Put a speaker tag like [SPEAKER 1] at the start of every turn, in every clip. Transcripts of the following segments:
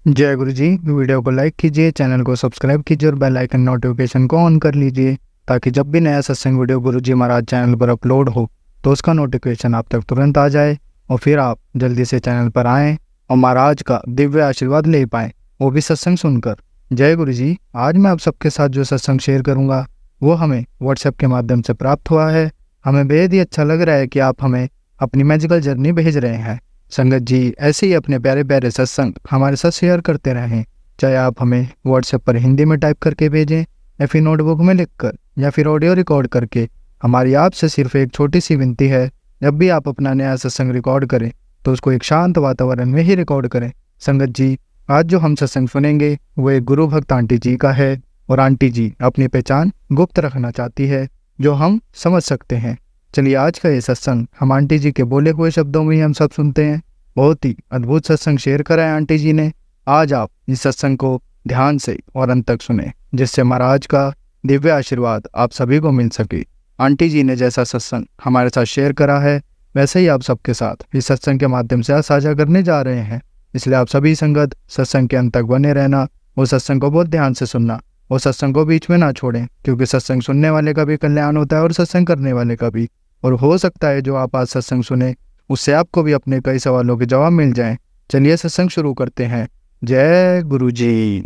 [SPEAKER 1] जय गुरु जी। वीडियो को लाइक कीजिए, चैनल को सब्सक्राइब कीजिए और बेल आइकन नोटिफिकेशन को ऑन कर लीजिए ताकि जब भी नया सत्संग वीडियो गुरु जी महाराज चैनल पर अपलोड हो तो उसका नोटिफिकेशन आप तक तुरंत आ जाए और फिर आप जल्दी से चैनल पर आएँ और महाराज का दिव्य आशीर्वाद ले पाएँ, वो भी सत्संग सुनकर। जय गुरु जी। आज मैं आप सबके साथ जो सत्संग शेयर करूँगा वो हमें व्हाट्सएप के माध्यम से प्राप्त हुआ है। हमें बेहद ही अच्छा लग रहा है कि आप हमें अपनी मैजिकल जर्नी भेज रहे हैं। संगत जी ऐसे ही अपने प्यारे प्यारे सत्संग हमारे साथ शेयर करते रहें, चाहे आप हमें व्हाट्सएप पर हिंदी में टाइप करके भेजें या फिर नोटबुक में लिखकर या फिर ऑडियो रिकॉर्ड करके। हमारी आपसे सिर्फ एक छोटी सी विनती है, जब भी आप अपना नया सत्संग रिकॉर्ड करें तो उसको एक शांत वातावरण में ही रिकॉर्ड करें। संगत जी आज जो हम सत्संग सुनेंगे वो एक गुरु भक्त आंटी जी का है और आंटी जी अपनी पहचान गुप्त रखना चाहती है जो हम समझ सकते हैं। चलिए आज का ये सत्संग हम आंटी जी के बोले हुए शब्दों में ही हम सब सुनते हैं। बहुत ही अद्भुत सत्संग शेयर करा है आंटी जी ने। आज आप इस सत्संग को ध्यान से और अंत तक सुने जिससे महाराज का दिव्य आशीर्वाद आप सभी को मिल सके। आंटी जी ने जैसा सत्संग हमारे साथ शेयर करा है वैसे ही आप सबके साथ इस सत्संग के माध्यम से साझा करने जा रहे हैं। इसलिए आप सभी संगत सत्संग के अंत तक बने रहना, वो सत्संग को बहुत ध्यान से सुनना, वो सत्संग को बीच में ना छोड़ें, क्योंकि सत्संग सुनने वाले का भी कल्याण होता है और सत्संग करने वाले का भी। और हो सकता है जो आप आज सत्संग सुने उससे आपको भी अपने कई सवालों के जवाब मिल जाएं। चलिए सत्संग शुरू करते हैं। जय गुरु जी।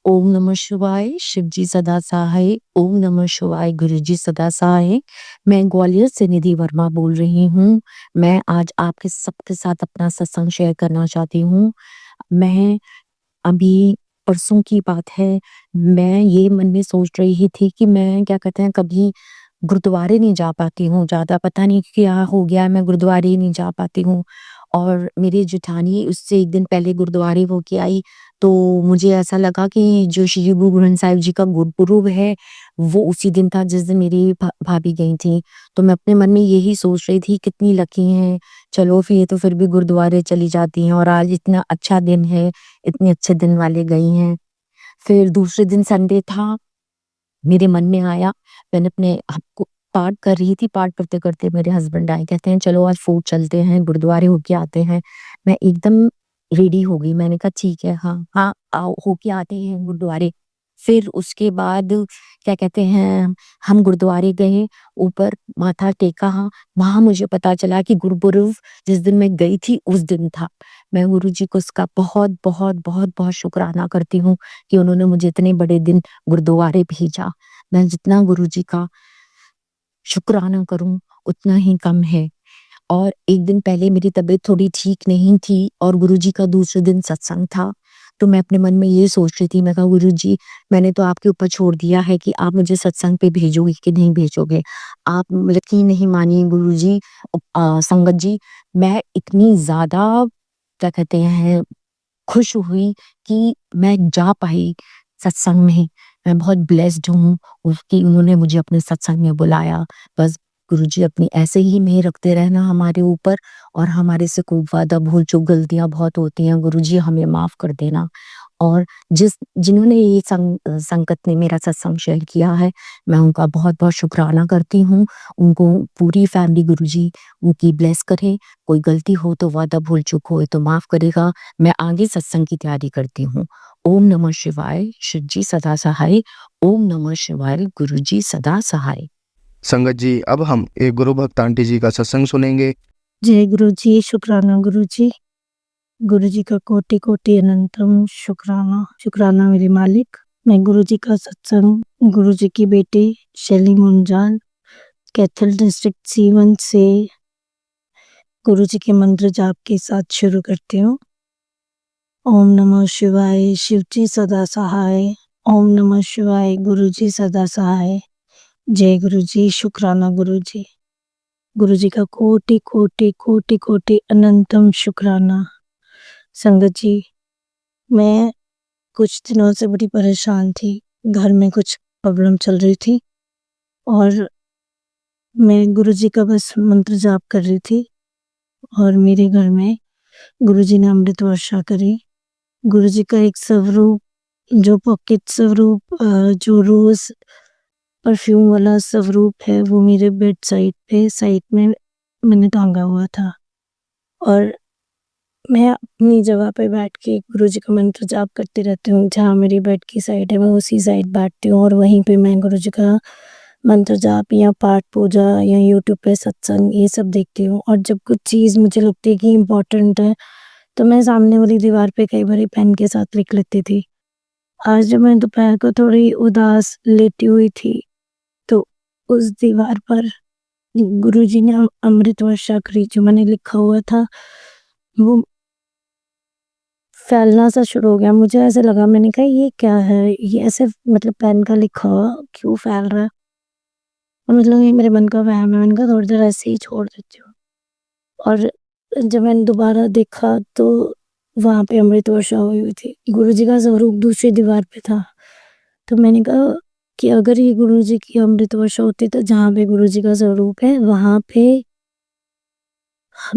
[SPEAKER 2] ओम नमः शिवाय। शिव जी सदा सहाय। ओम नमः शिवाय। गुरु जी सदा सहाय। मैं ग्वालियर से निधि वर्मा बोल रही हूँ। मैं आज आपके सबके साथ अपना सत्संग शेयर करना चाहती हूँ। मैं अभी परसों की बात है, मैं ये मन में सोच रही थी कि मैं क्या कहते हैं कभी गुरुद्वारे नहीं जा पाती हूँ, ज़्यादा पता नहीं क्या हो गया, मैं गुरुद्वारे ही नहीं जा पाती हूँ। और मेरी जेठानी उससे 1 दिन पहले गुरुद्वारे होके आई, तो मुझे ऐसा लगा कि जो श्री गुरु ग्रंथ साहिब जी का गुरपुरुब है, वो उसी दिन था जिस दिन मेरी भाभी गई थी। तो मैं अपने मन में यही सोच रही थी कितनी लकी हैं, चलो फिर ये तो फिर भी गुरुद्वारे चली जाती हैं और आज इतना अच्छा दिन है, इतने अच्छे दिन वाले गई हैं। फिर दूसरे दिन संडे था, मेरे मन में आया, मैंने अपने आप को पाठ कर रही थी, पाठ करते-करते मेरे हस्बैंड आए, कहते हैं चलो आज फोर्ट चलते हैं, गुरुद्वारे होके आते हैं। मैं एकदम रेडी हो गई, मैंने कहा ठीक है, हाँ, हाँ, आओ होके आते हैं गुरुद्वारे। फिर उसके बाद क्या कहते हैं, हम गुरुद्वारे गए, ऊपर माथा टेका, हाँ, वहाँ मुझे पता चला कि गुरुपुरब जिस दिन मैं गई थी उस दिन था। मैं गुरुजी को उसका बहुत, बहुत, बहुत, बहुत शुक्राना करती हूँ कि उन्होंने मुझे इतने बड़े दिन गुरुद्वारे भेजा। मैं जितना गुरुजी का शुक्राना करूँ उतना ही कम है। और 1 दिन पहले मेरी तबीयत थोड़ी ठीक नहीं थी और गुरुजी का दूसरे दिन सत्संग था। तो मैं अपने मन में ये सोच रही थी, मैं कहा गुरुजी मैंने तो आपके ऊपर छोड़ दिया है कि आप मुझे सत्संग पे भेजोगे कि नहीं भेजोगे। आप यकीन नहीं मानिए गुरुजी संगत जी, मैं इतनी ज़्यादा क्या कहते हैं खुश हुई कि मैं जा पाई सत्संग में। मैं बहुत ब्लेस्ड हूँ कि उन्होंने मुझे अपने सत्संग में बुलाया। बस गुरुजी अपनी ऐसे ही मेहर रखते रहना हमारे ऊपर और हमारे से कोई ज़्यादा भूल-चूक गलतियाँ बहुत होती हैं, गुरुजी हमें माफ़ कर देना। और जिन्होंने ये संगत ने मेरा सत्संग शेयर किया है, मैं उनका बहुत-बहुत शुकराना करती हूँ। उनको पूरी फैमिली गुरुजी उनकी ब्लेस करे। कोई गलती हो तो ज़्यादा भूल-चूक हो तो माफ़ करेगा। मैं आगे सत्संग की तैयारी करती हूँ। ओम नमः शिवाय। शिव जी सदा सहाय। ओम नमः शिवाय। गुरु जी सदा सहाय।
[SPEAKER 1] संगत जी अब हम एक गुरु भक्त आंटी जी का सत्संग सुनेंगे।
[SPEAKER 3] जय गुरु जी। शुक्राना गुरु जी। गुरु जी का कोटि-कोटि अनंतम शुक्राना। शुक्राना मेरे मालिक। मैं गुरु जी का सत्संग गुरु जी की बेटी शैली मुंजाल, कैथल डिस्ट्रिक्ट C1 से गुरु जी के मंत्र जाप के साथ शुरू करती हूँ। ओम नमः शिवाय। शिव जी सदा सहाय। ओम नमः शिवाय। गुरु जी सदा सहाय। जय गुरु जी। शुक्राना गुरु जी। गुरु जी का कोटि-कोटि, कोटि-कोटि अनंतम शुक्राना। संगत जी, मैं कुछ दिनों से बड़ी परेशान थी। घर में कुछ प्रॉब्लम चल रही थी और मैं गुरु जी का बस मंत्र जाप कर रही थी और मेरे घर में गुरु जी ने अमृत वर्षा करी। गुरु जी का एक स्वरूप, जो पॉकेट स्वरूप जो रोज़ परफ्यूम वाला स्वरूप है, वो मेरे बेड साइड में मैंने टाँगा हुआ था। और मैं अपनी जगह पे बैठ के गुरुजी का मंत्र जाप करती रहती हूँ। जहाँ मेरी बेड की साइड है मैं उसी साइड बैठती हूँ और वहीं पे मैं गुरुजी का मंत्र जाप या पाठ पूजा या यूट्यूब पे सत्संग ये सब देखती हूँ। और जब कुछ चीज़ मुझे लगती है कि इम्पोर्टेंट है तो मैं सामने वाली दीवार पे कई बारी पेन के साथ लिख लेती थी। आज जब मैं दोपहर को थोड़ी उदास लेटी हुई थी तो उस दीवार पर गुरुजी ने अमृत वर्षा करी जो मैंने लिखा हुआ था वो फैलना सा शुरू हो गया। मुझे ऐसे लगा, मैंने कहा ये क्या है? ये ऐसे मतलब पेन का लिखा हुआ क्यों फैल रहा है? और मतलब ये मेरे मन का वहम है। मैंने कहा थोड़ी देर ऐसे ही छोड़ देती हूँ। और जब मैंने दोबारा देखा तो वहाँ पे अमृत वर्षा हुई हुई थी। गुरुजी का स्वरूप दूसरी दीवार पे था। तो मैंने कहा कि अगर ये गुरुजी की अमृत वर्षा होती तो जहाँ पे गुरुजी का स्वरूप है वहाँ पे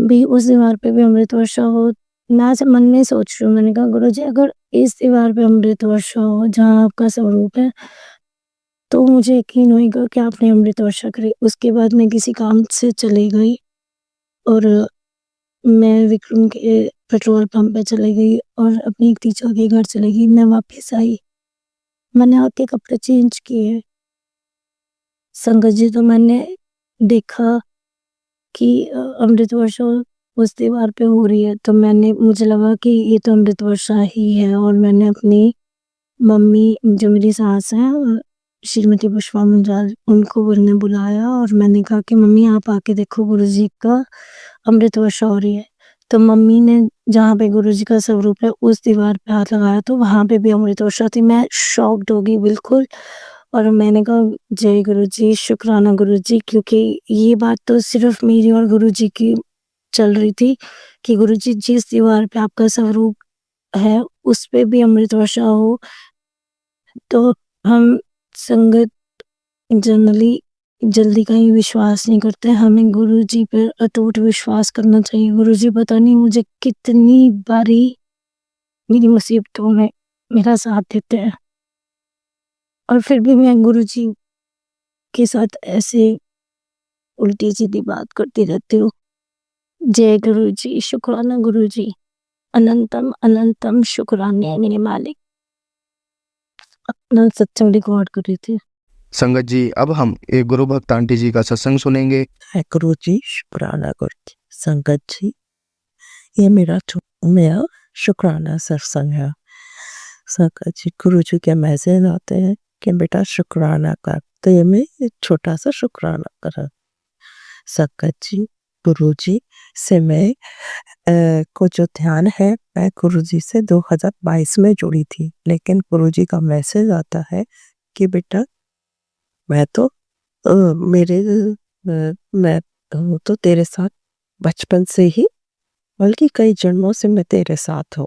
[SPEAKER 3] भी उस दीवार पे भी अमृत वर्षा हो। मैं ऐसे मन में सोच रही हूँ, मैंने कहा गुरुजी अगर इस दीवार पे अमृत वर्षा हो जहाँ आपका स्वरूप है तो मुझे यकीन होएगा कि आपने अमृत वर्षा करी। उसके बाद मैं किसी काम से चली गई और मैं विक्रम के पेट्रोल पंप पे चली गई और अपनी एक टीचर के घर चली गई। मैं वापस आई, मैंने आके कपड़े चेंज किए। संगत जी तो मैंने देखा कि अमृत वर्षा उस दीवार पे हो रही है तो मुझे लगा कि ये तो अमृत वर्षा ही है। और मैंने अपनी मम्मी जो मेरी सास हैं श्रीमती पुष्पा मुंजाल उनको मैंने बुलाया और मैंने कहा कि मम्मी आप आके देखो गुरुजी का अमृत वर्षा हो रही है। तो मम्मी ने जहाँ पे गुरुजी का स्वरूप है उस दीवार पे हाथ लगाया तो वहाँ पे भी अमृत वर्षा थी। मैं शॉक्ड हो गई बिल्कुल। और मैंने कहा जय गुरुजी, शुक्राना गुरुजी, क्योंकि ये बात तो सिर्फ मेरी और गुरुजी की चल रही थी कि गुरुजी जिस दीवार पे आपका स्वरूप है उस पे भी अमृत वर्षा हो। तो हम संगत जनरली जल्दी कहीं विश्वास नहीं करते। हमें गुरुजी पर अटूट विश्वास करना चाहिए। गुरुजी पता नहीं मुझे कितनी बारी मेरी मुसीबतों में मेरा साथ देते हैं और फिर भी मैं गुरुजी के साथ ऐसे उल्टी-सीधी बात करती रहती हूँ। जय गुरुजी, शुक्राना गुरुजी, अनंतम अनंतम शुक्राने मेरे मालिक। अपना सत्संग रिकॉर्ड कर रही थी।
[SPEAKER 1] संगत जी अब हम एक गुरु भक्त आंटी जी का सत्संग सुनेंगे।
[SPEAKER 4] है गुरु जी, शुक्राना गुरु जी। संगत जी ये मेरा शुक्राना सत्संग है। संगत जी गुरु जी के मैसेज आते हैं कि बेटा शुक्राना कर, तो ये मैं एक छोटा सा शुक्राना करा। संगत जी गुरु जी से मैं को जो ध्यान है मैं गुरु जी से 2022 में जुड़ी थी, लेकिन गुरु जी का मैसेज आता है कि बेटा मैं तो मैं तो तेरे साथ बचपन से ही, बल्कि कई जन्मों से मैं तेरे साथ हूँ,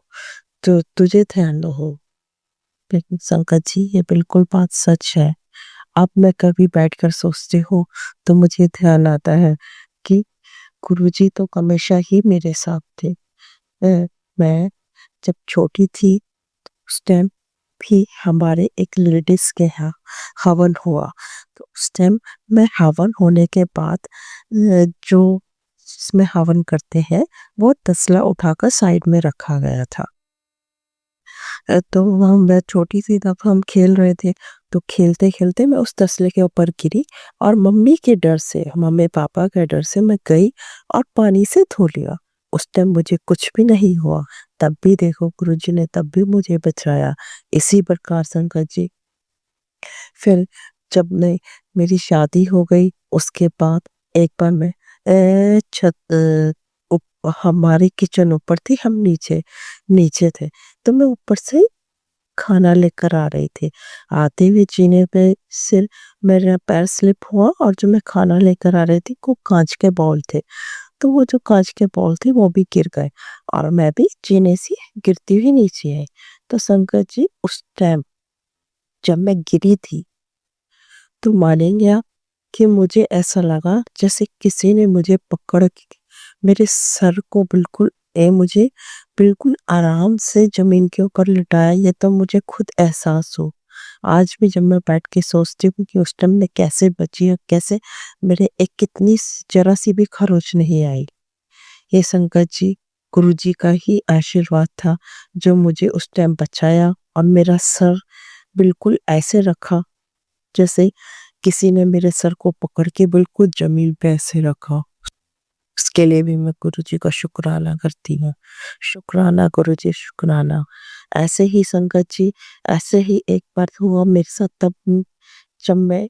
[SPEAKER 4] तो तुझे ध्यान हो। लेकिन संकट जी ये बिल्कुल बात सच है। अब मैं कभी बैठकर सोचती हूँ तो मुझे ध्यान आता है कि गुरुजी तो हमेशा ही मेरे साथ थे। मैं जब छोटी थी उस टाइम भी हमारे एक लेडीज के यहाँ हवन हुआ, तो उस टाइम मैं हवन होने के बाद जो जिसमें हवन करते हैं वो तसला उठाकर साइड में रखा गया था। तो वहाँ मैं छोटी सी तब हम खेल रहे थे, तो खेलते खेलते मैं उस तसले के ऊपर गिरी और मम्मी के डर से, मम्मी पापा के डर से मैं गई और पानी से धो लिया। उस टाइम मुझे कुछ भी नहीं हुआ, तब भी देखो गुरुजी ने तब भी मुझे बचाया। इसी प्रकार संकट जी फिर जब मेरी शादी हो गई उसके बाद एक बार मैं हमारी किचन ऊपर थी, हम नीचे नीचे थे, तो मैं ऊपर से खाना लेकर आ रही थी। आते हुए जीने पे सिर मेरा पैर स्लिप हुआ और जो मैं खाना लेकर आ रही थी वो कांच के बॉल थे, तो वो जो कांच के बॉल थे वो भी गिर गए और मैं भी जीने से गिरती हुई नीचे आई। तो शंकर जी उस टाइम जब मैं गिरी थी तो मानेंगे आप कि मुझे ऐसा लगा जैसे किसी ने मुझे पकड़ के मेरे सर को मुझे बिल्कुल आराम से जमीन के ऊपर लिटाया। ये तो मुझे खुद एहसास हो। आज भी जब मैं बैठ के सोचती हूँ कि उस टाइम मैं कैसे बची और कैसे मेरे एक कितनी जरा सी भी खरोच नहीं आई। ये संकट जी गुरुजी का ही आशीर्वाद था जो मुझे उस टाइम बचाया और मेरा सर बिल्कुल ऐसे रखा जैसे किसी ने मेरे सर को पकड़ के बिल्कुल ज़मीन पे ऐसे रखा। उसके लिए भी मैं गुरुजी का शुक्राना करती हूँ। शुक्राना गुरुजी, शुक्राना। ऐसे ही संगत जी, ऐसे ही एक बार हुआ मेरे साथ तब जब मैं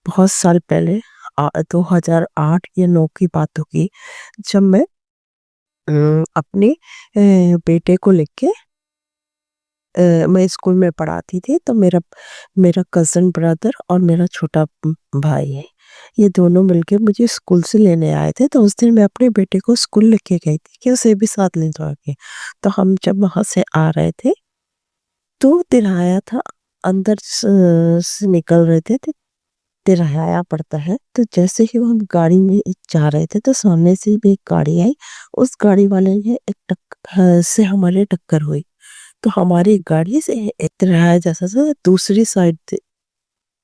[SPEAKER 4] बहुत साल पहले 2008 या 9 की बात होगी, जब मैं अपने बेटे को लेके मैं स्कूल में पढ़ाती थी, तो मेरा मेरा कज़न ब्रदर और मेरा छोटा भाई है, ये दोनों मिलके मुझे स्कूल से लेने आए थे। तो उस दिन मैं अपने बेटे को स्कूल लेके गई थी कि उसे भी साथ ले जाऊँगी। तो हम जब वहाँ से आ रहे थे, तो तिराया था, अंदर से निकल रहे थे, तो तिराया पड़ता है। तो जैसे ही हम गाड़ी में जा रहे थे, तो सामने से भी एक गाड़ी आई। उस गाड़ी वाले ने से हमारी टक्कर हुई। तो हमारी गाड़ी से एक तिराया जैसा सा दूसरी साइड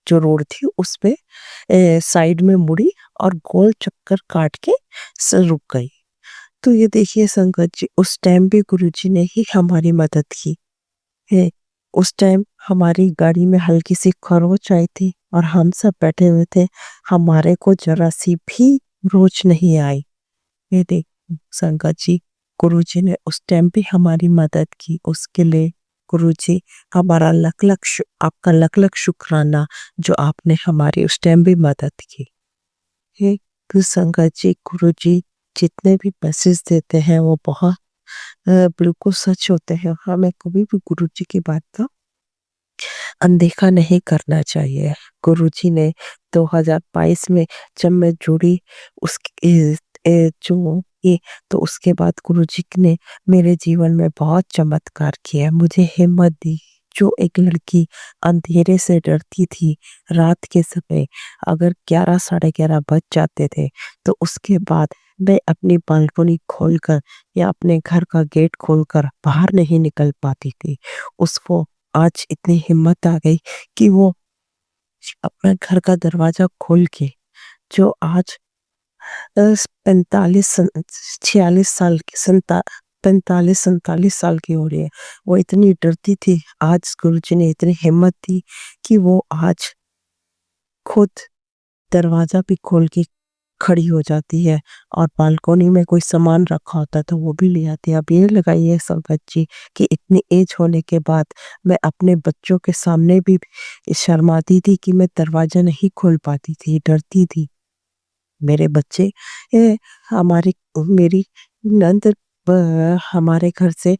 [SPEAKER 4] जो रोड थी उस पे साइड में मुड़ी और गोल चक्कर काट के रुक गई। तो ये देखिए संगत जी, उस टाइम भी गुरुजी ने ही हमारी मदद की है। उस टाइम हमारी गाड़ी में हल्की सी खरोच आई थी और हम सब बैठे हुए थे, हमारे को जरा सी भी रोच नहीं आई। ये देख संगत जी, गुरुजी ने उस टाइम भी हमारी मदद की, उसके लिए गुरुजी हमारा आपका लख लख शुक्राना जो आपने हमारी उस टाइम भी मदद की। हे तो संगत जी, गुरुजी जितने भी मैसेज देते हैं वो बहुत बिल्कुल सच होते हैं। हमें कभी भी गुरुजी की बात का अनदेखा नहीं करना चाहिए। गुरुजी ने 2022 में जब मैं जुड़ी उसके जो ये तो उसके बाद गुरुजी ने मेरे जीवन में बहुत चमत्कार किया, मुझे हिम्मत दी। जो एक लड़की अंधेरे से डरती थी, रात के समय अगर 11 साढ़े 11 बज जाते थे, तो उसके बाद मैं अपनी बालकनी खोलकर या अपने घर का गेट खोलकर बाहर नहीं निकल पाती थी। उसको आज इतनी हिम्मत आ गई कि वो अपना घर का दरवाजा खोल के जो आज 45 साल की हो रही है, वो इतनी डरती थी। आज गुरुजी ने इतनी हिम्मत दी कि वो आज खुद दरवाजा भी खोल के खड़ी हो जाती है और बालकनी में कोई सामान रखा होता है तो वो भी ले आती है। अब ये लगाइए संगत जी कि इतनी एज होने के बाद मैं अपने बच्चों के सामने भी शर्माती थी कि मैं दरवाजा नहीं खोल पाती थी, डरती थी। मेरे बच्चे हमारी मेरी नंद हमारे घर से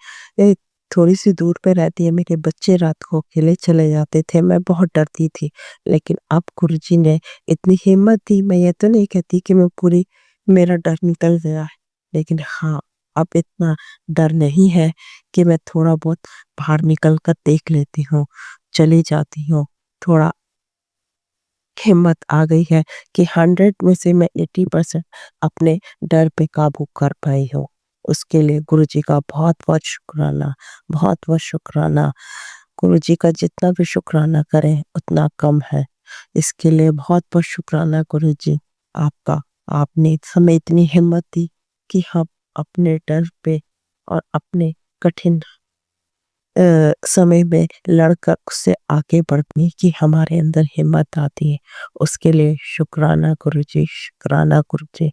[SPEAKER 4] थोड़ी सी दूर पे रहती है। मेरे बच्चे रात को अकेले चले जाते थे, मैं बहुत डरती थी। लेकिन अब गुरुजी ने इतनी हिम्मत दी, मैं ये तो नहीं कहती कि मैं पूरी मेरा डर निकल गया है, लेकिन हाँ अब इतना डर नहीं है कि मैं थोड़ा बहुत बाहर निकल कर देख लेती हूँ, चली जाती हूँ। थोड़ा हिम्मत आ गई है कि 100 में से मैं 80% अपने डर पे काबू कर पाई हूँ। उसके लिए गुरुजी का बहुत-बहुत शुक्राना, बहुत-बहुत शुक्राना। गुरुजी का जितना भी शुक्राना करें उतना कम है। इसके लिए बहुत-बहुत शुक्राना गुरुजी आपका। आपने हमें इतनी हिम्मत दी कि हम अपने डर पे और अपने कठिन समय में लड़कर उससे आगे बढ़ने की हमारे अंदर हिम्मत आती है। उसके लिए शुक्राना गुरुजी, शुक्राना गुरुजी।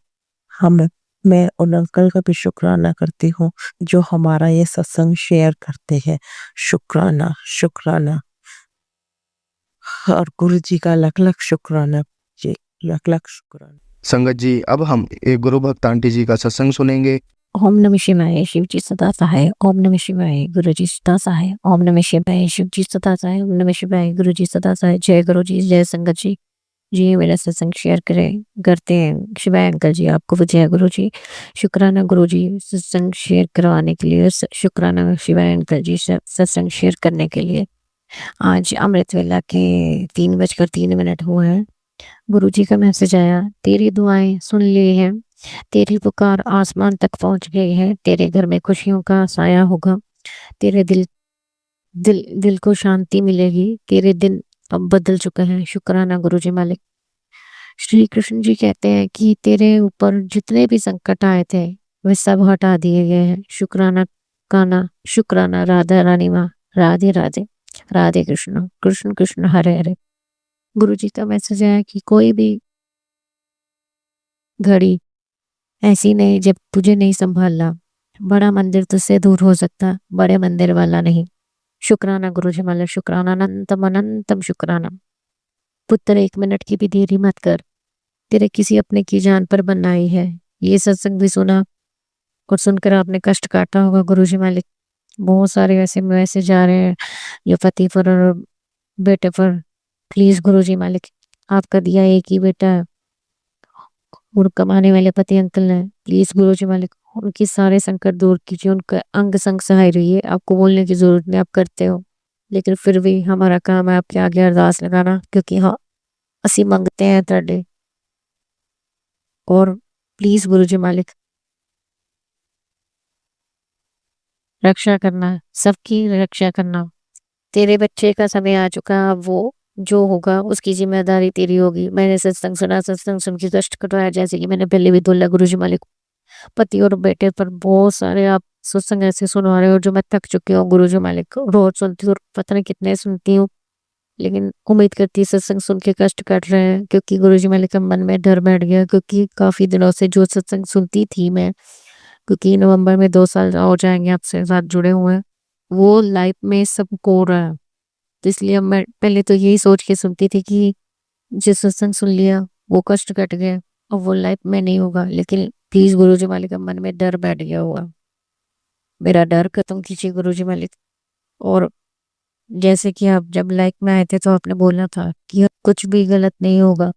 [SPEAKER 4] हम मैं उन अंकल का भी शुक्राना करती हूँ जो हमारा ये सत्संग शेयर करते हैं। शुक्राना, शुक्राना। और गुरुजी का लख-लख शुक्राना जी, लख-लख शुक्राना।
[SPEAKER 1] संगत जी, अब हम एक गुरु भक्त आंटी जी का सत्संग सुनेंगे।
[SPEAKER 2] ओम नमः शिवाय, शिव जी सदा सहाय। ओम नमः शिवाय, गुरु जी सदा सहाय। ओम नमः शिवाय, शिव जी सदा सहाय। ओम नमः शिवाय, गुरु जी सदा सहाय। जय गुरु जी, जय संगत जी। जी मेरा सत्संग शेयर करते हैं शिवाय अंकल जी, आपको वो जय गुरु जी। शुक्राना गुरु जी सत्संग शेयर करवाने के लिए, शुक्राना शिवाय अंकल जी सत्संग शेयर करने के लिए। आज अमृत वेला के 3:03 हुए हैं। गुरु जी का मैसेज आया, तेरी दुआएं सुन ली हैं, तेरी पुकार आसमान तक पहुंच गई है, तेरे घर में खुशियों का साया होगा, तेरे दिल को शांति मिलेगी, तेरे दिन अब बदल चुके हैं। शुक्राना गुरु जी मालिक। श्री कृष्ण जी कहते हैं कि तेरे ऊपर जितने भी संकट आए थे वे सब हटा दिए गए हैं। शुक्राना काना, शुक्राना राधा रानी माँ, राधे राधे, राधे कृष्ण, कृष्ण कृष्ण हरे हरे। गुरु जी का मैसेज है कि कोई भी घड़ी ऐसी नहीं जब तुझे नहीं संभालना। बड़ा मंदिर तुझसे दूर हो सकता, बड़े मंदिर वाला नहीं। शुक्राना गुरु जी मालिक, शुक्राना अनंतम अनंतम शुक्राना। पुत्र 1 मिनट की भी देरी मत कर, तेरे किसी अपने की जान पर बनाई है। ये सत्संग भी सुना और सुनकर आपने कष्ट काटा होगा गुरु जी मालिक। बहुत सारे ऐसे मैसेज आ रहे हैं ये पति पर और बेटे पर। प्लीज गुरु जी मालिक, आपका दिया एक ही बेटा है और कमाने वाले पति अंकल हैं। प्लीज गुरु जी मालिक, उनकी सारे संकट दूर कीजिए, उनका अंग संग सहाय रहिए। आपको बोलने की जरूरत नहीं, आप करते हो, लेकिन फिर भी हमारा काम है आपके आगे अरदास लगाना, क्योंकि हाँ असी मंगते हैं ਤੁਹਾਡੇ। और प्लीज गुरु जी मालिक रक्षा करना, सबकी रक्षा करना। तेरे बच्चे का समय आ चुका, अब वो जो होगा उसकी जिम्मेदारी तेरी होगी। मैंने सत्संग सुना, सत्संग सुन के कष्ट कटवाया, जैसे कि मैंने पहले भी बोला गुरु जी मालिक। पति और बेटे पर बहुत सारे आप सत्संग ऐसे सुनवा रहे हो जो मैं थक चुकी हूँ गुरु जी मालिक। रोज सुनती हूँ, पता नहीं कितने सुनती हूँ, लेकिन उम्मीद करती सत्संग सुन के कष्ट कट रहे हैं, क्योंकि गुरु जी मालिक का मन में डर बैठ गया। क्योंकि काफी दिनों से जो सत्संग सुनती थी मैं, क्योंकि नवंबर में 2 साल हो जाएंगे आपसे साथ जुड़े हुए हैं, वो लाइफ में सबको हो रहा है। तो इसलिए अब मैं पहले तो यही सोच के सुनती थी कि जिस सत्संग सुन लिया वो कष्ट कट गए, और वो लाइफ में नहीं होगा। लेकिन प्लीज गुरु जी मालिक, मन में डर बैठ गया हुआ, मेरा डर खत्म कीजिए गुरु जी मालिक। और जैसे कि आप जब लाइफ में आए थे तो आपने बोला था कि अब कुछ भी गलत नहीं होगा,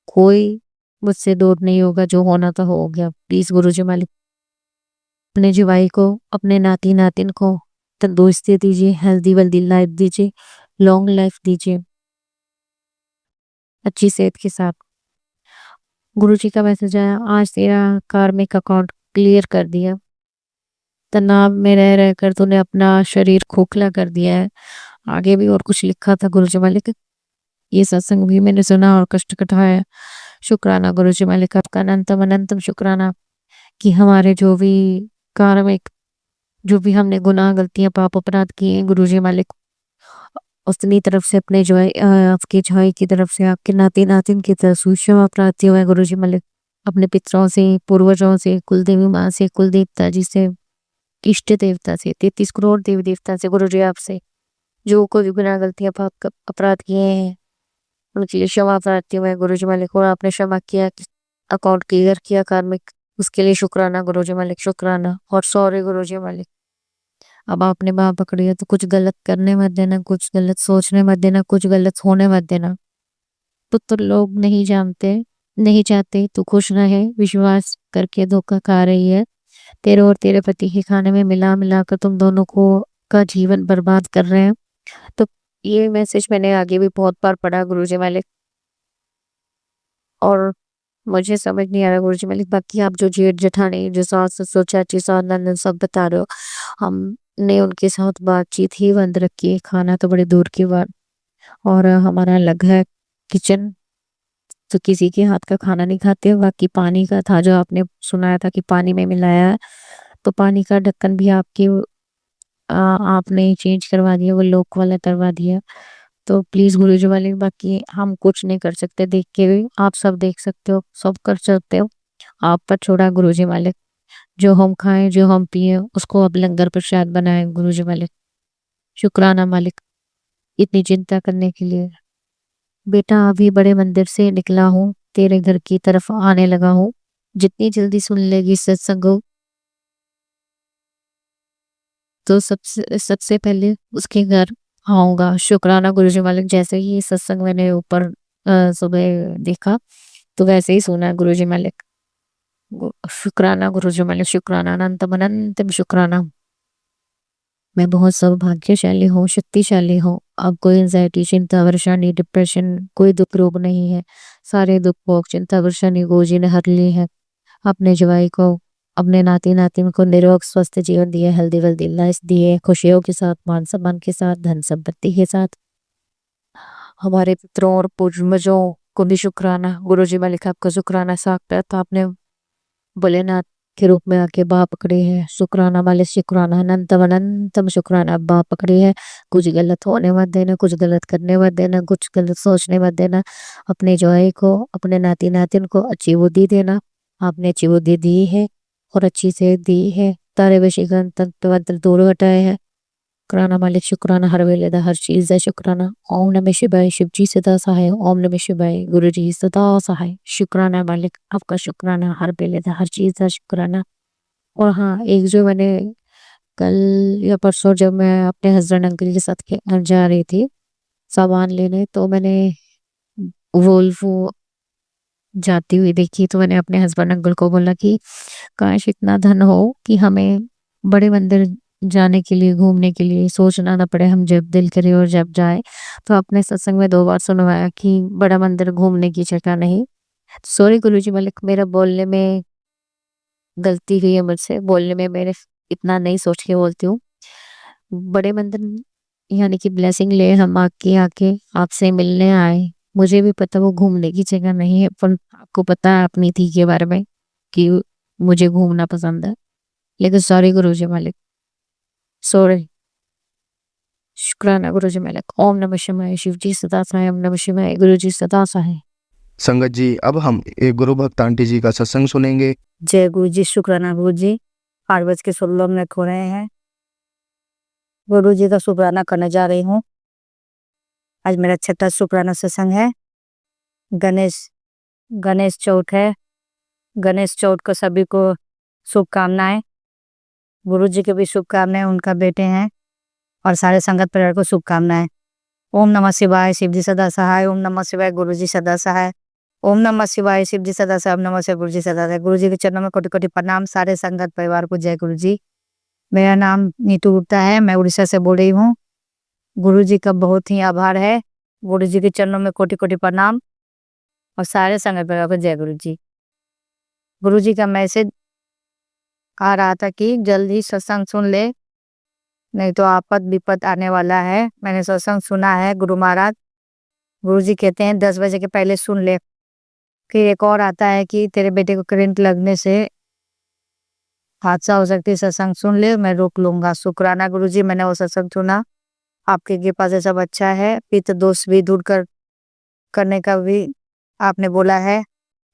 [SPEAKER 2] कोई मुझसे दूर नहीं होगा, जो होना था हो गया। प्लीज गुरु जी मालिक, अपने जुवाई को, अपने नाती नातिन को तंदुरुस्ती दीजिए, हेल्दी वेल्दी लाइफ दीजिए, लॉन्ग लाइफ दीजिए अच्छी सेहत के साथ। गुरु जी का मैसेज आया, आज तेरा कार्मिक अकाउंट क्लियर कर दिया। तनाव में रह रहकर तूने अपना शरीर खोखला कर दिया है। आगे भी और कुछ लिखा था गुरु जी मालिक, ये सत्संग भी मैंने सुना और कष्ट कटाया। शुक्राना गुरु जी मालिक, आपका अनंतम अनंतम शुक्राना कि हमारे जो भी कार्मिक, जो भी हमने गुनाह गलतियां पाप अपराध किए हैं गुरु जी मालिक, उसनी तरफ से अपने जो है आपके झाई की तरफ से, आपके नाती नातिन की तरफ से क्षमा प्राप्ति हुआ है गुरु जी मालिक। अपने पितरों से, पूर्वजों से, कुलदेवी माँ से, कुल देवता जी से, इष्ट देवता से, 33 करोड़ देवी देवता से गुरु जी आपसे, जो कोई भी गुनाह गलतियां पाप अपराध किए हैं उनके लिए क्षमा प्राप्ति हुआ है गुरु जी मालिक। और आपने क्षमा किया, अकाउंट क्लियर किया कार्मिक, उसके लिए शुक्राना गुरु जी मालिक, शुक्राना और सॉरी गुरु जी मालिक। अब आपने बाह पकड़ी है तो कुछ गलत करने मत देना, कुछ गलत सोचने मत देना, कुछ गलत होने मत देना। तो लोग नहीं जानते, नहीं चाहते तू खुश रहे, विश्वास करके धोखा खा रही है। तेरे और तेरे पति के खाने में मिला मिला कर तुम दोनों को का जीवन बर्बाद कर रहे हैं। तो ये मैसेज मैंने आगे भी बहुत बार पढ़ा गुरु जी मालिक, और मुझे समझ नहीं आ रहा गुरु जी मालिक। बाकी आप जो जेठ जेठानी, जो सास ससुर चाची सास नंदन सब बता रहे हो, हमने उनके साथ बातचीत ही बंद रखी है, खाना तो बड़ी दूर की बात। और हमारा अलग है किचन, तो किसी के हाथ का खाना नहीं खाते। बाकी पानी का था जो आपने सुनाया था कि पानी में मिलाया है, तो पानी का ढक्कन भी आपके आपने चेंज करवा दिया, वो लोक वाला करवा दिया। तो प्लीज गुरु जी वाले, बाकी हम कुछ नहीं कर सकते, देख के भी आप सब देख सकते हो, सब कर सकते हो, आप पर छोड़ा गुरु जी मालिक। जो हम खाएं, जो हम पिए, उसको अब लंगर प्रसाद बनाए गुरु जी मालिक। शुक्राना मालिक इतनी चिंता करने के लिए। बेटा अभी बड़े मंदिर से निकला हूँ, तेरे घर की तरफ आने लगा हूँ। जितनी जल्दी सुन लेगी सत्संग तो सबसे सबसे पहले उसके घर आऊंगा। शुक्राना गुरु जी मालिक, जैसे ही सत्संग मैंने ऊपर सुबह देखा तो वैसे ही सुना गुरु जी मालिक। शुक्राना गुरु जी मालिक, शुक्राना अनंतम अनंतम शुक्राना। मैं बहुत सौभाग्यशाली हूँ, शक्तिशाली हूँ। अब कोई एंजाइटी, चिंता, परेशानी, डिप्रेशन, कोई दुख रोग नहीं है। सारे दुख भोग, चिंता, परेशानी गुरु जी ने हर ली है। अपने जवाई को, अपने नाती नातिन को निरोग स्वस्थ जीवन दिए, हेल्दी वेल्दी लाइफ दिए, खुशियों के साथ, मान सम्मान के साथ, धन संपत्ति के साथ। हमारे पितरों और पूर्वजों को भी शुक्राना गुरु जी मालिक, आपका शुक्राना। साक्षात आपने भोलेनाथ के रूप में आके बाह पकड़ी है। शुक्राना मालिक, शुक्राना अनंतम अनंतम शुक्राना, बाह पकड़ी है। कुछ गलत होने मत देना, कुछ गलत करने मत देना, कुछ गलत सोचने मत देना। अपने जवाई को, अपने नाती नातिन को अच्छी बुद्धि देना। आपने अच्छी बुद्धि दी है और अच्छी सेहत दी है। तारे बेशिकन तंत्र दूर हटाए हैं। शुक्राना मालिक, शुक्राना हर वेले दा हर चीज दा शुक्राना। ओम नमः शिवाय, शिव जी सदा सहाय। ओम नमः शिवाय, गुरु जी सदा सहाय। शुक्राना मालिक, आपका शुक्राना हर वेले दा हर चीज दा शुक्राना। और हाँ, एक जो मैंने कल या परसों जब मैं अपने हस्बैंड अंकल के साथ जा रही थी सामान लेने, तो मैंने वोल्वो जाती हुई देखी। तो मैंने अपने हस्बैंड अंकल को बोला कि काश इतना धन हो कि हमें बड़े मंदिर जाने के लिए, घूमने के लिए सोचना ना पड़े, हम जब दिल करे और जब जाए। तो अपने सत्संग में 2 बार सुनवाया कि बड़ा मंदिर घूमने की जगह नहीं। सॉरी गुरुजी मालिक, मेरा बोलने में गलती हुई है मुझसे। बोलने में मेरे इतना नहीं सोच के बोलती हूँ। बड़े मंदिर यानी कि ब्लेसिंग ले हम आके आके आपसे मिलने आए। मुझे भी पता वो घूमने की जगह नहीं है, पर आपको पता है अपनी थी के बारे में कि मुझे घूमना पसंद है। लेकिन सॉरी गुरुजी मालिक, सॉरी। शुक्राना गुरुजी मालिक। ओम नमः शिवाय, शिव जी सदा सहाय। ओम नमः शिवाय, गुरु जी सदा सहाय।
[SPEAKER 1] संगत जी, अब हम एक गुरु भक्त आंटी जी का सत्संग सुनेंगे।
[SPEAKER 3] जय गुरु जी, शुक्राना गुरु जी। 8:16 हो रहे हैं। गुरु जी का शुक्राना करने जा रही हूँ। आज मेरा 6वां शुक्राना सत्संग है। गणेश चौथ है। गणेश चौथ को सभी को शुभकामनाएं। गुरु जी के भी शुभकामनाएं, उनका बेटे हैं और सारे संगत परिवार को शुभकामनाएं। ओम नमः शिवाय, शिव जी सदा सहाय। ओम नमः शिवाय, गुरु जी सदा सहाय। ओम नमः शिवाय, शिव जी सदा सहाय। ओम नमः शिवाय, गुरु जी सदा सहाय। गुरु जी के चरणों में कोटि कोटि प्रणाम। सारे संगत परिवार को जय गुरु जी। मेरा नाम नीतू गुप्ता है, मैं उड़ीसा से बोल रही हूँ। गुरु जी का बहुत ही आभार है। गुरु जी के चरणों में कोटि कोटि प्रणाम और सारे संगत परिवार को जय गुरु जी। गुरु जी का मैसेज आ रहा था कि जल्द ही सत्संग सुन ले, नहीं तो आपद विपद आने वाला है। मैंने सत्संग सुना है। गुरु जी कहते हैं 10 बजे के पहले सुन ले। फिर एक और आता है कि तेरे बेटे को करंट लगने से हादसा हो सकती है, सत्संग सुन ले, मैं रोक लूंगा। शुक्राना गुरु जी, मैंने वो सत्संग सुना। आपके कृपा से सब अच्छा है। पितृ दोष भी दूर करने का भी आपने बोला है,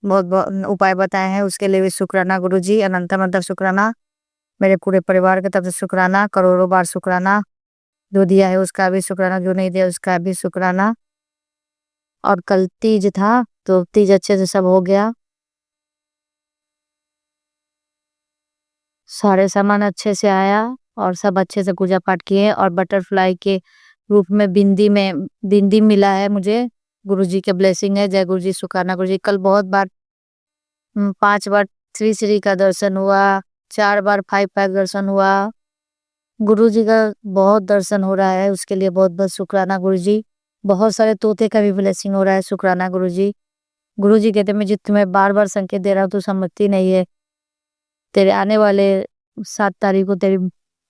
[SPEAKER 3] बहुत बहुत उपाय बताए हैं, उसके लिए भी शुक्राना गुरु जी। अनंत शुक्राना। मेरे पूरे परिवार के तरफ से शुक्राना, करोड़ों बार शुक्राना। जो दिया है उसका भी शुक्राना, जो नहीं दिया उसका भी शुक्राना। और कल तीज था, तो तीज अच्छे से सब हो गया। सारे सामान अच्छे से आया और सब अच्छे से पूजा पाठ किए। और बटरफ्लाई के रूप में बिंदी मिला है मुझे। गुरुजी के ब्लेसिंग है। जय गुरुजी, शुक्राना गुरुजी। कल बहुत बार 5 बार श्री श्री का दर्शन हुआ, 4 बार 5 दर्शन हुआ। गुरुजी का बहुत दर्शन हो रहा है, उसके लिए बहुत बहुत शुक्राना गुरुजी। बहुत सारे तोते का भी ब्लेसिंग हो रहा है, शुक्राना गुरुजी। गुरुजी कहते मैं जित तुम्हें बार बार संकेत दे रहा हूँ, तू समझती नहीं है। तेरे आने वाले 7 तारीख को तेरी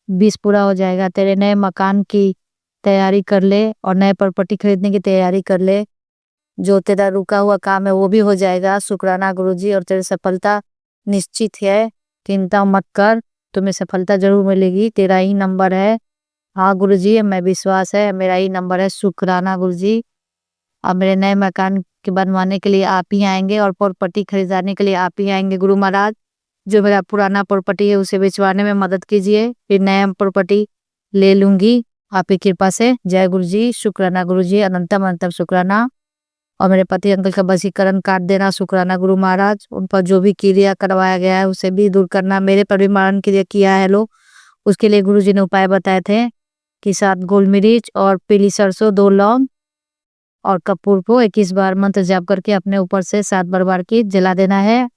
[SPEAKER 3] 20 पूरा हो जाएगा। तेरे नए मकान की तैयारी कर ले और नए प्रॉपर्टी खरीदने की तैयारी कर ले। जो तेरा रुका हुआ काम है वो भी हो जाएगा, शुक्राना गुरुजी। और तेरी सफलता निश्चित है, चिंता मत कर, तुम्हें सफलता जरूर मिलेगी। तेरा ही नंबर है। हाँ गुरुजी, मैं विश्वास है, मेरा ही नंबर है, शुक्राना गुरुजी। अब मेरे नए मकान के बनवाने के लिए आप ही आएंगे और प्रॉपर्टी खरीदाने के लिए आप ही आएंगे गुरु महाराज। जो मेरा पुराना प्रॉपर्टी है उसे बेचवाने में मदद कीजिए, फिर नया प्रॉपर्टी ले लूंगी आपकी कृपा से। जय गुरुजी, शुक्राना गुरुजी। अनंतम अनंतम शुक्राना। और मेरे पति अंकल का वशीकरण काट देना, शुक्राना गुरु महाराज। उन पर जो भी क्रिया करवाया गया है उसे भी दूर करना। मेरे पर भी मारण क्रिया किया है लोग, उसके लिए गुरुजी ने उपाय बताए थे कि 7 गोल मिर्च और पीली सरसों, 2 लौंग और कपूर को 21 बार मंत्र जाप करके अपने ऊपर से 7 बार की जला देना है।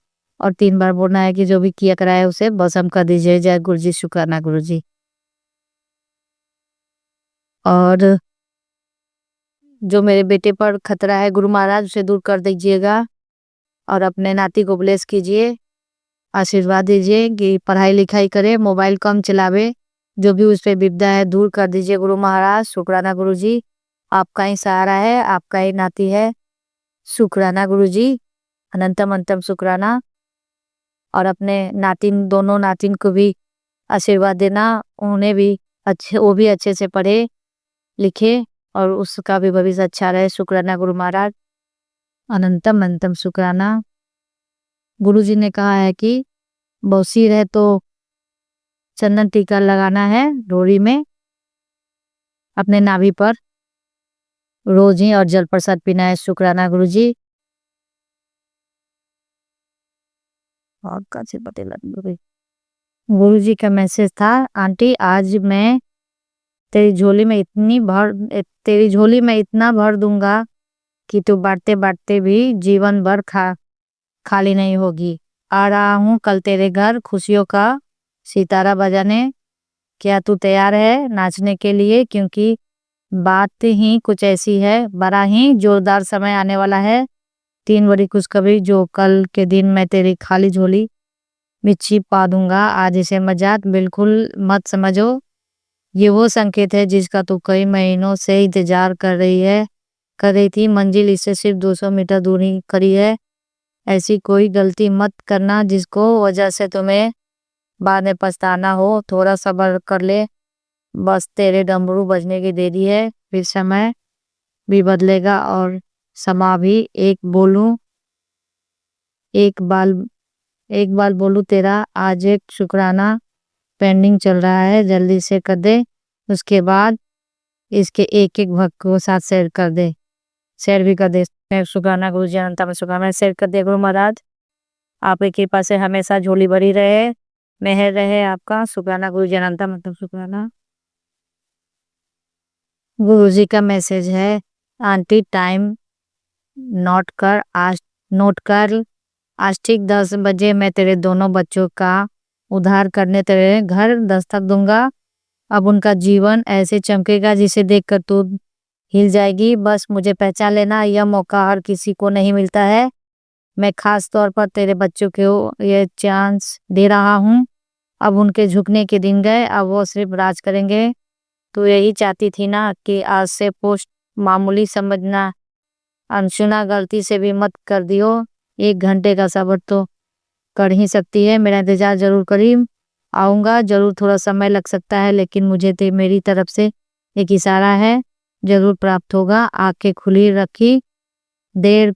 [SPEAKER 3] और 3 बार बोलना है कि जो भी किया कराया उसे भस्म कर दीजिए। जय गुरुजी, शुक्राना गुरुजी। और जो मेरे बेटे पर खतरा है गुरु महाराज, उसे दूर कर दीजिएगा और अपने नाती को ब्लेस कीजिए, आशीर्वाद दीजिए कि पढ़ाई लिखाई करे, मोबाइल कम चलावे। जो भी उस पर विपदा है दूर कर दीजिए गुरु महाराज, शुक्राना गुरुजी। आपका ही सहारा है, आपका ही नाती है, शुक्राना गुरुजी। अनंतम अनंतम शुक्राना।
[SPEAKER 2] और अपने नातिन दोनों नातिन को भी आशीर्वाद देना, उन्हें भी वो भी अच्छे से पढ़े लिखे और उसका भी भविष्य अच्छा रहे। शुक्राना गुरु महाराज, अनंतम अनंतम शुक्राना। गुरु जी ने कहा है कि बौसीर है तो चंदन टीका लगाना है डोरी में अपने नाभि पर रोज ही, और जल प्रसाद पीना है। शुक्राना गुरु जी। और कैसे पटेल गुरु जी का मैसेज था, आंटी आज मैं तेरी झोली में इतना भर दूंगा कि तू बांटते बांटते भी जीवन भर खाली नहीं होगी। आ रहा हूँ कल तेरे घर खुशियों का सितारा बजाने, क्या तू तैयार है नाचने के लिए? क्योंकि बात ही कुछ ऐसी है, बड़ा ही जोरदार समय आने वाला है। 3 बड़ी खुशखबरी जो कल के दिन मैं तेरी खाली झोली में छिप पा दूंगा। आज इसे मजाक बिल्कुल मत समझो, ये वो संकेत है जिसका तू कई महीनों से इंतजार कर रही थी। मंजिल इससे सिर्फ 200 मीटर दूरी करी है। ऐसी कोई गलती मत करना जिसको वजह से तुम्हें बाद में पछताना हो। थोड़ा सब्र कर ले, बस तेरे डमरू बजने की देरी है, फिर समय भी बदलेगा और समा भी। एक बाल बोलू तेरा आज एक शुक्राना पेंडिंग चल रहा है, जल्दी से कर दे। उसके बाद इसके एक एक भक्त को साथ शेयर भी कर दे। शुक्राना गुरु जी, अनंतम शुक्राना। शेयर कर दे गुरु महाराज, आपकी कृपा से हमेशा झोली भरी रहे, मेहर रहे आपका। शुक्राना गुरु जी, अनंतम मतलब शुक्राना। गुरु जी का मैसेज है, आंटी टाइम नोट कर आज ठीक 10 बजे मैं तेरे दोनों बच्चों का उद्धार करने तेरे घर दस्तक दूंगा। अब उनका जीवन ऐसे चमकेगा जिसे देखकर तू हिल जाएगी। बस मुझे पहचान लेना, यह मौका हर किसी को नहीं मिलता है। मैं खास तौर पर तेरे बच्चों को ये चांस दे रहा हूँ। अब उनके झुकने के दिन गए, अब वो सिर्फ राज करेंगे। तू यही चाहती थी ना कि आज से पोस्ट मामूली समझना, अनसुना गलती से भी मत कर दियो। 1 घंटे का सब्र तो कर ही सकती है। मेरा इंतजार जरूर करी, आऊँगा जरूर। थोड़ा समय लग सकता है लेकिन मुझे मेरी तरफ से एक इशारा है, जरूर प्राप्त होगा। आंखें खुली रखी, देर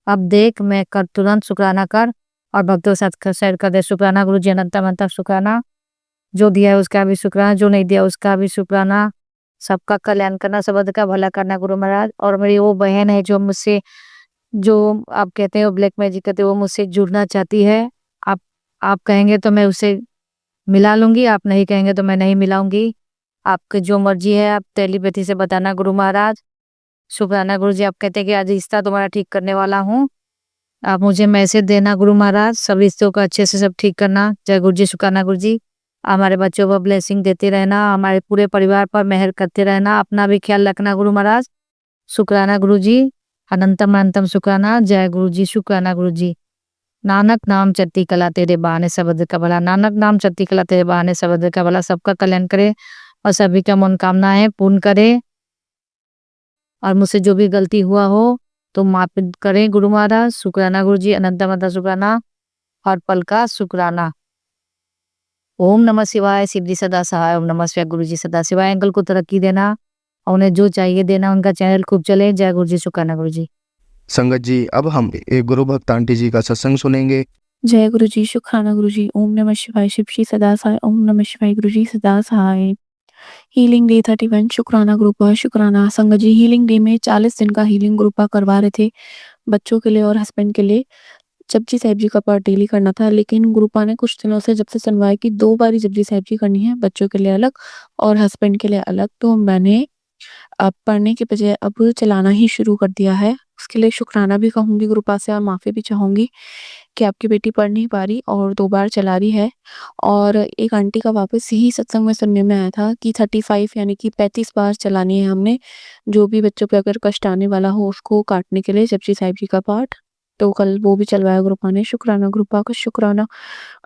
[SPEAKER 2] अब देख मैं कर तुरंत शुक्राना कर और भक्तों के साथ शेयर कर दे। शुक्राना गुरु जी, अनंतम अनंतम शुक्राना। जो दिया है उसका भी शुक्राना, जो नहीं दिया उसका भी शुक्राना। सबका कल्याण करना, सबद का भला करना गुरु महाराज। और मेरी वो बहन है जो मुझसे, जो आप कहते हैं वो ब्लैक मैजिक करते, वो मुझसे जुड़ना चाहती है। आप कहेंगे तो मैं उसे मिला लूंगी, आप नहीं कहेंगे तो मैं नहीं मिलाऊंगी। आपकी जो मर्जी है आप टेलीपैथी से बताना गुरु महाराज। शुक्राना गुरु जी, आप कहते हैं कि आज रिश्ता तुम्हारा ठीक करने वाला हूँ, आप मुझे मैसेज देना गुरु महाराज। सब रिश्तों को अच्छे से सब ठीक करना। जय गुरु जी। शुक्राना गुरु जी, हमारे बच्चों पर ब्लेसिंग देते रहना, हमारे पूरे परिवार पर मेहर करते रहना, अपना भी ख्याल रखना गुरु महाराज। शुक्राना गुरु जी, अनंतम अनंतम शुक्राना। जय गुरु जी। शुक्राना गुरु जी। नानक नाम चढ़ती कला तेरे बहाने सबद का भला, नानक नाम चढ़ती कला तेरे बहाने सबद का भला। सबका कल्याण करे और सभी का मनोकामनाएं पूर्ण करे। और मुझसे जो भी गलती हुआ हो तो माफ करें गुरु महाराज। शुक्राना गुरु जी, अनंतम अनंतम शुक्राना। हर पल का शुक्राना। ओम नमः शिवाय। शिव जी सदा सहाय। ओम नमः शिवाय। गुरु जी सदा शिवाय। अंकल को तरक्की देना और उन्हें जो चाहिए देना, उनका चैनल खूब चले। जय गुरु जी। शुक्राना गुरु जी।
[SPEAKER 1] संगत जी, अब हम एक गुरु भक्त आंटी जी का सत्संग सुनेंगे।
[SPEAKER 5] जय गुरु जी। शुक्राना गुरु जी। ओम नमः शिवाय। शिव जी सदा सहाय। ओम नमः शिवाय। गुरु जी सदा सहाय। हीलिंग डे 31 शुक्राना ग्रुपा। शुक्राना संगत जी, हीलिंग डे में 40 दिन का हीलिंग ग्रुपा करवा रहे थे बच्चों के लिए और हस्बैंड के लिए। जपजी साहिब जी का पाठ डेली करना था, लेकिन ग्रुपा ने कुछ दिनों से जब से सुनवाई की 2 बारी जपजी साहिब जी करनी है, बच्चों के लिए अलग और हस्बैंड के लिए अलग। तो मैंने अब पढ़ने के बजाय अब चलाना ही शुरू कर दिया है। उसके लिए शुक्राना भी कहूँगी ग्रुपा से और माफ़ी भी चाहूँगी कि आपकी बेटी पढ़ नहीं पा रही और 2 बार चला रही है। और एक आंटी का वापस यही सत्संग में सुनने में आया था कि 35 यानी कि 35 बार चलानी है हमने, जो भी बच्चों पे अगर कष्ट आने वाला हो उसको काटने के लिए जपजी साहिब जी का पाठ। तो कल वो भी चलवाया ग्रुपा ने। शुक्राना ग्रुपा का। शुक्राना,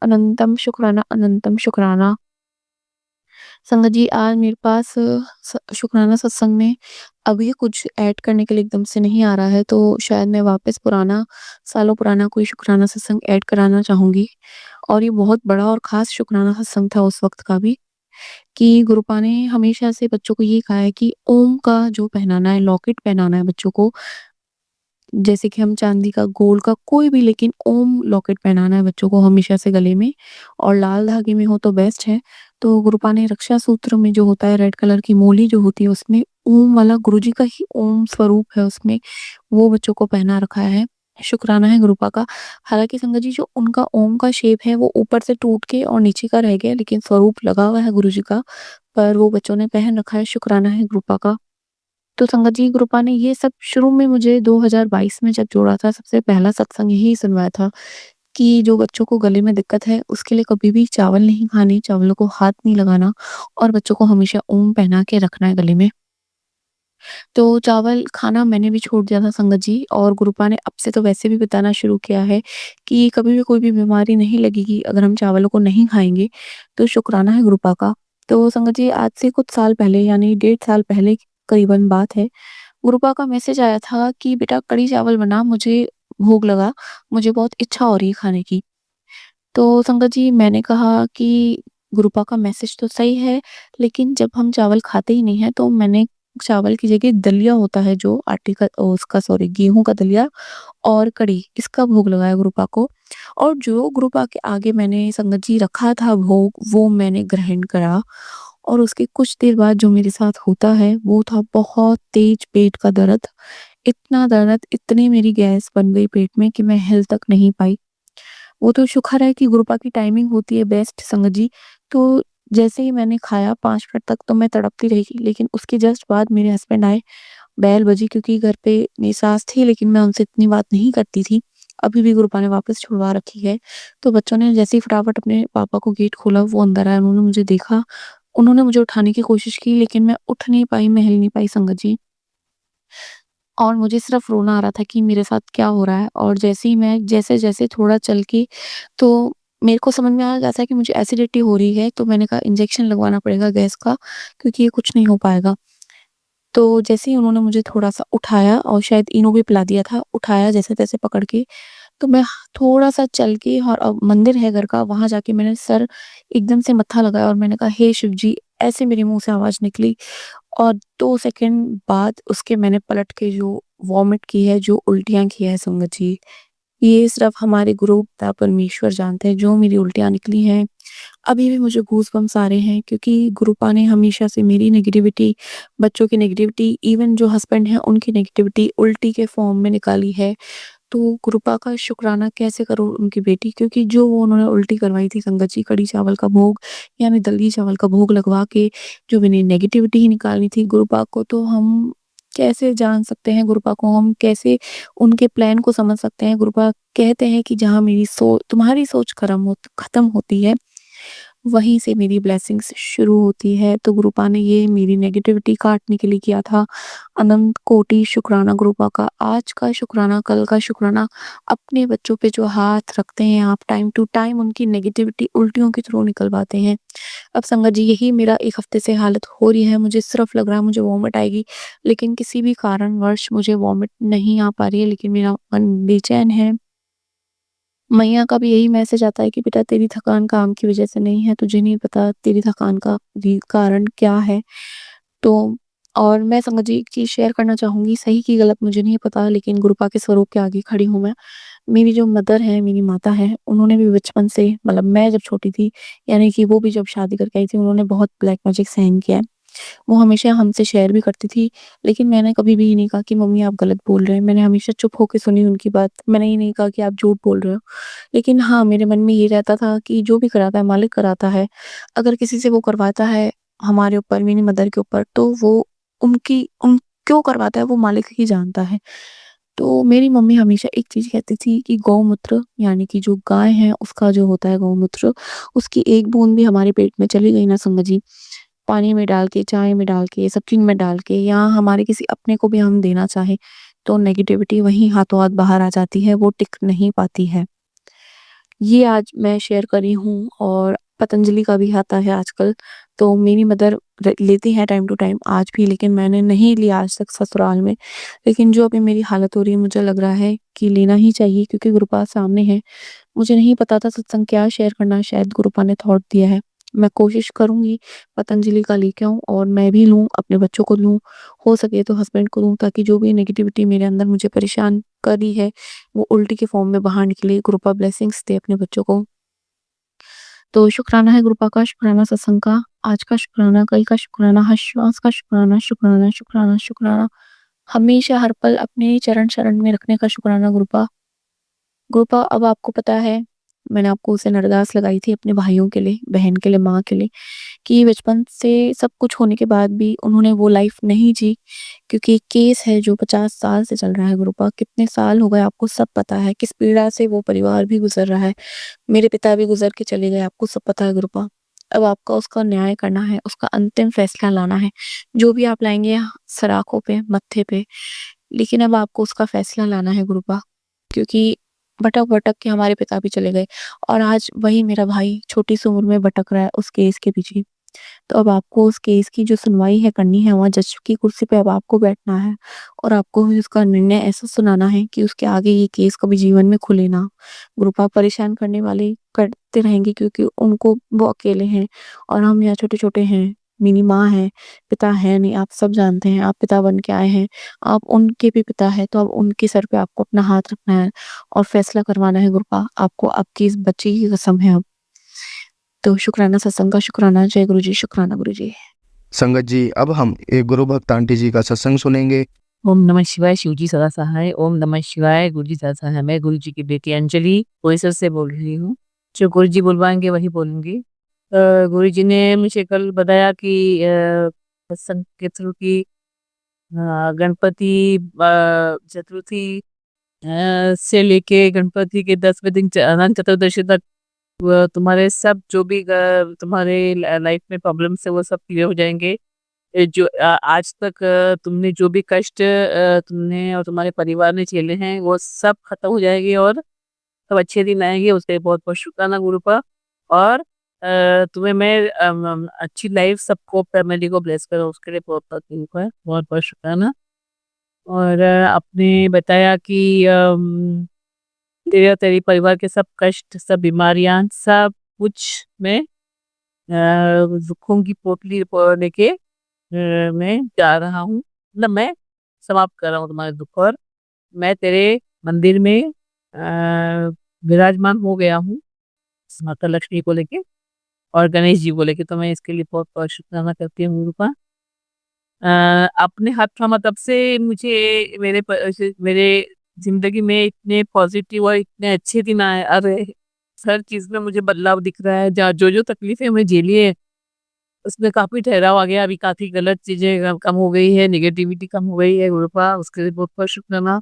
[SPEAKER 5] अनंतम शुक्राना, अनंतम शुक्राना। संगत जी, आज मेरे पास शुक्राना सत्संग में अभी कुछ ऐड करने के लिए एकदम से नहीं आ रहा है, तो शायद मैं वापस पुराना सालों पुराना कोई शुक्राना सत्संग ऐड कराना चाहूँगी। और ये बहुत बड़ा और ख़ास शुक्राना सत्संग था उस वक़्त का भी, कि गुरुपा ने हमेशा से बच्चों को ये कहा है कि ओम का जो पहनाना है, लॉकेट पहनाना है बच्चों को, जैसे कि हम चांदी का, गोल्ड का, कोई भी, लेकिन ओम लॉकेट पहनाना है बच्चों को हमेशा से गले में, और लाल धागे में हो तो बेस्ट है। तो गुरुपा ने रक्षा सूत्र में जो होता है रेड कलर की मोली जो होती है उसमें ओम वाला, गुरुजी का ही ओम स्वरूप है उसमें, वो बच्चों को पहना रखा है। शुक्राना है गुरुपा का। हालाँकि संगत जी, जो उनका ओम का शेप है वो ऊपर से टूट के और नीचे का रह गया, लेकिन स्वरूप लगा हुआ है गुरुजी का, पर वो बच्चों ने पहन रखा है। शुक्राना है गुरुपा का। तो संगत जी, गुरुपा ने ये सब शुरू में मुझे 2022 में जब जोड़ा था, सबसे पहला सत्संग यही सुनवाया था कि जो बच्चों को गले में दिक्कत है उसके लिए कभी भी चावल नहीं खाने, चावलों को हाथ नहीं लगाना, और बच्चों को हमेशा ओम पहना के रखना है गले में। तो चावल खाना मैंने भी छोड़ दिया था संगत जी, और गुरुपा ने अब से तो वैसे भी बताना शुरू किया है कि कभी भी कोई भी बीमारी नहीं लगेगी अगर हम चावलों को नहीं खाएँगे, तो शुक्राना है गुरुपा का। तो संगत जी, आज से कुछ साल पहले, यानी 1.5 साल पहले की करीबन बात है, गुरुपा का मैसेज आया था कि बेटा कढ़ी चावल बना, मुझे भूख लगा, मुझे बहुत इच्छा हो रही है खाने की। तो संगत जी, मैंने कहा कि गुरुपा का मैसेज तो सही है, लेकिन जब हम चावल खाते ही नहीं हैं, तो मैंने चावल की जगह दलिया होता है जो आटे का, उसका, सॉरी, गेहूँ का दलिया और कढ़ी, इसका भोग लगाया गुरुपा को। और जो गुरुपा के आगे मैंने संगत जी रखा था भोग, वो मैंने ग्रहण करा, और उसके कुछ देर बाद जो मेरे साथ होता है वो था बहुत तेज पेट का दर्द। इतना दर्द, इतनी मेरी गैस बन गई पेट में कि मैं हिल तक नहीं पाई। वो तो शुक्र है कि गुरुपा की टाइमिंग होती है बेस्ट संगत जी। तो जैसे ही मैंने खाया 5 मिनट तक तो मैं तड़पती रही, लेकिन उसके जस्ट बाद मेरे हस्बैंड आए, बेल बजी, क्योंकि घर पे मेरी सास थी लेकिन मैं उनसे इतनी बात नहीं करती थी। अभी भी गुरुपा ने वापस छुड़वा रखी है। तो बच्चों ने जैसे ही फटाफट अपने पापा को गेट खोला, वो अंदर आए, उन्होंने मुझे देखा, उन्होंने मुझे उठाने की कोशिश की, लेकिन मैं उठ नहीं पाई, मैं हिल नहीं पाई संगत जी। और मुझे सिर्फ रोना आ रहा था कि मेरे साथ क्या हो रहा है। और जैसे ही मैं जैसे-जैसे थोड़ा चल के, तो मेरे को समझ में आ गया था कि मुझे एसिडिटी हो रही है, तो मैंने कहा इंजेक्शन लगवाना पड़ेगा गैस का, क्योंकि ये कुछ नहीं हो पाएगा। तो जैसे ही उन्होंने मुझे थोड़ा-सा उठाया, और शायद इनो भी पिला दिया था, उठाया जैसे-तैसे पकड़ के, तो मैं थोड़ा-सा चल के, और मंदिर है घर का, वहाँ जाके मैंने सर एकदम से मत्था लगाया और मैंने कहा, हे शिव जी! ऐसे मेरे मुँह से आवाज़ निकली। और 2 सेकंड बाद उसके मैंने पलट के जो वॉमिट की है, जो उल्टियाँ की है संगत जी, ये सिर्फ़ हमारे गुरु पिता परमेश्वर जानते हैं, जो मेरी उल्टियाँ निकली हैं। अभी भी मुझे गूज़बम्प्स आ रहे हैं, क्योंकि गुरुपा ने हमेशा से मेरी नेगेटिविटी, बच्चों की नेगेटिविटी, इवन जो हस्बैंड हैं उनकी नेगेटिविटी उल्टी के फ़ॉर्म में निकाली है। तो गुरुपा का शुक्राना कैसे करूँ उनकी बेटी, क्योंकि जो वो उन्होंने उल्टी करवाई थी संगत जी, कढ़ी चावल का भोग, यानी दलिया चावल का भोग लगवा के जो मैंने नेगेटिविटी ही निकालनी थी गुरुपा को, तो हम कैसे जान सकते हैं गुरुपा को, हम कैसे उनके प्लान को समझ सकते हैं। गुरुपा कहते हैं कि जहाँ मेरी तुम्हारी सोच खत्म होती है, वहीं से मेरी ब्लेसिंग्स शुरू होती है। तो गुरुपा ने ये मेरी नेगेटिविटी काटने के लिए किया था। अनंत कोटि शुक्राना गुरुपा का। आज का शुक्राना, कल का शुक्राना। अपने बच्चों पे जो हाथ रखते हैं आप, टाइम टू टाइम उनकी नेगेटिविटी उल्टियों के थ्रू निकलवाते हैं। अब संगत जी, यही मेरा 1 हफ्ते से हालत हो रही है। मुझे सिर्फ लग रहा है मुझे वॉमिट आएगी, लेकिन किसी भी कारणवश मुझे वॉमिट नहीं आ पा रही है, लेकिन मेरा मन बेचैन है। मैया का भी यही मैसेज आता है कि बेटा तेरी थकान काम की वजह से नहीं है, तुझे नहीं पता तेरी थकान का कारण क्या है। तो और मैं संगत जी एक चीज़ शेयर करना चाहूँगी, सही की गलत मुझे नहीं पता, लेकिन गुरुपा के स्वरूप के आगे खड़ी हूँ मैं। मेरी जो मदर है, मेरी माता है, उन्होंने भी बचपन से, मतलब मैं जब छोटी थी, यानी कि वो भी जब शादी करके आई थी, उन्होंने बहुत ब्लैक मैजिक सहन किया है। वो हमेशा हमसे शेयर भी करती थी, लेकिन मैंने कभी भी ये नहीं कहा कि मम्मी आप गलत बोल रहे हैं। मैंने हमेशा चुप होके सुनी उनकी बात। मैंने ये नहीं कहा कि आप झूठ बोल रहे हो। लेकिन हाँ, मेरे मन में ये रहता था कि जो भी कराता है मालिक कराता है। अगर किसी से वो करवाता है हमारे ऊपर, मेरी मदर के ऊपर, तो वो उन क्यों करवाता है वो मालिक ही जानता है। तो मेरी मम्मी हमेशा एक चीज़ कहती थी कि गौमूत्र, यानी कि जो गाय है उसका जो होता है गौमूत्र, उसकी एक बूँद भी हमारे पेट में चली गई ना संगत जी, पानी में डाल के, चाय में डाल के, सब्ज़ी में डाल के, या हमारे किसी अपने को भी हम देना चाहें, तो नेगेटिविटी वहीं हाथों-हाथ बाहर आ जाती है, वो टिक नहीं पाती है। ये आज मैं शेयर करी हूँ, और पतंजलि का भी आता है आजकल, तो मेरी मदर लेती हैं टाइम टू टाइम आज भी, लेकिन मैंने नहीं लिया आज तक ससुराल में। लेकिन जो अभी मेरी हालत हो रही है, मुझे लग रहा है कि लेना ही चाहिए, क्योंकि गुरुपाद सामने है। मुझे नहीं पता था सत्संग क्या शेयर करना है, शायद गुरुपा ने थॉट दिया है। मैं कोशिश करूँगी पतंजलि का लेके आऊँ और मैं भी लूँ, अपने बच्चों को लूँ, हो सके तो हस्बैंड को दूँ, ताकि जो भी नेगेटिविटी मेरे अंदर मुझे परेशान कर रही है, वो उल्टी के फॉर्म में बाहर निकले। गुरुपा ब्लेसिंग्स दे अपने बच्चों को। तो शुक्राना है गुरुपा का, शुक्राना सत्संग का, आज का शुक्राना, कल का शुक्राना, हर श्वास का शुक्राना, शुक्राना, शुक्राना, शुक्राना। हमेशा हर पल अपने चरण शरण में रखने का शुक्राना गुरुपा। गुरुपा अब आपको पता है, मैंने आपको उस दिन अरदास लगाई थी अपने भाइयों के लिए, बहन के लिए, माँ के लिए, कि बचपन से सब कुछ होने के बाद भी उन्होंने वो लाइफ नहीं जी, क्योंकि एक केस है जो 50 साल से चल रहा है गुरुपा। कितने साल हो गए आपको सब पता है, किस पीड़ा से वो परिवार भी गुजर रहा है। मेरे पिता भी गुजर के चले गए, आपको सब पता है गुरुपा। अब आपका उसका न्याय करना है, उसका अंतिम फैसला लाना है। जो भी आप लाएँगे सराखों पे, मत्थे पे, लेकिन अब आपको उसका फैसला लाना है गुरुपा, क्योंकि भटक-भटक के हमारे पिता भी चले गए और आज वही मेरा भाई छोटी-सी उम्र में भटक रहा है उस केस के पीछे। तो अब आपको उस केस की जो सुनवाई है करनी है, वहाँ जज की कुर्सी पे अब आपको बैठना है और आपको भी उसका निर्णय ऐसा सुनाना है कि उसके आगे ये केस कभी जीवन में खुले ना। ग्रुप आप परेशान करने वाले करते रहेंगे, क्योंकि उनको वो अकेले हैं और हम यहाँ छोटे-छोटे हैं। मेरी माँ है, पिता है नहीं, आप सब जानते हैं, आप पिता बन के आए हैं, आप उनके भी पिता हैं, तो अब उनके सर पे आपको अपना हाथ रखना है और फैसला करवाना है गुरुपा। आपको आपकी इस बच्ची की कसम है अब। तो शुक्राना सत्संग का, शुक्राना। जय गुरु जी, शुक्राना गुरु जी।
[SPEAKER 1] संगत जी, अब हम एक गुरु भक्त आंटी जी का सत्संग सुनेंगे।
[SPEAKER 6] ओम नमः शिवाय, शिव जी सदा सहाय। ओम नमः शिवाय, गुरु जी सदा सहाय। मैं गुरु जी की बेटी अंजलि बोईसर से बोल रही हूँ। जो गुरु जी बुलवाएंगे वही बोलूंगी। गुरु जी ने मुझे कल बताया कि सत्संग के थ्रू की गणपति चतुर्थी से लेके गणपति के 10वें दिन अनंत चतुर्दशी तक तुम्हारे सब जो भी तुम्हारे लाइफ में प्रॉब्लम्स है वो सब क्लियर हो जाएंगे। जो आज तक तुमने जो भी कष्ट तुमने और तुम्हारे परिवार ने झेले हैं वो सब खत्म हो जाएंगे और सब अच्छे दिन आएंगे। उसके लिए बहुत बहुत शुक्राना गुरु का। और तुम्हें मैं अच्छी लाइफ सबको फैमिली को ब्लेस करो, उसके लिए बहुत बहुत गुरु का बहुत बहुत शुक्राना। और आपने बताया कि तेरे और तेरी परिवार के सब कष्ट, सब बीमारियां, सब कुछ मैं दुखों की पोटली लेके मैं जा रहा हूँ, मतलब मैं समाप्त कर रहा हूँ तुम्हारे दुख। और मैं तेरे मंदिर में विराजमान हो गया हूँ माता लक्ष्मी को लेके और गणेश जी को लेके। तो मैं इसके लिए बहुत बहुत शुक्राना करती हूँ गुरु का। अपने हाथ थामा तब से मुझे मेरे जिंदगी में इतने पॉजिटिव और इतने अच्छे दिन आए। अरे हर चीज में मुझे बदलाव दिख रहा है। जहाँ जो जो तकलीफें हमें झेली है उसमें काफी ठहराव आ गया। अभी काफी गलत चीजें कम हो गई है, नेगेटिविटी कम हो गई है गुरुपा, उसके लिए बहुत बहुत शुक्राना।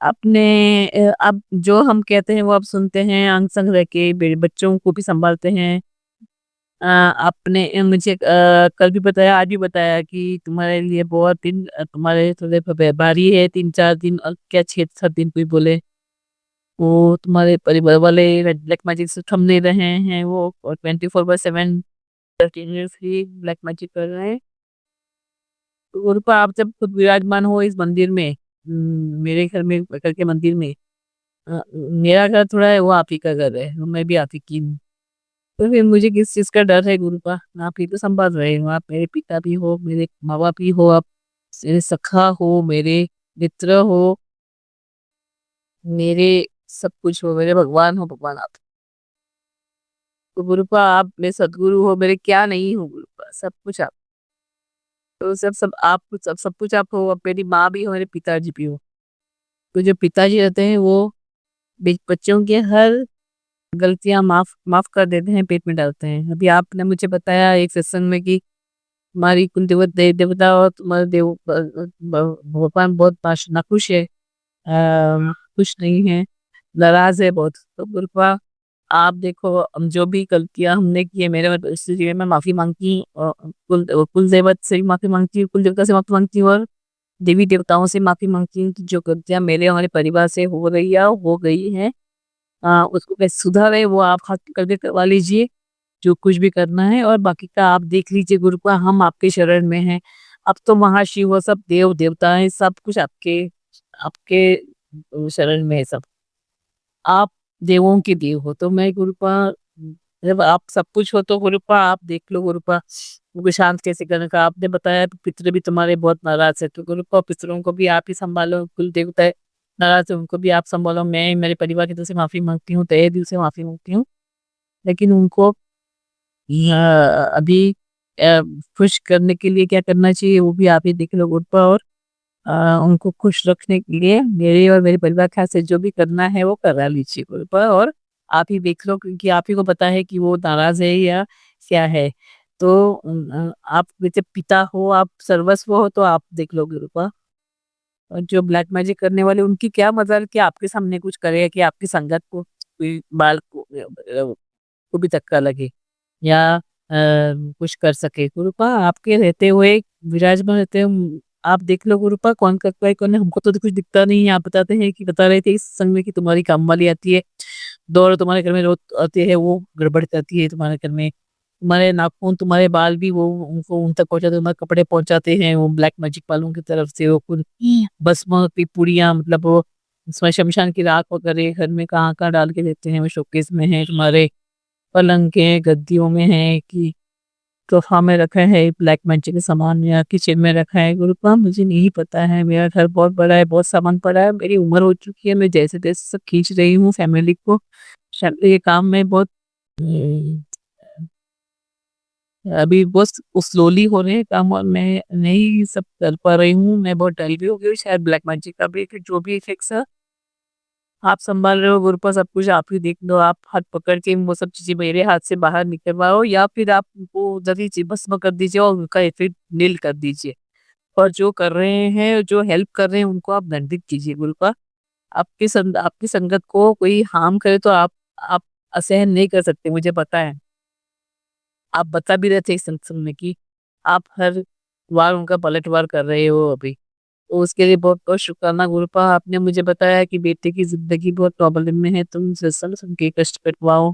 [SPEAKER 6] अपने अब जो हम कहते हैं वो अब सुनते हैं, अंग संग रह के बच्चों को भी संभालते हैं। आपने मुझे कल भी बताया, आज भी बताया कि तुम्हारे लिए बहुत दिन तुम्हारे थोड़े भारी है, 3-4 दिन और क्या 6-7 दिन कोई बोले। वो तुम्हारे परिवार वाले ब्लैक मैजिक से थम नहीं रहे हैं, वो 24/7 कंटिन्यूअसली ब्लैक मैजिक कर रहे हैं। तो गुरुपा आप जब खुद विराजमान हो इस मंदिर में, मेरे घर में करके मंदिर में, मेरा घर थोड़ा है, वो आप ही का घर है, मैं भी आप ही की हूँ। तो फिर मुझे किस चीज का डर है गुरुपा? आप ही तो संभाल रहे हो। आप मेरे पिता भी हो, मेरे माँ बाप भी हो, आप मेरे सखा हो, मेरे मित्र हो, मेरे सब कुछ हो, मेरे भगवान हो। भगवान आप तो गुरुपा, आप मेरे सदगुरु हो, मेरे क्या नहीं हो गुरुपा, सब कुछ आप। तो सब आप सब कुछ आप हो। अब मेरी माँ भी हो, मेरे पिताजी भी हो। तो जो पिताजी रहते हैं वो बच्चों के हर गलतियां माफ कर देते हैं, पेट में डालते हैं। अभी आपने मुझे बताया एक सत्संग में कि हमारी कुल देवता और तुम्हारे भगवान बहुत नाखुश है, खुश नहीं है, नाराज है बहुत। तो गुरुपा आप देखो, हम जो भी गलतियां हमने की है, मेरे स्थिति में मैं माफी मांगती हूँ। कुल देवत से माफी मांगती हूँ, कुल देवता से माफी मांगती हूँ और देवी देवताओं से माफी मांगती हूँ कि जो गलतियां मेरे हमारे परिवार से हो रही है, हो गई है, उसको कैसे सुधारे वो आप हाथ करके करवा लीजिए, जो कुछ भी करना है और बाकी का आप देख लीजिए गुरुपा हम आपके शरण में हैं। अब तो महाशिव वो सब देव-देवता हैं, सब कुछ आपके आपके शरण में है सब। आप देवों के देव हो, तो मैं गुरुपा जब आप सब कुछ हो तो गुरुपा आप देख लो गुरुपा, उनको शांत कैसे करने का आपने बताया पितृ भी तुम्हारे बहुत नाराज़ है, तो गुरुपा पितरों को भी आप ही सँभालो, कुल देवता नाराज़ है उनको भी आप सँभालो। मैं मेरे परिवार की तरफ से माफ़ी माँगती हूँ, तहे दिल से माफ़ी माँगती हूँ। लेकिन उनको अभी अ, खुश करने के लिए क्या करना चाहिए वो भी आप ही देख लो गुरुपा और उनको खुश रखने के लिए मेरे और मेरे परिवार के हाथ से जो भी करना है वो करा लीजिए गुरुपा और आप ही देख लो क्योंकि आप ही को पता है कि वो नाराज़ है या क्या है। तो आप जैसे पिता हो, आप सर्वस्व हो तो आप देख लो गुरुपा। और जो ब्लैक मैजिक करने वाले उनकी क्या मजाल कि आपके सामने कुछ करे कि आपकी संगत को कोई बाल को भी धक्का लगे या कुछ कर सके। गुरुपा आपके रहते हुए विराजमान रहते हुए आप देख लो गुरुपा कौन करता है कौन नहीं हमको तो कुछ दिखता नहीं है। आप बताते हैं कि बता रहे थे इस संग में कि तुम्हारी काम वाली आती है, दौड़ तुम्हारे घर में रोज आती है, वो गड़बड़ करती है तुम्हारे घर में। तुम्हारे नाखून, तुम्हारे बाल भी वो उनको उन तक पहुँचाते, तुम्हारे कपड़े पहुँचाते हैं वो ब्लैक मैजिक वालों की तरफ से। वो कुल भस्म की पुड़ियाँ मतलब वो उसमें शमशान की राख वगैरह घर में कहाँ-कहाँ डाल के देते हैं, वो शोकेस में है, तुम्हारे पलंग के गद्दियों में है कि सोफ़ा में रखा है, ब्लैक मैजिक का सामान या किचन में रखा है। गुरुपा मुझे नहीं पता है, मेरा घर बहुत बड़ा है, बहुत सामान पड़ा है, मेरी उम्र हो चुकी है, मैं जैसे-तैसे सब खींच रही हूँ फैमिली को। शायद ये काम में बहुत अभी बहुत स्लोली हो रहे हैं काम और मैं नहीं सब कर पा रही हूँ। मैं बहुत डल भी हो गई हूँ, शायद ब्लैक मैजिक का भी जो भी इफ़ेक्ट्स है, आप सँभाल रहे हो गुरुपा सब कुछ आप ही देख लो। आप हाथ पकड़ के वो सब चीज़ें मेरे हाथ से बाहर निकलवाओ या फिर आप उनको जल्दी से भस्म कर दीजिए और उनका इफ़ेक्ट नील कर दीजिए। और जो कर रहे हैं, जो हेल्प कर रहे हैं उनको आप दंडित कीजिए गुरुपा। आपकी संगत को कोई हार्म करे तो आप असहन नहीं कर सकते, मुझे पता है। आप बता भी रहे थे इस संगसंग में कि आप हर बार उनका पलटवार कर रहे हो अभी। तो उसके लिए बहुत-बहुत शुक्राना गुरुपा। आपने मुझे बताया कि बेटे की ज़िंदगी बहुत प्रॉब्लम में है, तुम सत्संग सुन के कष्ट कटवाओ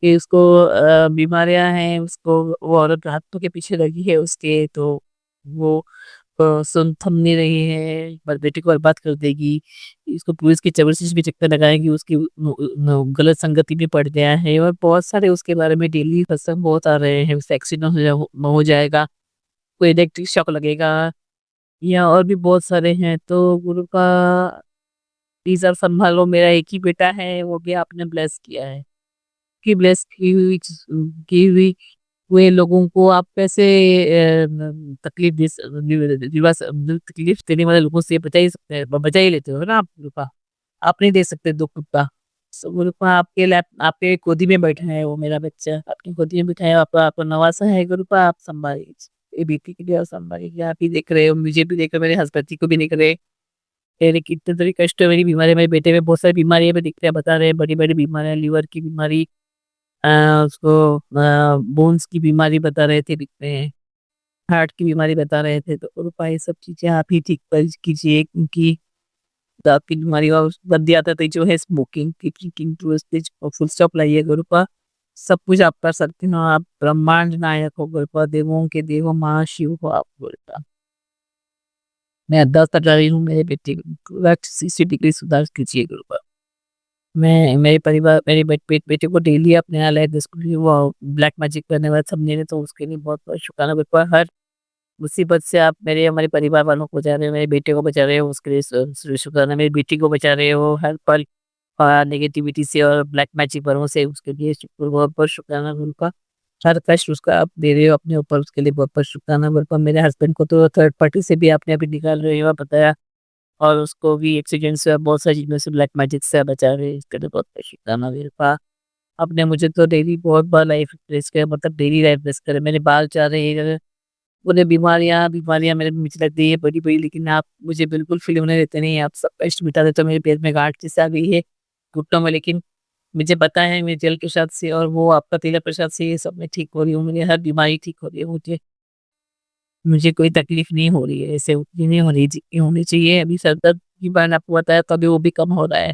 [SPEAKER 6] कि उसको बीमारियाँ हैं, उसको वो औरत हाथों के पीछे लगी है उसके, तो वो सुन थम नहीं रही है, पर बेटे को बर्बाद कर देगी। इसको पुलिस की ज़बरदस्ती भी चक्कर लगाएँगी, उसकी गलत संगति में पड़ गया है और बहुत सारे उसके बारे में डेली सत्संग बहुत आ रहे हैं, उससे एक्सीडेंट हो जाएगा, कोई इलेक्ट्रिक शॉक लगेगा या और भी बहुत सारे हैं। तो गुरु का प्लीज़ आप सँभालो, मेरा एक ही बेटा है, वो भी आपने ब्लेस किया है। कि ब्लेस की हुई हुए लोगों को आप कैसे तकलीफ दे स दिवा स तकलीफ देने वाले लोगों से बचा ही सकते हैं, बचा ही लेते हो ना आप गुरुपा। आप नहीं दे सकते दुःख का। सो गुरुपा आपके गोदी में बैठा है वो मेरा बच्चा, आपकी गोदी में बिठाया आपको नवासा है गुरुपा आप सँभालिए। ये बेटी के लिए आप सँभालिए, आप ही देख रहे हो, मुझे भी देख रहे हो, मेरे हस्बैंड जी को भी देख रहे हैं। मेरे कितने तरह कष्ट है, मेरी बीमारी मेरे बेटे में बहुत सारी बीमारियाँ भी दिख रहे हैं, बता रहे हैं, बड़ी-बड़ी बीमारियाँ, लीवर की बीमारी अ, उसको बोन्स की बीमारी बता रहे थे दिख रहे हैं, हार्ट की बीमारी बता रहे थे, तो गुरुपा ये सब चीज़ें आप ही ठीक कर कीजिए क्योंकि दाँत की बीमारी और बद आदत है जो है स्मोकिंग की ड्रिंकिंग टू स्टेज और फुल स्टॉप लाइए गुरुपा। सब कुछ आप कर सकते हो, आप ब्रह्मांड नायक हो गुरुपा, देवों के देव महाशिव हो आप गुरुपा। मैं अरदास कर रही हूँ मेरे बेटे को 60 डिग्री सुधार कीजिए गुरुपा। मैं मेरे परिवार मेरे बेटे को डेली अपने यहाँ लाइट स्कूल वो ब्लैक मैजिक करने वाला सब मेरे तो उसके लिए बहुत-बहुत शुक्राना गुरुपा। हर मुसीबत से आप मेरे हमारे परिवार वालों को बचा रहे हो, मेरे बेटे को बचा रहे हो उसके लिए शुक्राना। मेरी बेटी को बचा रहे हो हर पल नेगेटिविटी से और ब्लैक मैजिक वालों से उसके लिए बहुत-बहुत शुक्राना गुरुपा। हर कष्ट उसका आप दे रहे हो अपने ऊपर उसके लिए बहुत-बहुत शुक्राना गुरुपा। मेरे हस्बैंड को तो थर्ड पार्टी से भी आपने अभी निकाल रहे हो बताया और उसको भी एक्सीडेंट से बहुत सारी चीज़ों से ब्लैक मैजिक से बचा रहे हैं, इसके लिए बहुत-बहुत शुक्राना गुरुपा। आपने मुझे तो डेली बहुत बार लाइफ ब्लेस किया मतलब डेली लाइफ ब्लेस करे। मेरे बाल जा रहे हैं, उन्हें बीमारियाँ मेरे मुझे लगती है बड़ी-बड़ी लेकिन आप मुझे बिल्कुल फ़ील होने देते नहीं, आप सब कष्ट मिटा देते हो। मेरे पेट में गाँठ जैसे आ गई है घुटनों में लेकिन मुझे पता है मेरे जल प्रसाद से और वो आपका तिलक प्रसाद से ये सब मैं ठीक हो रही हूँ, मेरी हर बीमारी ठीक हो रही है मुझे। मुझे कोई तकलीफ नहीं हो रही है, ऐसे उतनी नहीं होनी चाहिए। अभी सर दर्द की मैंने आपको बताया तो अभी वो भी कम हो रहा है।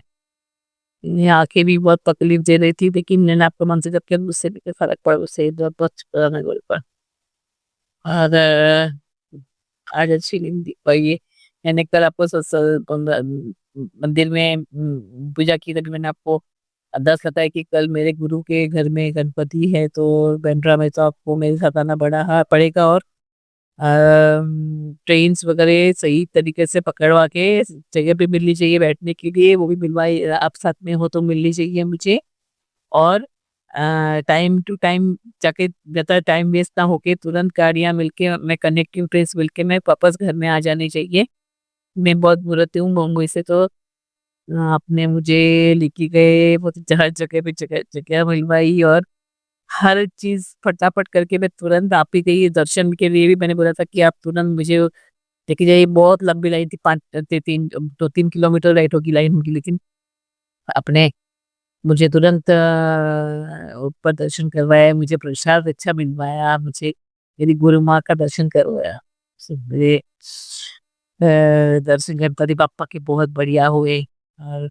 [SPEAKER 6] ये आँखें भी बहुत तकलीफ दे रही थी, लेकिन मैंने आपको मन से जब किया उससे भी फ़र्क पड़ा, उससे बहुत बहुत शुक्राना मेरे ऊपर। और आज अच्छी नींद पाई है। मैंने कल आपको मंदिर में पूजा की, तभी मैंने आपको अरदास बताया कि कल मेरे गुरु के घर में गणपति है, तो बैंड्रा में, तो आपको मेरे साथ आना पड़ेगा, और ट्रेन्स वगैरह सही तरीके से पकड़वा के जगह पे मिलनी चाहिए बैठने के लिए, वो भी मिलवाई, आप साथ में हो तो मिलनी चाहिए मुझे। और टाइम टू टाइम जाके, ज़्यादा टाइम वेस्ट ना होके तुरंत गाड़ियाँ मिलके, मैं कनेक्टिंग ट्रेन्स मिलके मैं वापस घर में आ जानी चाहिए। मैं बहुत बुरा हूँ मुंबई से, तो आपने मुझे लेके गए, बहुत हर जगह पे जगह जगह मिलवाई, और हर चीज़ फटाफट करके मैं तुरंत आप ही गई। दर्शन के लिए भी मैंने बोला था कि आप तुरंत मुझे लेके जाइए। बहुत लंबी लाइन थी, 2-3 किलोमीटर लाइट होगी लाइन होगी, लेकिन आपने मुझे तुरंत ऊपर दर्शन करवाया, मुझे प्रसाद अच्छा मिलवाया, मुझे मेरी गुरु माँ का दर्शन करवाया। मेरे दर्शन गणपति बाप्पा के बहुत बढ़िया हुए, और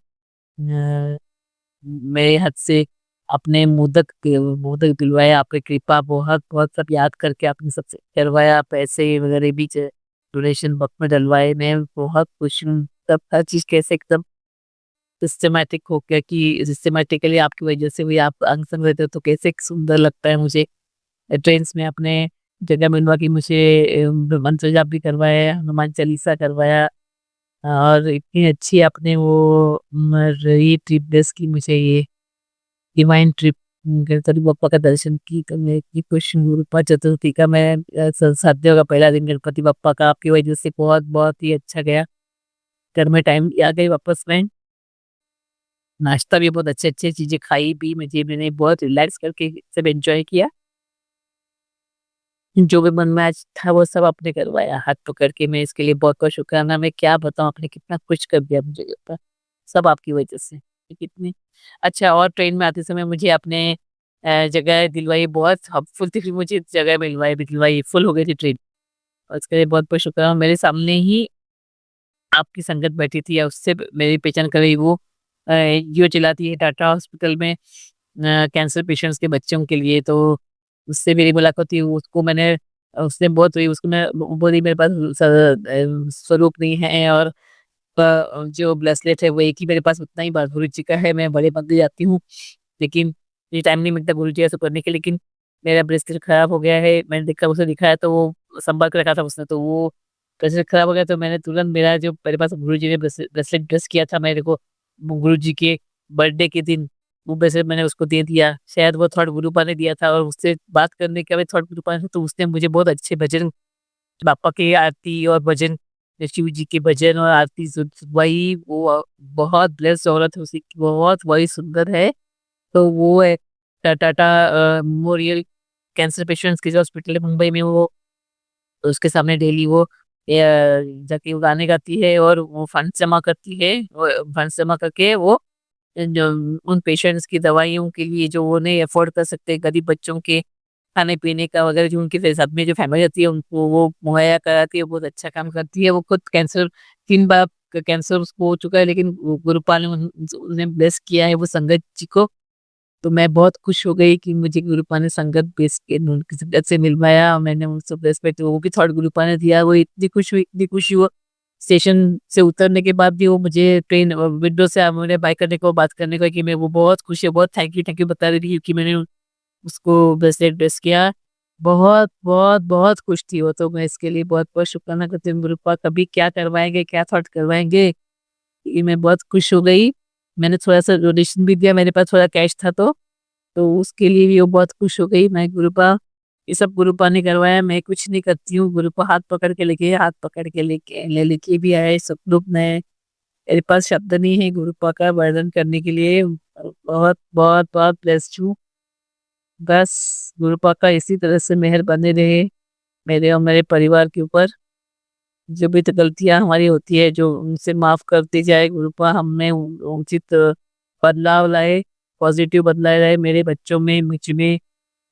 [SPEAKER 6] मेरे हाथ से आपने मोदक दिलवाए, आपकी कृपा बहुत बहुत सब याद करके आपने सबसे करवाया, पैसे वगैरह भी डोनेशन बॉक्स में डलवाए। मैं बहुत खुश हूँ। सब हर चीज़ कैसे एकदम सिस्टमैटिक हो गया, कि सिस्टमैटिकली आपकी वजह से भी आप अंग संग रहते हो, तो कैसे सुंदर लगता है मुझे। ट्रेन्स में आपने जगह मिलवा के मुझे मंत्र जाप भी करवाया, हनुमान चालीसा करवाया, और इतनी अच्छी आपने वो रही ट्रिप बेस की मुझे, ये डिवाइन ट्रिप गणपति बप्पा का दर्शन की, तो मैं इतनी खुश हूँ। रूपा चतुर्थी का मैं साध्यों का पहला दिन गणपति बप्पा का आपकी वजह से बहुत बहुत ही अच्छा गया। घर में टाइम आ गई वापस में, नाश्ता भी बहुत अच्छे अच्छे चीजें खाई भी, मैंने बहुत रिलैक्स करके सब एंजॉय किया। जो भी मन में आज था वो सब आपने करवाया हाथ पकड़ के, मैं इसके लिए बहुत बहुत शुक्राना। मैं क्या बताऊँ, आपने कितना खुश कर दिया मुझे ये ऊपर, सब आपकी वजह से। कितनी अच्छा। और ट्रेन में आते समय मुझे आपने जगह दिलवाई, बहुत हेल्पफुल थी, फिर मुझे जगह दिलवाई, फुल हो गई थी ट्रेन, और इसके लिए बहुत बहुत शुक्राना। मेरे सामने ही आपकी संगत बैठी थी, या उससे मेरी पहचान कर रही, वो जियो चलाती है टाटा हॉस्पिटल में कैंसर पेशेंट्स के बच्चों के लिए, तो उससे मेरी मुलाकात हुई। उसको मैंने उसने बहुत हुई, उसको मैं वो बोली मेरे पास स्वरूप नहीं है, और जो ब्रेसलेट है वो एक ही मेरे पास उतना ही गुरु जी का है। मैं बड़े मंदिर जाती हूँ, लेकिन मुझे टाइम नहीं मिलता गुरु जी ऐसा करने के, लेकिन मेरा ब्रेसलेट खराब हो गया है। मैंने देखा, उसे दिखाया, तो वो संपर्क रखा था उसने, तो वो ब्रेसलेट खराब हो गया, तो मैंने तुरंत मेरा जो मेरे पास गुरु जी ने ब्रेसलेट ड्रेस किया था मेरे को गुरु जी के बर्थडे के दिन, वो ब्रेसलेट मैंने उसको दे दिया। शायद वो थर्ड गुरुपा ने दिया था, और उससे बात करने के बाद थर्ड गुरुपा ने, तो उसने मुझे बहुत अच्छे भजन, बापा की आरती और भजन, शिव जी के भजन और आरती वही, वो बहुत ब्लेस्ड औरत है, उसकी बहुत वही सुंदर है। तो वो है टाटा मेमोरियल कैंसर पेशेंट्स के जो हॉस्पिटल है मुंबई में, वो उसके सामने डेली वो जाके वो गाने गाती है, और वो फंड जमा करती है, फंड जमा करके वो जो उन पेशेंट्स की दवाइयों के लिए जो वो नहीं अफोर्ड कर सकते, गरीब बच्चों के खाने पीने का वगैरह, जो उनके साथ में जो फैमिली रहती है उनको वो मुहैया कराती है। बहुत अच्छा काम करती है। वो खुद कैंसर 3 बार कैंसर उसको हो चुका है, लेकिन गुरुपाल ने उन्हें ब्लेस किया है वो संगत जी को। तो मैं बहुत खुश हो गई कि मुझे गुरुपा ने संगत बेस के उनकी संगत से मिलवाया, और मैंने उनसे रेस्पेक्ट, वो भी थर्ड गुरुपा ने दिया। वो इतनी खुशी हुआ। स्टेशन से उतरने के बाद भी वो मुझे ट्रेन विंडो से मुझे बाय करने को, बात करने को, कि मैं वो बहुत खुश है, बहुत थैंक यू बता रही थी, क्योंकि मैंने उसको ब्रेसलेट ड्रेस किया। बहुत बहुत बहुत खुश थी वो, तो मैं इसके लिए बहुत बहुत शुक्राना करती हूँ। गुरुपा कभी क्या करवाएंगे, क्या थॉट करवाएंगे, ये मैं बहुत खुश हो गई। मैंने थोड़ा सा डोनेशन भी दिया, मेरे पास थोड़ा कैश था, तो उसके लिए भी वो बहुत खुश हो गई। मैं गुरुपा, ये सब गुरुपा ने करवाया, मैं कुछ नहीं करती हूँ। गुरुपा हाथ पकड़ के लेके, हाथ पकड़ के लेके भी आए सब लोग। मेरे पास शब्द नहीं है गुरुपा का वर्णन करने के लिए। बहुत बहुत बहुत ब्लेस्ड हूँ। बस गुरुपा का इसी तरह से मेहर बने रहे मेरे और मेरे परिवार के ऊपर। जो भी तो गलतियां हमारी होती है, जो उनसे माफ करती जाए गुरुपा, हमें उचित बदलाव लाए, पॉजिटिव बदलाव लाए मेरे बच्चों में, मुझ में,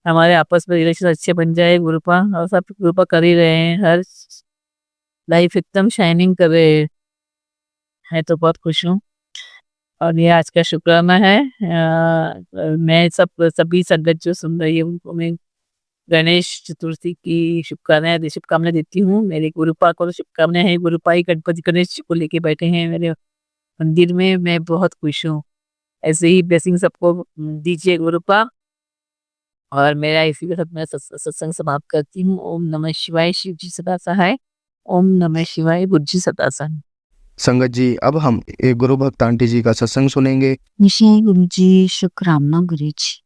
[SPEAKER 6] हमारे आपस में रिलेशन अच्छे बन जाए गुरुपा। और सब गुरुपा कर ही रहे हैं, हर लाइफ एकदम शाइनिंग कर रहे हैं। तो बहुत खुश हूँ। और ये आज का शुक्राना है। मैं सभी संगत जो सुन रही है उनको मैं गणेश चतुर्थी की शुभकामनाएँ देती हूँ। मेरे गुरुपा को तो शुभकामनाएँ हैं, गुरुपा ही गणपति गणेश जी को लेके बैठे हैं मेरे मंदिर में, मैं बहुत खुश हूँ। ऐसे ही ब्लेसिंग सबको दीजिए गुरुपा। और मेरा इसी के साथ मैं सत्संग समाप्त करती हूँ। ओम नमः शिवाय, शिव जी सदा सहाय। ओम नमः शिवाय, बुद्ध जी सदा सहाय।
[SPEAKER 1] संगत जी, अब हम एक गुरु भक्त आंटी जी का सत्संग सुनेंगे।
[SPEAKER 2] जय गुरु जी, शुक्राना गुरु जी।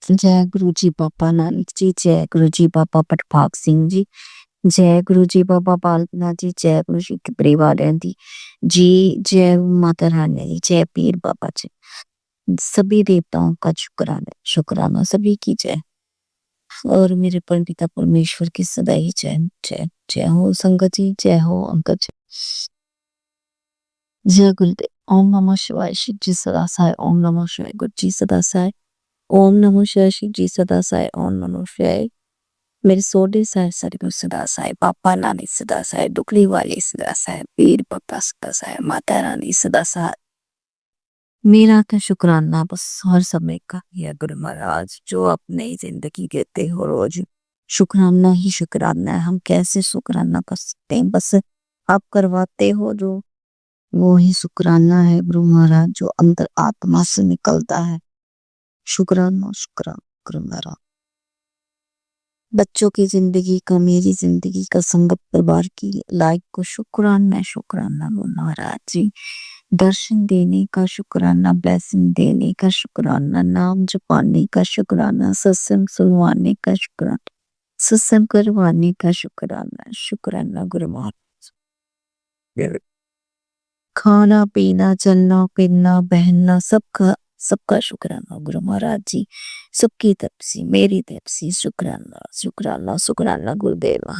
[SPEAKER 2] जय गुरु जी बाबा नानक जी, जय गुरु जी बाबा प्रभाग सिंह जी, जय गुरु जी बाबा बालनाथ जी, जय गुरु जी के परिवार दी जी, जय माता रानी जी, जय पीर बाबा जी। सभी देवताओं का शुक्राना सभी की जय। और मेरे परमपिता परमेश्वर की सदा ही जय जय जय हो संगत जी, जय हो अंकल जी। जय गुरुदेव। ओम नमः शिवाय, शिव जी सदा सहाय। ओम नमः शिवाय, गुरु जी सदा सहाय। ओम नमः शिवाय, शिव जी सदा सहाय। ओम नमः शिवाय, मेरे सोडे सहाय, सदगुरु सदा सहाय, पापा नानी सदा सहाय, दुखली वाले सदा सहाय, पीर बाबा सदा सहाय, माता रानी सदा सहाय। मेरा तो शुक्राना बस हर समय का ही है गुरु महाराज, जो आप नई जिंदगी देते हो रोज। शुक्राना ही शुक्राना है, हम कैसे शुक्राना कर सकते हैं, बस आप करवाते हो जो, वो ही शुक्राना है गुरु महाराज, जो अंदर आत्मा से निकलता है। शुक्राना शुक्राना गुरु महाराज। बच्चों की जिंदगी का, मेरी जिंदगी का, संगत परिवार की लाइफ को शुक्राना गुरु महाराज जी। दर्शन देने का शुक्राना, ब्लेसिंग देने का शुक्राना, नाम जपाने का शुक्राना, सत्संग सुनवाने का शुक्राना, सत्संग करवाने का शुक्राना गुरु महाराज। खाना पीना, चलना फिरना, बहनना, सबका शुक्राना गुरु महाराज जी। सबकी तरफ से, मेरी तरफ से शुक्राना शुक्राना शुक्राना गुरुदेव।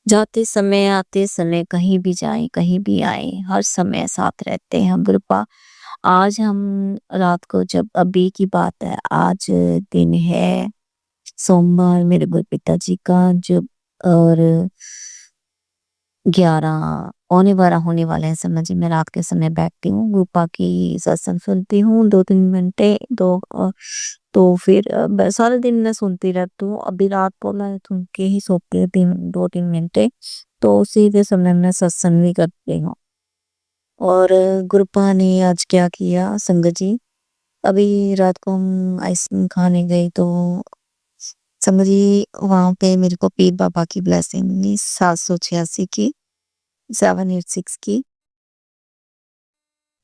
[SPEAKER 2] जाते समय आते समय, कहीं भी जाए कहीं भी आए, हर समय साथ रहते हैं हम गुरुपा। आज हम रात को, जब अभी की बात है, आज दिन है सोमवार, मेरे गुरु पिताजी का, जब और 11 होने वाले हैं समझिए। मैं रात के समय बैठती हूँ, गुरुपा की सत्संग सुनती हूँ 2-3 घंटे, तो फिर सारे दिन मैं सुनती रहती हूँ। अभी रात को मैं सुन के ही सोती हूँ 2-3 घंटे, तो उसी के समय मैं सत्संग भी करती हूँ। और गुरुपा ने आज क्या किया संगत जी, अभी रात को हम आइसक्रीम खाने गए, तो संगत जी वहां पे मेरे को पीर बाबा की ब्लेसिंग मिली 786 की, 786 की।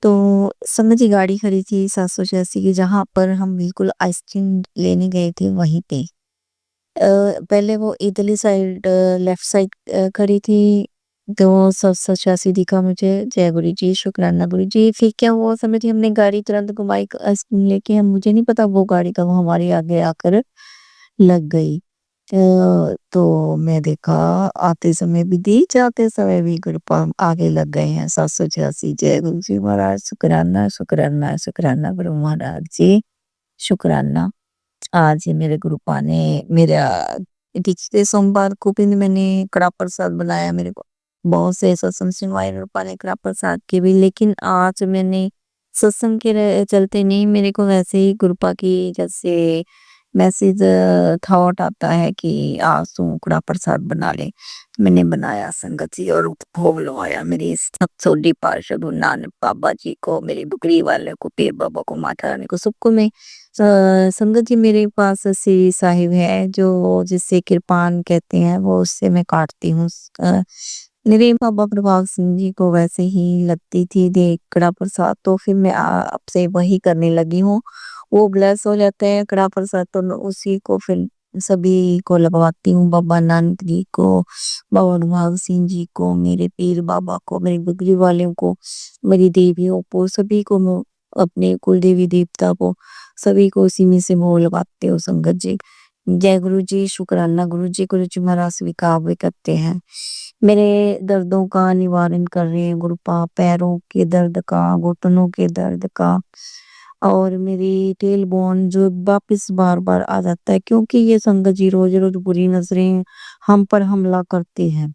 [SPEAKER 2] तो संगत जी गाड़ी खड़ी थी 786 की, जहां पर हम बिल्कुल आइसक्रीम लेने गए थे वहीं पे। पहले वो इधरली साइड, लेफ्ट साइड खड़ी थी, तो 786 दिखा मुझे। जय गुरु जी, शुक्राना गुरु जी। फिर क्या हुआ समझ, हमने गाड़ी तुरंत घुमाई आइसक्रीम लेके, हम, मुझे नहीं पता वो गाड़ी कब हमारे आगे आकर लग गई। तो मैं देखा आते समय भी दी, जाते समय भी कृपा आगे लग गए हैं 786। जय गुरु जी महाराज, शुक्राना शुक्राना शुक्राना गुरु महाराज जी, शुक्राना। आज ये मेरे गुरुपा ने मेरा, पिछले सोमवार को भी मैंने कड़ा प्रसाद बनाया, मेरे को बहुत से सत्संग सुनवाए गुरुपा ने कड़ा प्रसाद के भी, लेकिन आज मैंने सत्संग के चलते नहीं, मेरे को वैसे ही गुरुपा की जैसे मैसेज थॉट आता है कि आज तू कड़ा प्रसाद बना ले, मैंने बनाया संगत जी, और भोग लगाया मेरी सतसोडी पार्षद गुरु नानक बाबा जी को, मेरी बुकरी वाले को, पीर बाबा को, माता रानी को, सबको मैं। संगत जी मेरे पास श्री साहिब है, जो जिससे कृपान कहते हैं, वो उससे मैं काटती हूँ। मेरे बाबा प्रभाग सिंह जी को वैसे ही लगती थी दे कड़ा प्रसाद, तो फिर मैं अब से वही करने लगी हूँ। वो ब्लेस हो जाते हैं कड़ा प्रसाद, तो उसी को फिर सभी को लगवाती हूँ, बाबा नानक जी को, बाबा प्रभाग सिंह जी को, मेरे पीर बाबा को, मेरी बुगरी वाले को, मेरी देवियों को, सभी को, मैं अपने कुल देवी देवता को, सभी को उसी में से मोह लगाते हो संगत जी। जय गुरु जी, शुक्राना गुरु जी महाराज स्वीकार भी करते हैं। मेरे दर्दों का निवारण कर रहे हैं गुरुपा, पैरों के दर्द का, घुटनों के दर्द का, और मेरी टेल बोन जो वापिस बार बार आ जाता है, क्योंकि ये संगत जी रोज रोज बुरी नजरें हम पर हमला करती हैं।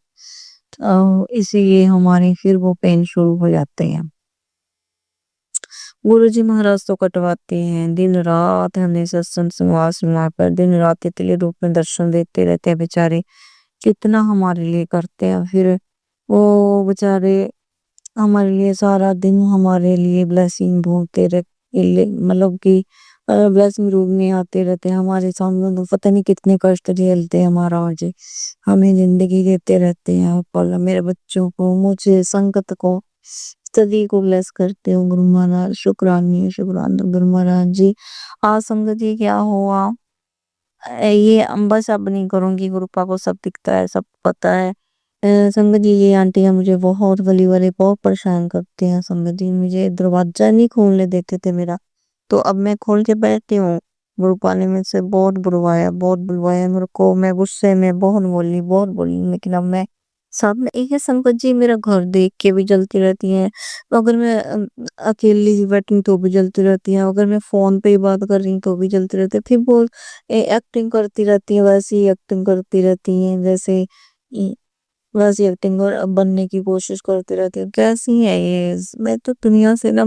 [SPEAKER 2] इसीलिए हमारे फिर वो पेन शुरू हो जाते हैं। गुरुजी महाराज तो कटवाते हैं, दिन रात हमें सत्संग सुनवा कर दिन रात तितली रूप में दर्शन देते रहते हैं बेचारे। कितना हमारे लिए करते हैं, फिर वो बेचारे हमारे लिए सारा दिन हमारे लिए ब्लेसिंग भूनते रहते, मतलब कि ब्लेसिंग रूम में आते रहते हैं हमारे सामने, तो पता नहीं कितने कष्ट झेलते हैं महाराज। हमें जिंदगी देते रहते हैं, पल मेरे बच्चों को, मुझे, संगत को, सभी को ब्लेस करते हो गुरु महाराज। शुक्रानी शुक्राना गुरु महाराज जी। आज संगत जी क्या हुआ, ये बस अब नहीं करूंगी, गुरुपा को सब दिखता है, सब पता है। संगत जी ये आंटियां मुझे बहुत गली वाले बहुत परेशान करते हैं संगत जी, मुझे दरवाजा नहीं खोलने देते थे मेरा, तो अब मैं खोल के बैठती हूँ। गुरुपा ने मेरे से बहुत बुलवाया मेरे को, मैं गुस्से में बहुत बोली, लेकिन अब मैं सामने एक है संगत जी, मेरा घर देख के भी जलती रहती है, अगर मैं अकेली बैठी हूँ तो भी जलती रहती है, अगर मैं फोन पे ही बात कर रही हूँ तो भी जलती रहती है, फिर बोल एक्टिंग करती रहती है, वैसी एक्टिंग करती रहती है जैसे वैसी एक्टिंग और बनने की कोशिश करती रहती है। कैसी है ये, मैं तो दुनिया से ना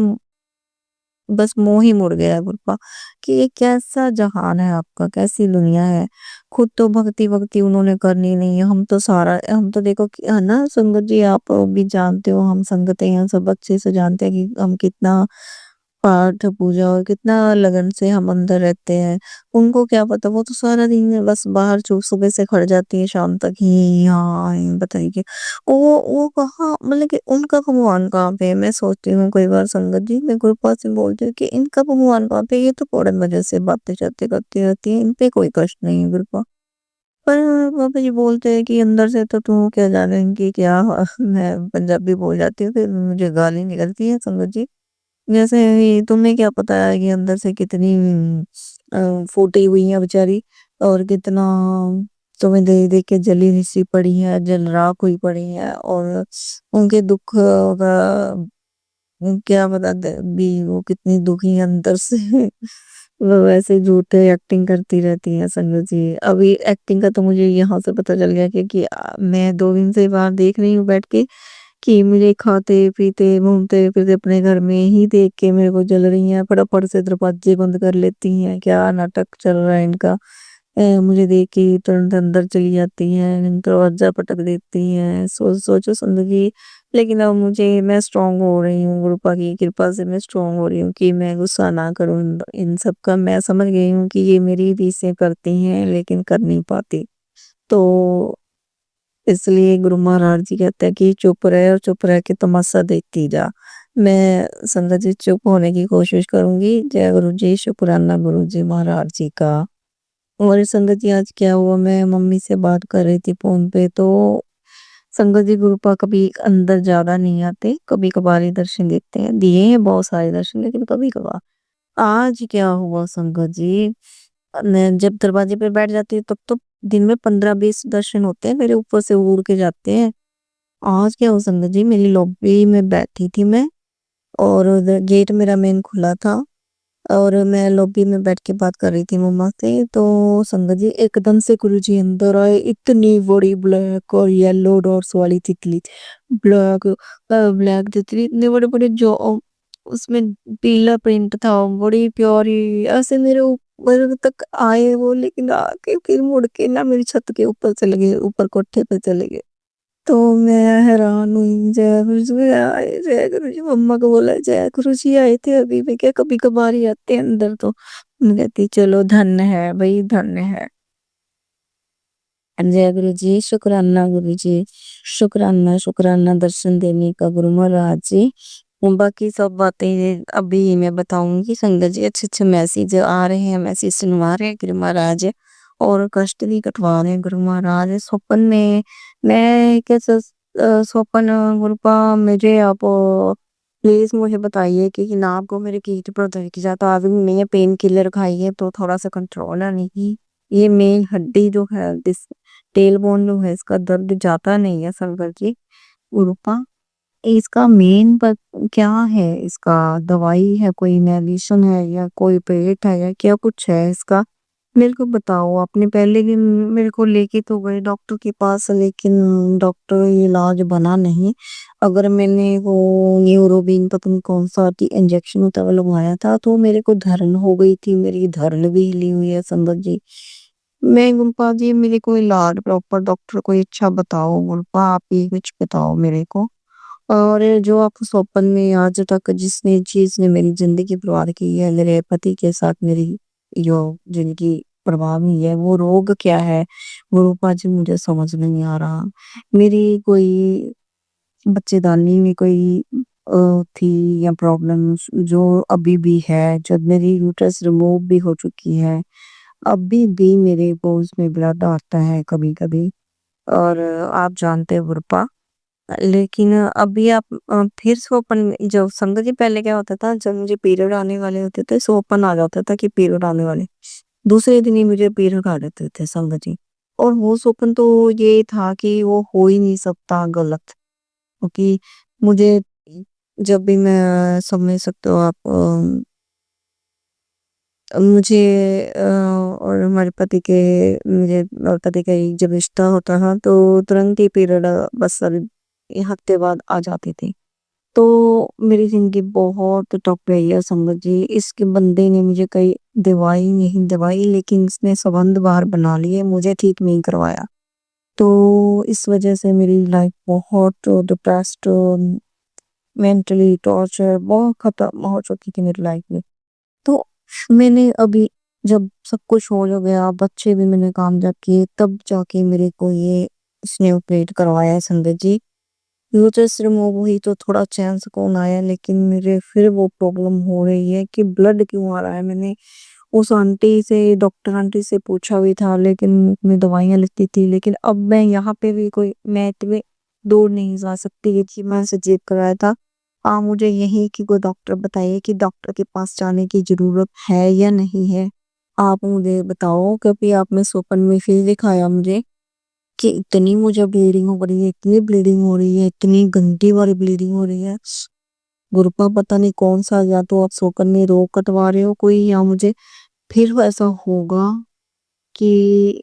[SPEAKER 2] बस मोह ही मुड़ गया है गुरपा, कि ये कैसा जहान है आपका, कैसी दुनिया है। खुद तो भक्ति भक्ति उन्होंने करनी नहीं है, हम तो देखो है ना संगत जी, आप भी जानते हो, हम संगतें हैं सब अच्छे से जानते हैं कि हम कितना पाठ पूजा और कितना लगन से हम अंदर रहते हैं। उनको क्या पता, वो तो सारा दिन बस बाहर सुबह से खड़ जाती है शाम तक ही, हाँ बताइए वो कहाँ, मतलब कि उनका भगवान कहाँ पे है। मैं सोचती हूँ कई बार संगत जी, मैं गुरुपा से बोलती हूँ कि इनका भगवान कहाँ पे है? ये तो थोड़े मजे से बातें चाते करती रहती है, इन पे कोई कष्ट नहीं है गुरुपा। पर पापा जी बोलते हैं कि अंदर से तो तू क्या जानेगी क्या मैं पंजाबी बोल जाती हूँ, फिर मुझे गाली निकलती है संगत जी। जैसे ये तुम्हें क्या पता है कि अंदर से कितनी फूटी हुई है बेचारी, और कितना तुम्हें देख देख के जली सी पड़ी है, जल राख हुई पड़ी है, और उनके दुख का क्या बता दे भी, वो कितनी दुखी है अंदर से वो वैसे झूठे एक्टिंग करती रहती है संगत जी। अभी एक्टिंग का तो मुझे यहाँ से पता चल गया, क्योंकि मैं 2 दिन से बाहर देख रही हूँ बैठ के, कि मुझे खाते पीते घूमते फिरते अपने घर में ही देख के मेरे को जल रही हैं, फटाफट से दरवाजे बंद कर लेती हैं, क्या नाटक चल रहा है इनका। मुझे देख के ही तुरंत अंदर चली जाती हैं, दरवाजा पटक देती हैं, सोचो जिंदगी। लेकिन अब मैं स्ट्रांग हो रही हूँ, गुरुपा की कृपा से मैं स्ट्रांग हो रही हूँ कि मैं गुस्सा ना करूँ इन सब का। मैं समझ गई हूँ कि ये मेरी रीसें करती हैं लेकिन कर नहीं पाती, तो इसलिए गुरु महाराज जी कहते हैं कि चुप रहे और चुप रह के तमाशा देखती जा। मैं संगत जी चुप होने की कोशिश करूंगी। जय गुरु जी, शुक्राना गुरु जी महाराज जी का। और संगत जी आज क्या हुआ, मैं मम्मी से बात कर रही थी फोन पे, तो संगत जी गुरुपा कभी अंदर ज्यादा नहीं आते, कभी कभार ही दर्शन देते हैं, दिए हैं बहुत सारे दर्शन लेकिन कभी कभार। आज क्या हुआ संगत जी, मैं जब दरवाजे पे बैठ जाती हूँ तब तो दिन में 15-20 दर्शन होते हैं, मेरे ऊपर से उड़ के जाते हैं। आज क्या हुआ संगत जी, मेरी लॉबी में बैठी थी मैं, और उधर गेट मेरा मेन खुला था, और मैं लॉबी में बैठ के बात कर रही थी मम्मा से, तो संगत जी एकदम से गुरुजी अंदर आए, इतनी बड़ी ब्लैक और येलो डॉट्स वाली तितली, ब्लैक ब्लैक तितली, इतने बड़े बड़े जो उसमें पीला प्रिंट था, बड़ी प्यारी, ऐसे मेरे ऊपर तक आए वो, लेकिन आके फिर मुड़ के ना मेरी छत के ऊपर चले गए, ऊपर कोठे पे चले गए। तो मैं हैरान हुई, जय गुरु जी आए, जय गुरु जी, मम्मा को बोला जय गुरु जी आए थे अभी, मैं क्या कभी कभार ही आते हैं अंदर, तो मैं कहती चलो धन्य है भाई, धन्य है। जय गुरु जी, शुक्राना गुरु जी, शुक्राना शुक्राना दर्शन देने का गुरु महाराज जी। बाकी सब बातें अभी मैं बताऊंगी संगत जी, अच्छे अच्छे मैसेज आ रहे हैं, मैसेज सुनवा रहे हैं गुरु महाराज, और कष्ट भी कटवा रहे हैं गुरु महाराज। स्वप्न में मैं कैसे स्वप्न गुरुपा मुझे आप प्लीज मुझे बताइए कि ना आपको मेरे कीट पर दर्द जाता, अभी मैंने पेन किलर खाई है तो थोड़ा सा कंट्रोल है, नहीं ये मेन हड्डी जो है टेल बोन जो है इसका दर्द जाता नहीं है संगत जी। गुरुपा इसका मेन पर क्या है, इसका दवाई है, कोई मेडिसिन है, या कोई पेट है, या क्या कुछ है इसका,
[SPEAKER 3] मेरे को बताओ, आपने पहले दिन मेरे को लेके तो गए डॉक्टर के पास, लेकिन डॉक्टर इलाज बना नहीं। अगर मैंने वो न्यूरोबीन पता नहीं कौन सा इंजेक्शन होता है वो लगवाया था, तो मेरे को धਰਨ हो गई थी, मेरी धरण भी हिली हुई है संगत जी। मैं गुरपा जी, मेरे को इलाज प्रॉपर डॉक्टर कोई अच्छा बताओ गुरपा, आप ही कुछ बताओ मेरे को। और जो आप सोपन में आज तक जिसने चीज ने मेरी जिंदगी बर्बाद की है, मेरे पति के साथ मेरी जो जिंदगी बर्बाद हुई है, वो रोग क्या है वो रूपा जी मुझे समझ नहीं आ रहा। मेरी कोई बच्चेदानी में कोई थी या प्रॉब्लम जो अभी भी है, जब मेरी यूट्रस रिमूव भी हो चुकी है, अभी भी मेरे बोन्स में ब्लड आता है कभी कभी। और आप जानते हैं गुरपा, लेकिन अभी आप फिर से ओपन, जब संगत जी पहले क्या होता था, जब मुझे पीरियड आने वाले होते थे सो ओपन आ जाता था कि पीरियड आने वाले, दूसरे दिन ही मुझे पीरियड आ जाते थे संगत जी। और वो सोपन तो ये था कि वो हो ही नहीं सकता गलत, क्योंकि मुझे जब भी मैं समझ सकते हो आप, मुझे और हमारे पति के, मुझे और पति का जब रिश्ता होता था तो तुरंत ही पीरियड बस हफ्ते बाद आ जाते थे। तो मेरी जिंदगी बहुत टफ रही है संगत जी। इसके बंदे ने मुझे कई दवाई नहीं दवाई, लेकिन इसने संबंध बाहर बना लिए, मुझे ठीक नहीं करवाया। तो इस वजह से मेरी लाइफ बहुत डिप्रेस्ड, मेंटली टॉर्चर बहुत खत्म हो चुकी थी मेरी लाइफ में। तो मैंने अभी जब सब कुछ हो गया, बच्चे भी मैंने कामयाब किए, तब जाके मेरे को ये इसने ऑपरेट करवाया है संगत जी। यूट्रस रिमूव हुई तो थोड़ा चैन सुकून आया, लेकिन मेरे फिर वो प्रॉब्लम हो रही है कि ब्लड क्यों आ रहा है। मैंने उस आंटी से, डॉक्टर आंटी से पूछा भी था, लेकिन मैं दवाइयाँ लिखती थी, लेकिन अब मैं यहाँ पे भी कोई, मैं इतने दूर नहीं जा सकती कि मैं से चेक कराया था। आप मुझे यही कि कोई डॉक्टर बताइए कि डॉक्टर के पास जाने की जरूरत है या नहीं है। आप मुझे बताओ, क्योंकि आपने सोपन में फिर दिखाया मुझे कि इतनी मुझे ब्लीडिंग हो रही है, इतनी ब्लीडिंग हो रही है, इतनी गंदी वाली ब्लीडिंग हो रही है गुरुपा, पता नहीं कौन सा, या तो आप सोपन में रोग कटवा रहे हो कोई, या मुझे फिर ऐसा होगा कि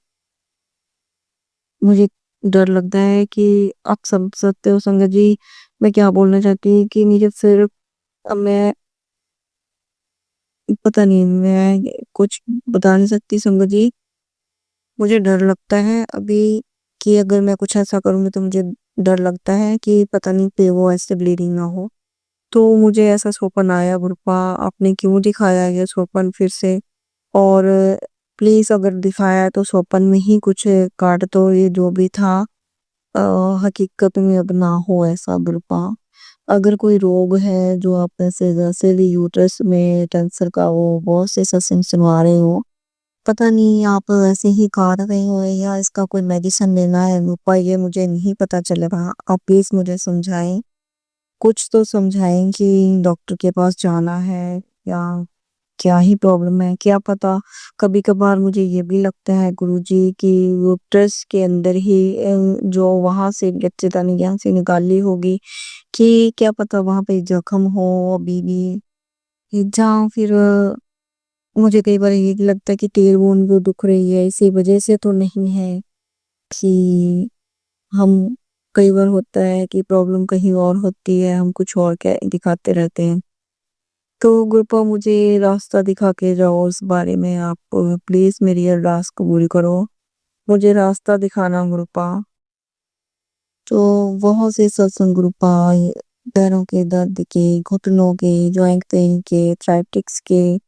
[SPEAKER 3] मुझे डर लगता है कि आप समझ सकते हो संगत जी मैं क्या बोलना चाहती हूँ, कि मुझे फिर अब मैं पता नहीं, मैं कुछ बता नहीं सकती संगत जी। मुझे डर लगता है अभी कि अगर मैं कुछ ऐसा करूंगी तो मुझे डर लगता है कि पता नहीं पे वो ऐसे ब्लीडिंग ना हो। तो मुझे ऐसा सोपन आया गुरपा, आपने क्यों दिखाया ये सोपन फिर से? और प्लीज अगर दिखाया है तो सोपन में ही कुछ काट दो, ये जो भी था अ, हकीकत में अब ना हो ऐसा गुरपा। अगर कोई रोग है जो आप ऐसे जैसे भी यूट्रस में कैंसर का, वो बहुत से सत्संग सुनवा रहे हो, पता नहीं आप ऐसे ही खा रहे हो या इसका कोई मेडिसिन लेना है उपाय, ये मुझे नहीं पता चल रहा। आप प्लीज मुझे समझाएं, कुछ तो समझाएं कि डॉक्टर के पास जाना है या क्या ही प्रॉब्लम है, क्या पता। कभी कभार मुझे ये भी लगता है गुरुजी कि यूट्रस के अंदर ही जो वहां से बच्चेदानी यहाँ से निकाली होगी, कि क्या पता वहां पे जख्म हो अभी भी, जहाँ फिर मुझे कई बार ये लगता है कि टेलबोन जो दुख रही है इसी वजह से तो नहीं है, कि हम, कई बार होता है कि प्रॉब्लम कहीं और होती है, हम कुछ और क्या दिखाते रहते हैं। तो गुरुपा मुझे रास्ता दिखा के जाओ उस बारे में, आप प्लीज मेरी अरदास कबूल करो, मुझे रास्ता दिखाना गुरुपा। तो बहुत से सत्संग गुरुपा, पैरों के दर्द के, घुटनों के, जॉइंट पेन के, थाइटिक्स के,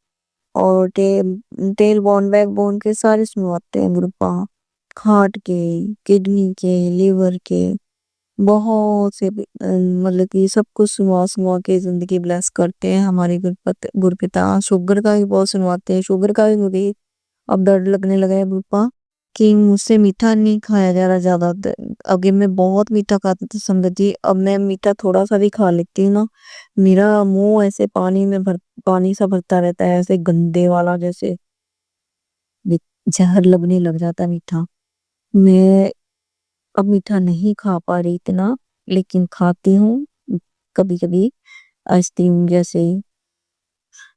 [SPEAKER 3] और टेल बोन, बैक बोन के सारे सुनवाते हैं गुरुपा। हार्ट के, किडनी के, लिवर के, बहुत से मतलब कि सब कुछ सुनवा सुनवा के जिंदगी ब्लेस करते हैं हमारे गुरपिता। शुगर का भी बहुत सुनवाते हैं, शुगर का भी मुझे अब डर लगने लगा है गुरुपा, कि मुझसे मीठा नहीं खाया जा रहा ज्यादा। आगे मैं बहुत मीठा खाती थी संगत जी, अब मैं मीठा थोड़ा सा भी खा लेती हूँ ना, मेरा मुंह ऐसे पानी सा भरता रहता है, ऐसे गंदे वाला, जैसे जहर लगने लग जाता है मीठा। मैं अब मीठा नहीं खा पा रही इतना, लेकिन खाती हूँ कभी कभी आइसक्रीम जैसे।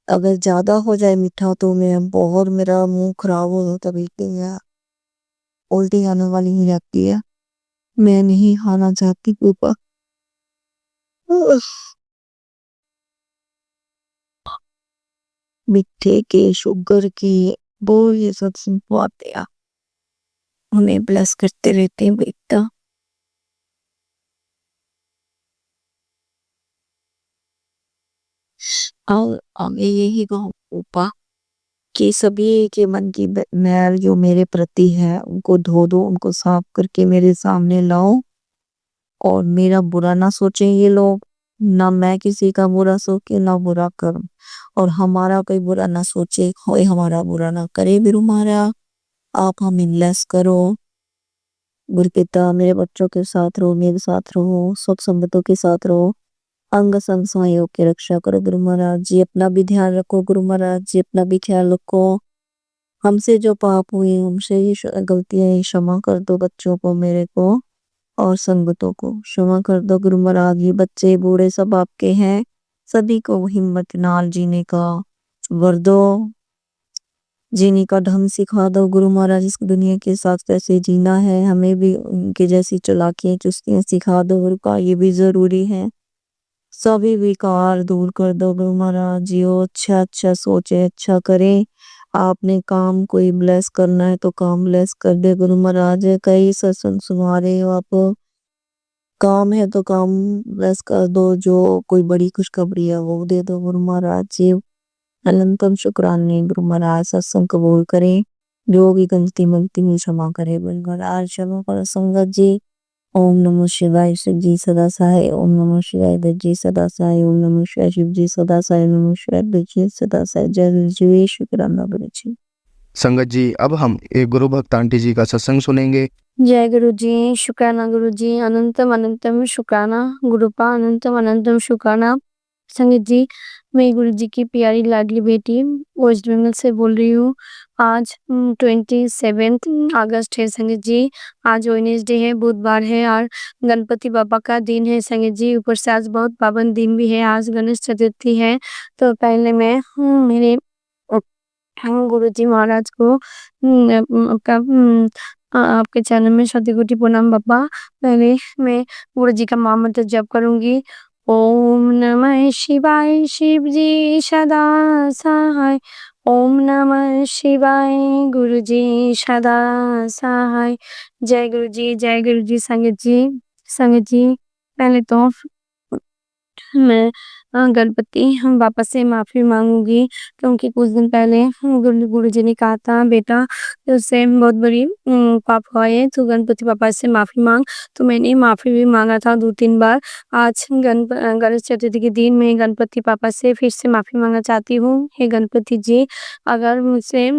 [SPEAKER 3] अगर ज़्यादा हो जाए मीठा तो मैं बहुत मेरा मुँह खराब हो जाता बिल्कुल या उल्टी आने वाली हो जाती है। मैं नहीं खाना चाहती पापा। मीठे के, शुगर के, वो ये सब आते हैं। हमें ब्लेस करते रहते हैं बेटा। और आगे यही कहूँ पापा कि सभी के मन की मैल जो मेरे प्रति है उनको धो दो, उनको साफ करके मेरे सामने लाओ और मेरा बुरा ना सोचें ये लोग, ना मैं किसी का बुरा सोचे ना बुरा करूं और हमारा कोई बुरा ना सोचे, कोई हमारा बुरा ना करे। बिरु मारा आप हमें लेस करो। गुरपिता मेरे बच्चों के साथ रहो, मेरे साथ रहो, सुख संबंधों के साथ रहो, अंग संग सहयोग की रक्षा करो। गुरु महाराज जी अपना भी ध्यान रखो, गुरु महाराज जी अपना भी ख्याल रखो। हमसे जो पाप हुए हमसे ही गलतियां ही क्षमा कर दो बच्चों को, मेरे को और संगतों को क्षमा कर दो। गुरु महाराज ये बच्चे बूढ़े सब आपके हैं, सभी को हिम्मत नाल जीने का वर दो, जीने का ढंग सिखा दो। गुरु महाराज इस दुनिया के साथ कैसे जीना है, हमें भी उनके जैसी चालाकियां चुस्तियां सिखा दो। गुरु का ये भी जरूरी है। सभी विकार दूर कर दो गुरु महाराज जी। अच्छा अच्छा सोचे, अच्छा करे। आपने काम कोई ब्लेस करना है तो काम ब्लेस कर दे गुरु महाराज। कई सत्संग सुना रहे हो आप, काम है तो काम ब्लेस कर दो, जो कोई बड़ी खुशखबरी है वो दे दो गुरु महाराज जी। अनंतम शुक्राने गुरु महाराज, सत्संग कबूल करें, जो भी गलती मलती हुई क्षमा करे गुरु महाराज। क्षमा करो संगत जी। ओम नमः शिवाय, शिव जी सदा सहाय। ओम नमः शिवाय, दत्त जी सदा सहाय। ओम नमः शिवाय, शिव जी सदा सहाय। ओम नमः शिवाय, दत्त जी सदा सहाय। जय गुरु जी, शुक्राना गुरु जी।
[SPEAKER 1] संगत जी अब हम एक गुरु भक्त आंटी जी का सत्संग सुनेंगे।
[SPEAKER 7] जय गुरु जी, शुक्राना गुरु जी, अनंतम अनंतम शुक्राना गुरुपा, अनंतम अनंतम शुक्राना। संगत जी, मैं गुरु जी की प्यारी लाडली बेटी वेस्ट बंगाल से बोल रही हूँ। आज 27 अगस्त है संगत जी। आज वेडनेसडे है, बुधवार है और गणपति बाबा का दिन है संगत जी। ऊपर से आज बहुत पावन दिन भी है, आज गणेश चतुर्थी है। तो पहले मैं मेरे गुरु जी महाराज को आपके चैनल में शत कोटि प्रणाम बाबा। पहले मैं गुरु जी का महामंत्र जप करूंगी। ओम नमः शिवाय, शिव जी सदा सहाय। ओम नमः शिवाय, गुरु जी सदा सहाय। जय गुरु जी, जय गुरु जी। संगत जी, संगत जी पहले तो मैं गणपति बाबा से माफ़ी माँगूँगी, क्योंकि कुछ दिन पहले गुरुजी ने कहा था बेटा तुझसे बहुत बड़ी पाप हुआ है, तो गणपति बाबा से माफ़ी माँग। तो मैंने माफ़ी भी माँगा था 2-3 बार। आज गणेश चतुर्थी के दिन मैं गणपति बाबा से फिर से माफ़ी माँगना चाहती हूँ। हे गणपति जी, अगर मुझसे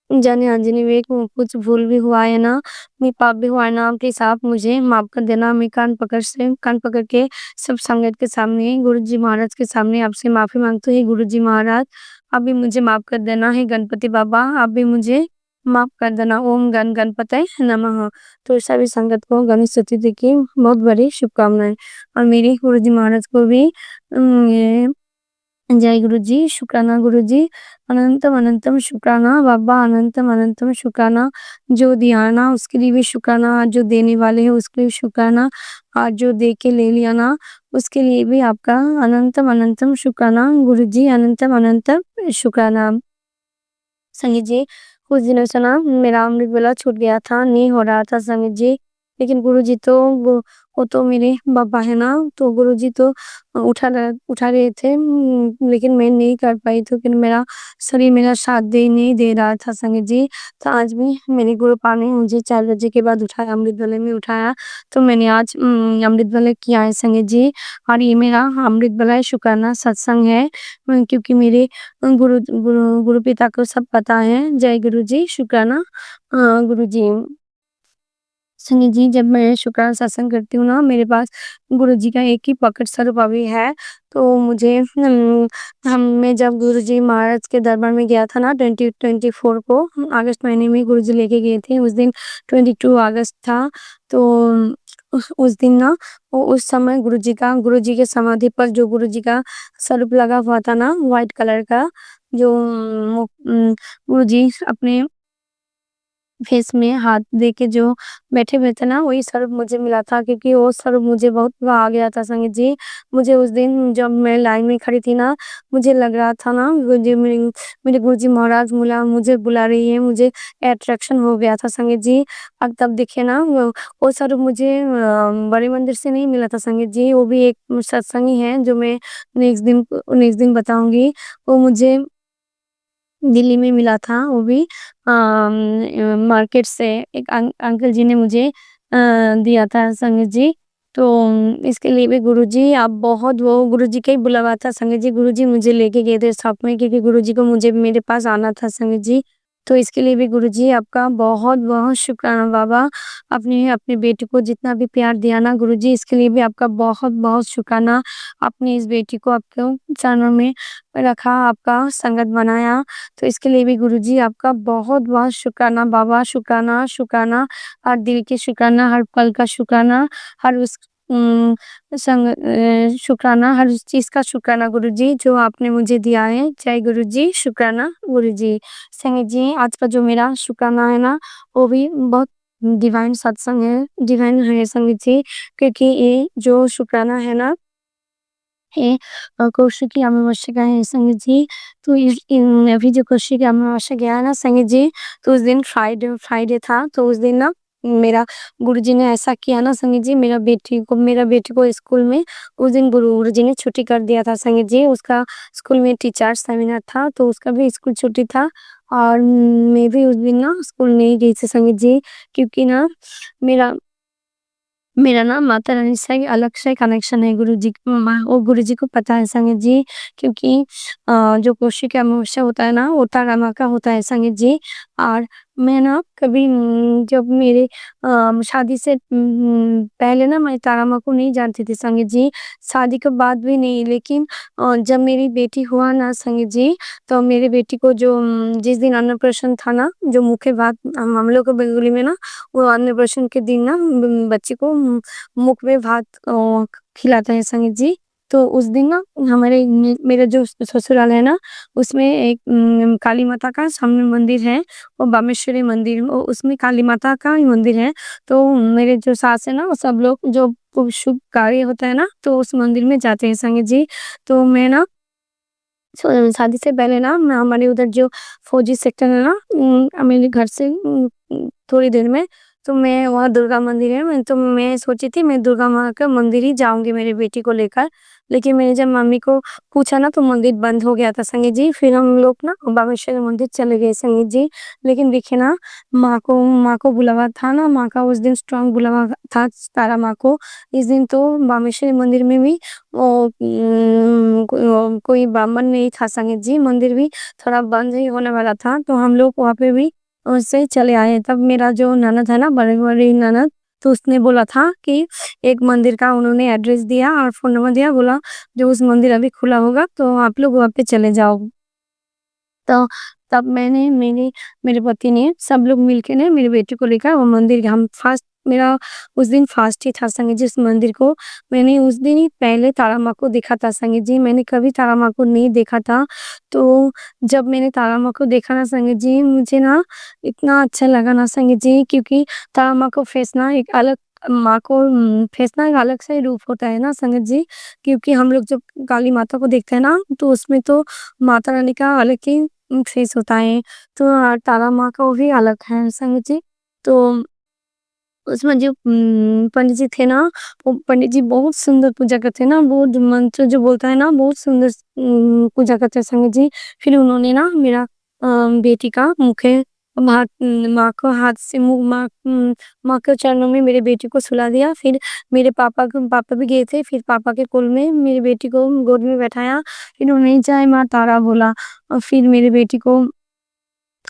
[SPEAKER 7] जाने-अनजाने में कुछ भूल भी हुआ है ना, मैं पाप भी हुआ है ना, प्लीज़ आप मुझे माफ़ कर देना। मैं कान पकड़ के सब संगत के सामने, गुरुजी महाराज के सामने आपसे माफ़ी माँगती हूँ। हे गुरुजी महाराज, आप भी मुझे माफ़ कर देना। हे गणपति बाबा, आप भी मुझे माफ़ कर देना। ओम गण गणपतये नमः। तो सभी संगत को गणेश चतुर्थी की बहुत बड़ी शुभकामनाएँ और मेरे गुरुजी महाराज को भी ये जय गुरु जी, शुक्राना गुरु जी, अनंतम अनंतम शुक्राना बाबा, अनंतम अनंतम शुक्राना। जो दिया ना उसके लिए भी शुक्राना, आज जो देने वाले हैं उसके लिए शुक्राना, आज जो दे के ले लिया ना उसके लिए भी आपका अनंतम अनंतम शुक्राना गुरु जी, अनंतम अनंतम शुक्राना। संगीत जी, कुछ दिनों से ना मेरा अमृत वेला छूट गया था, नहीं हो रहा था संगीत जी। लेकिन गुरुजी तो वो तो मेरे बाबा है ना, तो गुरुजी तो उठा रहे थे, लेकिन मैं नहीं कर पाई थी क्योंकि मेरा शरीर मेरा साथ दे नहीं दे रहा था संगीत जी। तो आज भी मेरे गुरुपा ने मुझे 4 बजे के बाद उठाया, अमृत वेले में उठाया, तो मैंने आज अमृत वेला किया है संगीत जी। और ये मेरा अमृत वेला शुक्राना सत्संग है, क्योंकि मेरे गुरु पिता को सब पता है। जय गुरु जी, शुक्राना गुरु जी। संगीत जी, जब मैं शुक्राना सत्संग करती हूँ ना, मेरे पास गुरु जी का एक ही प्रकट स्वरूप अभी है। तो मुझे मैं जब गुरु जी महाराज के दरबार में गया था ना 2024 को, अगस्त महीने में गुरु जी लेके गए थे। उस दिन 22 अगस्त था। तो उस दिन ना उस समय गुरुजी के समाधि पर जो गुरुजी का स्वरूप लगा हुआ था ना व्हाइट कलर का, जो गुरुजी अपने फेस में हाथ दे के जो बैठे हुए थे ना, वही स्वरूप मुझे मिला था, क्योंकि वो स्वरूप मुझे बहुत भा गया था संगत जी। मुझे उस दिन जब मैं लाइन में खड़ी थी ना, मुझे लग रहा था ना मेरे गुरुजी महाराज मुझे बुला रही है, मुझे अट्रैक्शन हो गया था संगत जी। अब तब देखिए ना वो स्वरूप मुझे बड़े मंदिर से नहीं मिला था संगत जी, वो भी एक सत्संगी है जो मैं नेक्स्ट दिन बताऊँगी। वो मुझे दिल्ली में मिला था, वो भी मार्केट से एक अंकल जी ने मुझे दिया था संगत जी। तो इसके लिए भी गुरुजी आप बहुत वो गुरुजी का ही बुलावा था संगत जी। गुरुजी मुझे लेके गए थे शॉप में, क्योंकि गुरुजी को मुझे मेरे पास आना था संगत जी। तो इसके लिए भी गुरुजी आपका बहुत-बहुत शुक्राना बाबा। आपने अपनी बेटी को जितना भी प्यार दिया ना गुरुजी, इसके लिए भी आपका बहुत-बहुत शुक्राना। आपने इस बेटी को आपके चरणों में रखा, आपका संगत बनाया। तो इसके लिए भी गुरुजी आपका बहुत-बहुत शुक्राना बाबा, शुक्राना, शुक्राना, हर दिल के शुक्राना, हर पल का शुक्राना, हर उस शुक्राना, हर उस चीज़ का शुक्राना गुरुजी जो आपने मुझे दिया है। जय गुरुजी, शुक्राना गुरुजी। संगत जी, आज का जो मेरा शुक्राना है ना, वो भी बहुत डिवाइन सत्संग है, डिवाइन है संगत जी, क्योंकि ये जो शुक्राना है ना है कौशिकी अमावस्या का है संगत जी। तो अभी जो कौशिकी अमावस्या गया है ना संगत जी, तो उस दिन फ्राइडे था, तो उस दिन ना मेरा गुरुजी ने ऐसा किया ना संगत जी, मेरा बेटी को स्कूल में उस दिन गुरुजी ने छुट्टी कर दिया था संगत जी। उसका स्कूल में टीचर्स सेमिनार था, तो उसका भी स्कूल छुट्टी था, और मैं भी उस दिन ना स्कूल नहीं गई थी संगत जी, क्योंकि ना मेरा मेरा ना माता रानी से अलग से कनेक्शन है गुरुजी वो गुरुजी को पता है संगत जी, क्योंकि जो कौशिकी अमावस्या होता है ना, वो तारा माँ का होता है संगत जी। और मैं ना कभी जब मेरे शादी से पहले ना मैं तारा माँ को नहीं जानती थी संगत जी, शादी के बाद भी नहीं। लेकिन जब मेरी बेटी हुआ ना संगत जी, तो मेरी बेटी को जो जिस दिन अन्नप्राशन था ना, जो मुख्य बात हम लोग के बंगाली में ना, वो अन्नप्राशन के दिन ना बच्चे को मुख में भात खिलाता है संगत जी। तो उस दिन ना मेरा जो ससुराल है ना, उसमें एक काली माता का सामने मंदिर है, वो बामेश्वरी मंदिर, उसमें काली माता का ही मंदिर है। तो मेरे जो सास है ना, वो सब लोग जो शुभ कार्य होता है ना, तो उस मंदिर में जाते हैं संगत जी। तो मैं ना शादी से पहले ना हमारे उधर जो फौजी सेक्टर है ना, मेरे घर से थोड़ी देर में, तो मैं वहाँ दुर्गा मंदिर है, तो मैं सोची थी मैं दुर्गा माँ का मंदिर ही जाऊंगी मेरी बेटी को लेकर। लेकिन मैंने जब मम्मी को पूछा ना, तो मंदिर बंद हो गया था संगत जी। फिर हम लोग ना बामेश्वर मंदिर चले गए संगत जी। लेकिन देखिए ना, माँ को बुलावा था ना, माँ का उस दिन स्ट्रांग बुलावा था तारा माँ को। इस दिन तो बामेश्वरी मंदिर में भी कोई ब्राह्मण नहीं था संगत जी, मंदिर भी थोड़ा बंद ही होने वाला था, तो हम लोग वहाँ पे भी उससे चले आए। तब मेरा जो ननद है ना, बड़ी ननद, तो उसने बोला था कि एक मंदिर का उन्होंने एड्रेस दिया और फ़ोन नंबर दिया, बोला जो उस मंदिर अभी खुला होगा तो आप लोग वहाँ पे चले जाओ। तो तब मेरे पति ने सब लोग मिलके ने मेरी बेटी को लेकर वो मंदिर हम फास्ट मेरा उस दिन फास्ट ही था संगत जी। उस मंदिर को मैंने उस दिन ही पहले तारा माँ को देखा था संगत जी, मैंने कभी तारा माँ को नहीं देखा था। तो जब मैंने तारा माँ को देखा ना संगत जी, मुझे ना इतना अच्छा लगा ना संगत जी, क्योंकि तारा माँ को फेस ना एक अलग माँ को फेस ना एक अलग सा ही रूप होता है ना संगत जी। क्योंकि हम लोग जब काली माता को देखते हैं ना, तो उसमें तो माता रानी का अलग ही फेस होता है, तो तारा माँ का वो भी अलग है संगत जी। तो उसमें जो पंडित जी थे ना, वो पंडित जी बहुत सुंदर पूजा करते हैं ना, वो जो मंत्र जो बोलता है ना, बहुत सुंदर पूजा करते हैं संगत जी। फिर उन्होंने ना मेरा बेटी का मुखे माँ को हाथ से माँ के चरणों में मेरे बेटी को सुला दिया। फिर मेरे पापा भी गए थे, फिर पापा के कोल में मेरी बेटी को गोद में बैठाया, फिर उन्हें जय माँ तारा बोला, और फिर मेरी बेटी को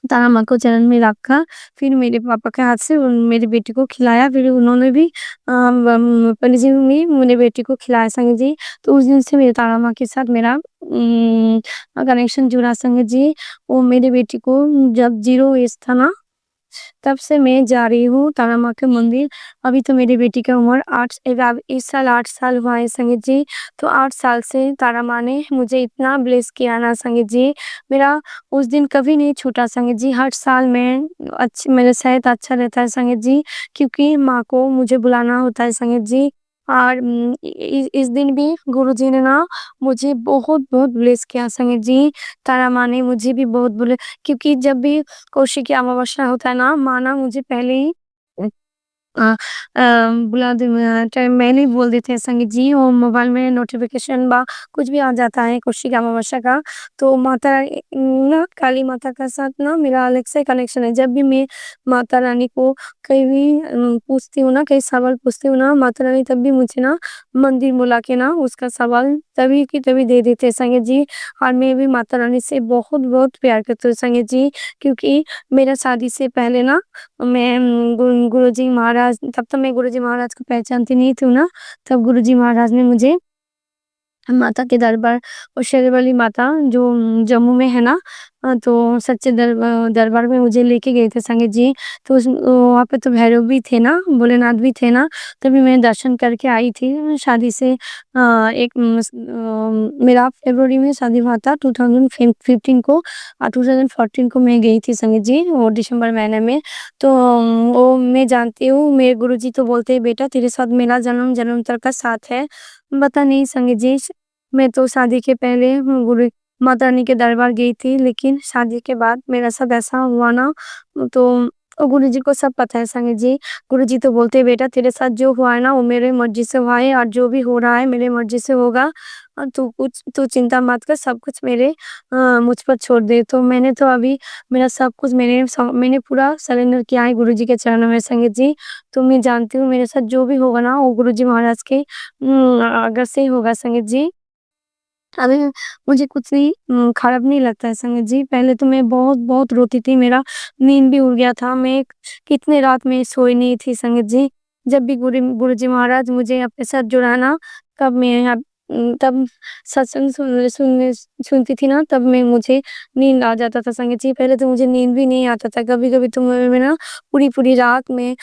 [SPEAKER 7] तारा माँ को चरण में रखा। फिर मेरे पापा के हाथ से मेरी बेटी को खिलाया, फिर उन्होंने भी पंडित जी ने भी मेरी बेटी को खिलाया संगत जी। तो उस दिन से मेरे तारा माँ के साथ मेरा कनेक्शन जुड़ा संगत जी। वो मेरी बेटी को जब 0 एज था ना, तब से मैं जा रही हूँ तारा माँ के मंदिर। अभी तो मेरी बेटी का उम्र 8 इस साल 8 साल हुआ है संगीत जी। तो 8 साल से तारा माँ ने मुझे इतना ब्लेस किया ना संगीत जी, मेरा उस दिन कभी नहीं छूटा संगीत जी। हर साल मैं मेरा सेहत अच्छा रहता है संगीत जी, क्योंकि माँ को मुझे बुलाना होता है संगीत जी। और इस दिन भी गुरुजी ने ना मुझे बहुत-बहुत ब्लेस किया संगीत जी। तारा माँ ने मुझे भी बहुत क्योंकि जब भी कौशिकी अमावस्या होता है ना, माँ ना मुझे पहले ही अ अ, बुला दे टाइम पहले ही बोल देते हैं संगीत जी, और मोबाइल में नोटिफ़िकेशन बा कुछ भी आ जाता है कौशिकी अमावस्या का, तो माता ना काली माता के साथ ना मेरा अलग से कनेक्शन है। जब भी मैं माता रानी को कहीं भी पूछती हूँ ना, कई सवाल पूछती हूँ ना, माता रानी तब भी मुझे ना मंदिर बुला के ना उसका सवाल तभी की तभी दे देते हैं संगीत जी। और मैं भी माता रानी से बहुत-बहुत प्यार करती हूँ संगीत जी, क्योंकि मेरा शादी से पहले ना मैं गुरुजी महाराज, तब तो मैं गुरुजी महाराज को पहचानती नहीं थी ना, तब गुरुजी महाराज ने मुझे माता के दरबार और शेरावाली माता जो जम्मू में है ना, तो सच्चे दरबार में मुझे लेके गए थे संगीत जी। तो वहाँ पे तो भैरव भी थे ना, भोलेनाथ भी थे ना, तभी मैं दर्शन करके आई थी शादी से। मेरा फरवरी में शादी हुआ था 2015 को, और 2014 को मैं गई थी संगीत जी, वो दिसंबर महीने में। तो वो मैं जानती हूँ, मेरे गुरुजी तो बोलते हैं बेटा तेरे साथ मेरा जन्म जन्मांतर का साथ है। पता नहीं संगीत जी, मैं तो शादी के पहले गुरु माता रानी के दरबार गई थी, लेकिन शादी के बाद मेरा साथ ऐसा हुआ ना, तो गुरुजी को सब पता है संगीत जी। गुरुजी तो बोलते हैं बेटा तेरे साथ जो हुआ है ना वो मेरे मर्जी से हुआ है, और जो भी हो रहा है मेरे मर्जी से होगा, और तू चिंता मत कर, सब कुछ मेरे मुझ पर छोड़ दे। तो मैंने तो अभी मेरा सब कुछ मैंने पूरा सरेंडर किया है गुरुजी के चरणों में संगीत जी। तो मैं जानती हूँ मेरे साथ जो भी होगा ना वो गुरुजी महाराज के अगर से ही होगा संगीत जी। अभी मुझे कुछ नहीं खराब नहीं लगता है संगत जी। पहले तो मैं बहुत-बहुत रोती थी, मेरा नींद भी उड़ गया था। मैं कितने रात में सोई नहीं थी संगत जी। जब भी गुरुजी महाराज मुझे अपने साथ जुड़ा ना, तब मैं तब सत्संग सुनती थी ना, तब मुझे नींद आ जाता था संगत जी। पहले तो मुझे नींद भी नहीं आता था। कभी-कभी तो मैं ना पूरी-पूरी रात में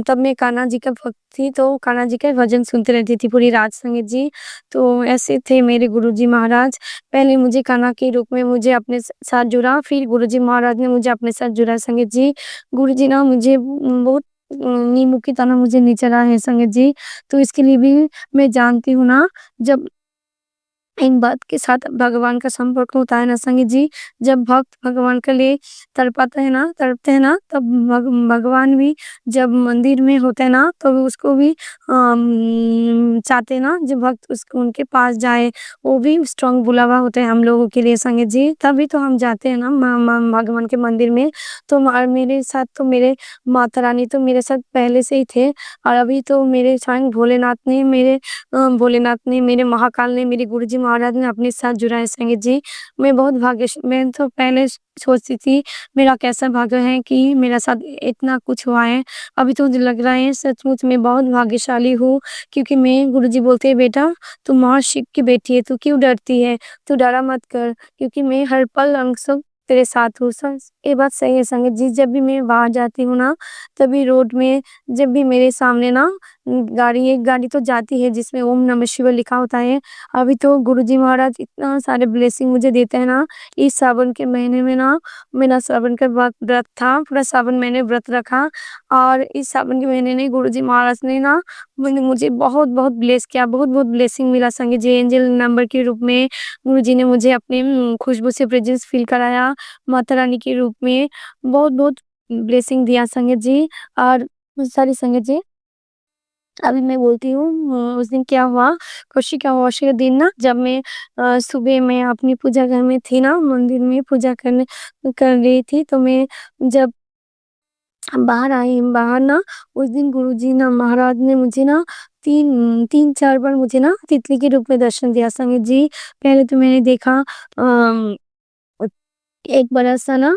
[SPEAKER 7] तब मैं कान्हा जी का भक्त थी, तो कान्हा जी का भजन सुनती रहती थी पूरी रात संगत जी। तो ऐसे थे मेरे गुरुजी महाराज। पहले मुझे कान्हा के रूप में मुझे अपने साथ जुड़ा, फिर गुरुजी महाराज ने मुझे अपने साथ जुड़ा संगत जी। गुरुजी ना मुझे बहुत नींबू की तरह मुझे निचला है संगत जी। तो इसके लिए भी मैं जानती हूँ ना, जब इन बात के साथ भगवान का संपर्क होता है ना संगीत जी, जब भक्त भगवान के लिए तड़पते हैं ना, तब भगवान भी जब मंदिर में होते हैं ना, तो उसको भी चाहते हैं ना, जब भक्त उसको उनके पास जाए, वो भी स्ट्रॉन्ग बुलावा होता है हम लोगों के लिए संगीत जी, तभी तो हम जाते हैं ना भगवान के मंदिर में। तो मेरे साथ तो मेरे माता रानी तो मेरे साथ पहले से ही थे, और अभी तो मेरे स्वयं भोलेनाथ ने, मेरे महाकाल ने, मेरे गुरुजी महाराज ने अपने साथ जुड़ाया संगीत जी। मैं तो पहले सोचती थी मेरा कैसा भाग्य है कि मेरा साथ इतना कुछ हुआ है। अभी तो मुझे लग रहा है सचमुच मैं बहुत भाग्यशाली हूँ, क्योंकि मैं गुरुजी बोलते हैं बेटा तू महाशिव की बेटी है, तू क्यों डरती है? तू डरा मत कर, क्योंकि मैं हर पल अंग संग तेरे साथ हूँ। ये बात सही है संगीत जी। जब भी मैं बाहर जाती हूँ ना, तभी रोड में जब भी मेरे सामने ना एक गाड़ी तो जाती है जिसमें ओम नमः शिवाय लिखा होता है। अभी तो गुरुजी महाराज इतना सारे ब्लेसिंग मुझे देते हैं ना, इस सावन के महीने में ना मेरा सावन का व्रत था, पूरा सावन मैंने व्रत रखा, और इस सावन के महीने में गुरुजी महाराज ने ना मुझे बहुत-बहुत ब्लेस किया, बहुत-बहुत ब्लेसिंग मिला संगीत जी। एंजल नंबर के रूप में गुरुजी ने मुझे अपने खुशबू से प्रेजेंस फील कराया, माता रानी के रूप में बहुत-बहुत ब्लेसिंग दिया संगीत जी। और सारी संगीत जी, अभी मैं बोलती हूँ उस दिन क्या हुआ, कौशिक अमावस्या के दिन ना, जब मैं सुबह मैं अपनी पूजा घर में थी ना, मंदिर में पूजा कर रही थी, तो मैं जब बाहर आई, बाहर ना उस दिन गुरुजी ना महाराज ने मुझे ना 3-4 बार मुझे ना तितली के रूप में दर्शन दिया संगीत जी। पहले तो मैंने देखा एक बड़ा-सा ना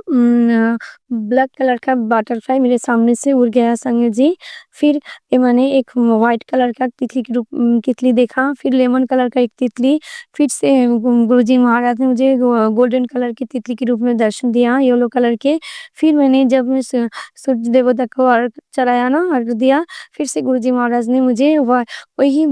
[SPEAKER 7] ब्लैक कलर का बटरफ्लाई मेरे सामने से उड़ गया संगे जी। फिर मैंने एक व्हाइट कलर का तितली देखा, फिर लेमन कलर का एक तितली, फिर से गुरुजी महाराज ने मुझे गोल्डन कलर की तितली के रूप में दर्शन दिया, येलो कलर के। फिर मैंने जब मैं सूर्य देवता को अर्घ चढ़ाया ना, अर्घ दिया, फिर से गुरुजी महाराज ने मुझे वही